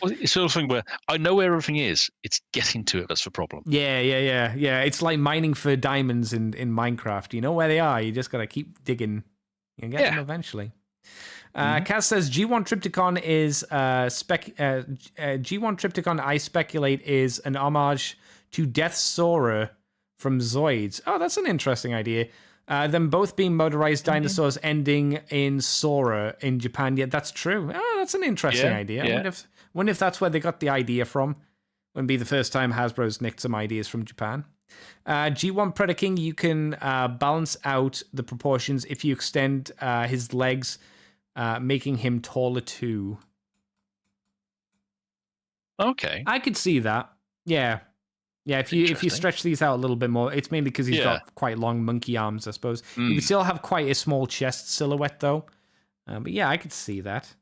Well, it's sort of thing where I know where everything is. It's getting to it that's the problem. Yeah. It's like mining for diamonds in Minecraft. You know where they are. You just got to keep digging and get them eventually. Kaz says G1 Triptychon is G1 Triptychon. I speculate is an homage to Death Sora from Zoids. Oh, that's an interesting idea. Them both being motorized dinosaurs ending in Sora in Japan. Yeah, that's true. Oh, that's an interesting idea. I wonder if that's where they got the idea from. Wouldn't be the first time Hasbro's nicked some ideas from Japan. G1 Predaking, you can balance out the proportions if you extend his legs, making him taller too. Okay. I could see that. Yeah. Yeah, if you stretch these out a little bit more, it's mainly because he's got quite long monkey arms, I suppose. He would still have quite a small chest silhouette, though. But yeah, I could see that.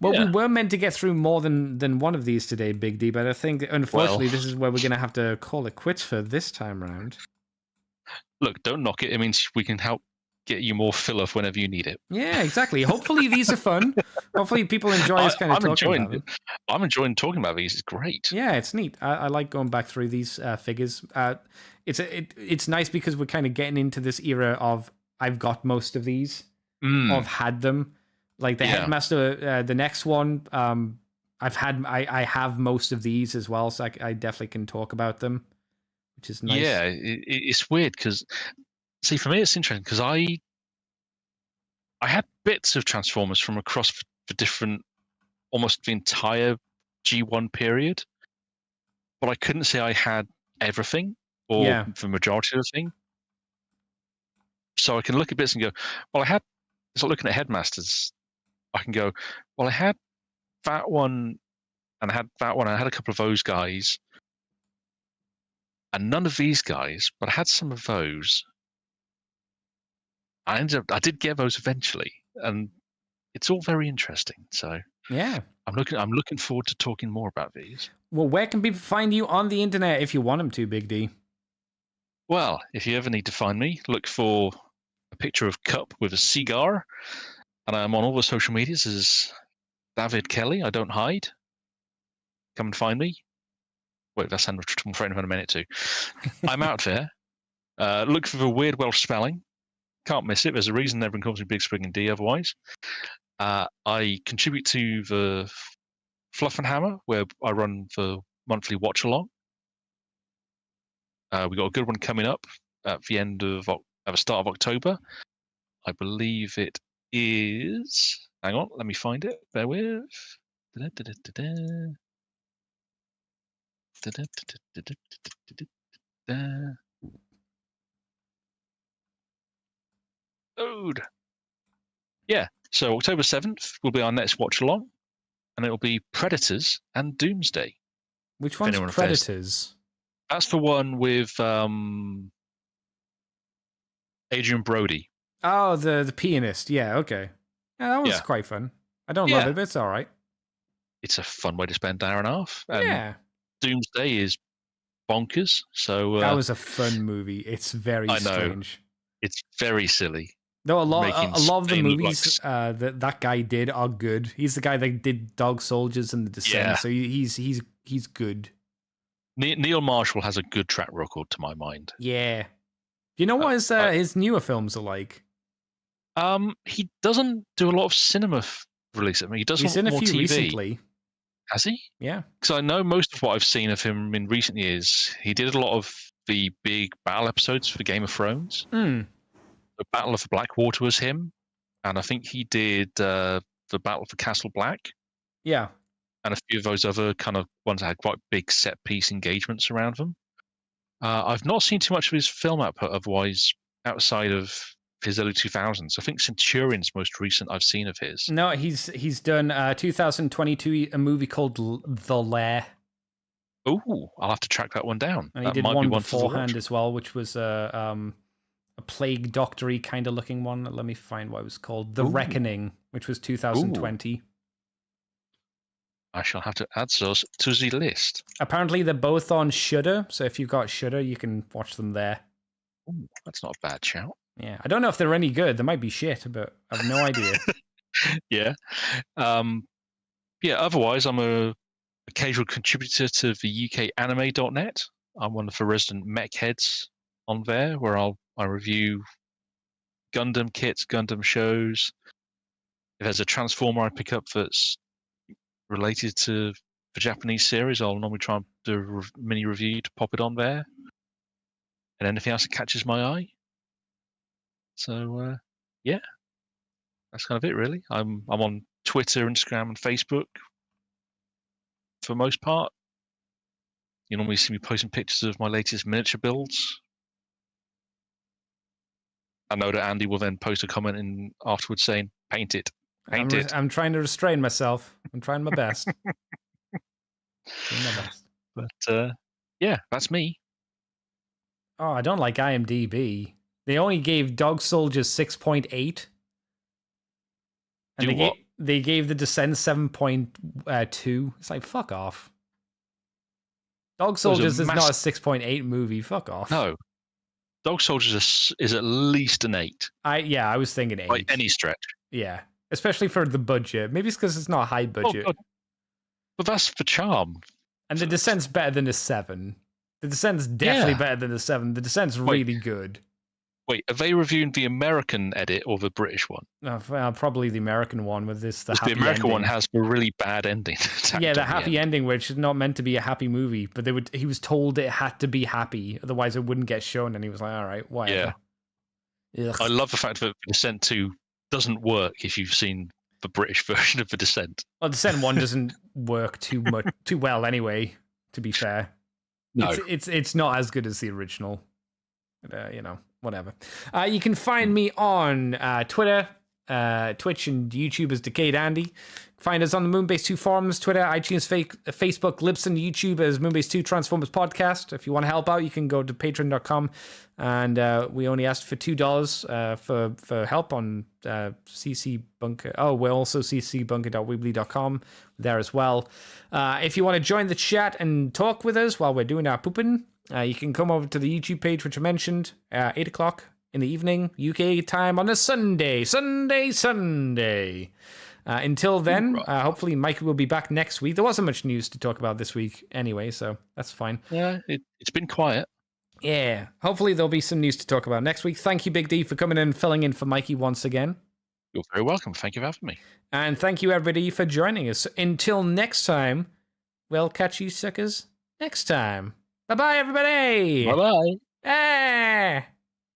Well, we were meant to get through more than one of these today, Big D, but I think, unfortunately, this is where we're going to have to call it quits for this time round. Look, don't knock it. It means we can help get you more filler whenever you need it. Yeah, exactly. Hopefully these are fun. Hopefully people enjoy us kind of talking about them. I'm enjoying talking about these. It's great. Yeah, it's neat. I like going back through these figures. It's nice because we're kind of getting into this era of I've got most of these. I've had them. Like the Headmaster, the next one, I have most of these as well, so I definitely can talk about them, which is nice. Yeah, it's weird because, see, for me it's interesting because I had bits of Transformers from across the different, almost the entire G1 period, but I couldn't say I had everything or Yeah. the majority of the thing. So I can look at bits and go, well, I had. It's like looking at Headmasters. I can go, well, I had that one, and I had that one. I had a couple of those guys, and none of these guys, but I had some of those. I did get those eventually, and it's all very interesting. So Yeah. I'm looking forward to talking more about these. Well, where can people find you on the internet if you want them to, Big D? Well, if you ever need to find me, look for a picture of Cup with a cigar, and I'm on all the social medias as David Kelly. I don't hide. Come and find me. Wait, that's I'm afraid of in a minute too. I'm out there. Look for the weird Welsh spelling. Can't miss it. There's a reason everyone calls me Big Spring and D otherwise. I contribute to the Fluff and Hammer, where I run the monthly watch along. We got a good one coming up at the start of October. I believe it is. Hang on, let me find it. Bear with. Load. Yeah, so October 7th will be our next watch along, and it'll be Predators and Doomsday. Which one's Predators? That's the one with Adrian Brody. Oh, the pianist. Yeah, okay. Yeah, that was quite fun. I don't love it, but it's all right. It's a fun way to spend an hour and a half. And yeah. Doomsday is bonkers. So that was a fun movie. It's very strange. It's very silly. No, a lot of the movies that guy did are good. He's the guy that did Dog Soldiers and The Descent, so he's good. Neil Marshall has a good track record, to my mind. Yeah. Do you know what his newer films are like? He doesn't do a lot of cinema release. I mean, he does He's in a more few TV. recently. Has he? Yeah. Because I know most of what I've seen of him in recent years. He did a lot of the big battle episodes for Game of Thrones. Mm. The Battle of the Blackwater was him, and I think he did the Battle for Castle Black. Yeah. And a few of those other kind of ones that had quite big set piece engagements around them. I've not seen too much of his film output otherwise outside of his early 2000s. I think Centurion's most recent I've seen of his. No, he's done 2022 a movie called The Lair. Oh, I'll have to track that one down. And he did one beforehand as well, which was a plague doctory kind of looking one. Let me find what it was called. The Reckoning, which was 2020. Ooh. I shall have to add those to the list. Apparently, they're both on Shudder, so if you've got Shudder, you can watch them there. Ooh, that's not a bad shout. Yeah, I don't know if they're any good. They might be shit, but I have no idea. Yeah. Otherwise, I'm a occasional contributor to the UKAnime.net. I'm one of the resident mech heads on there, where I review Gundam kits, Gundam shows. If there's a Transformer I pick up that's related to the Japanese series, I'll normally try and do a mini review to pop it on there. And anything else that catches my eye. So, that's kind of it, really. I'm on Twitter, Instagram, and Facebook for the most part. You normally see me posting pictures of my latest miniature builds. I know that Andy will then post a comment in afterwards saying, paint it. Paint it. I'm trying to restrain myself. I'm trying my best. Doing my best. But, that's me. Oh, I don't like IMDb. They only gave Dog Soldiers 6.8. And they gave The Descent 7.2. It's like, fuck off. Dog Soldiers is not a 6.8 movie. Fuck off. No. Dog Soldiers is at least an 8. I was thinking 8. By any stretch. Yeah. Especially for the budget. Maybe it's because it's not high budget. But that's the charm. And The Descent's better than a 7. The Descent's definitely better than a 7. The Descent's really good. Wait, are they reviewing the American edit or the British one? Probably the American one with this. The 'Cause happy the American ending. one has the really bad ending. tacked Yeah, on the happy end. ending, which is not meant to be a happy movie, but he was told it had to be happy, otherwise it wouldn't get shown, and he was like, all right, whatever. Yeah. I love the fact that The Descent 2 doesn't work if you've seen the British version of The Descent. Well, the Descent 1 doesn't work too well anyway, to be fair. No. It's not as good as the original. But, whatever. You can find me on Twitter, Twitch, and YouTube as Decayed Andy. Find us on the Moonbase 2 forums, Twitter, iTunes, Facebook, Libsyn, YouTube as Moonbase 2 Transformers Podcast. If you want to help out, you can go to patreon.com. And we only asked for $2 for help on CC Bunker. Oh, we're also ccbunker.weebly.com there as well. If you want to join the chat and talk with us while we're doing our pooping, you can come over to the YouTube page, which I mentioned, 8 o'clock in the evening, UK time on a Sunday. Until then, hopefully Mikey will be back next week. There wasn't much news to talk about this week anyway, so that's fine. Yeah, it's been quiet. Yeah, hopefully there'll be some news to talk about next week. Thank you, Big D, for coming in and filling in for Mikey once again. You're very welcome. Thank you for having me. And thank you, everybody, for joining us. Until next time, we'll catch you suckers next time. Bye-bye, everybody. Bye-bye. Ah.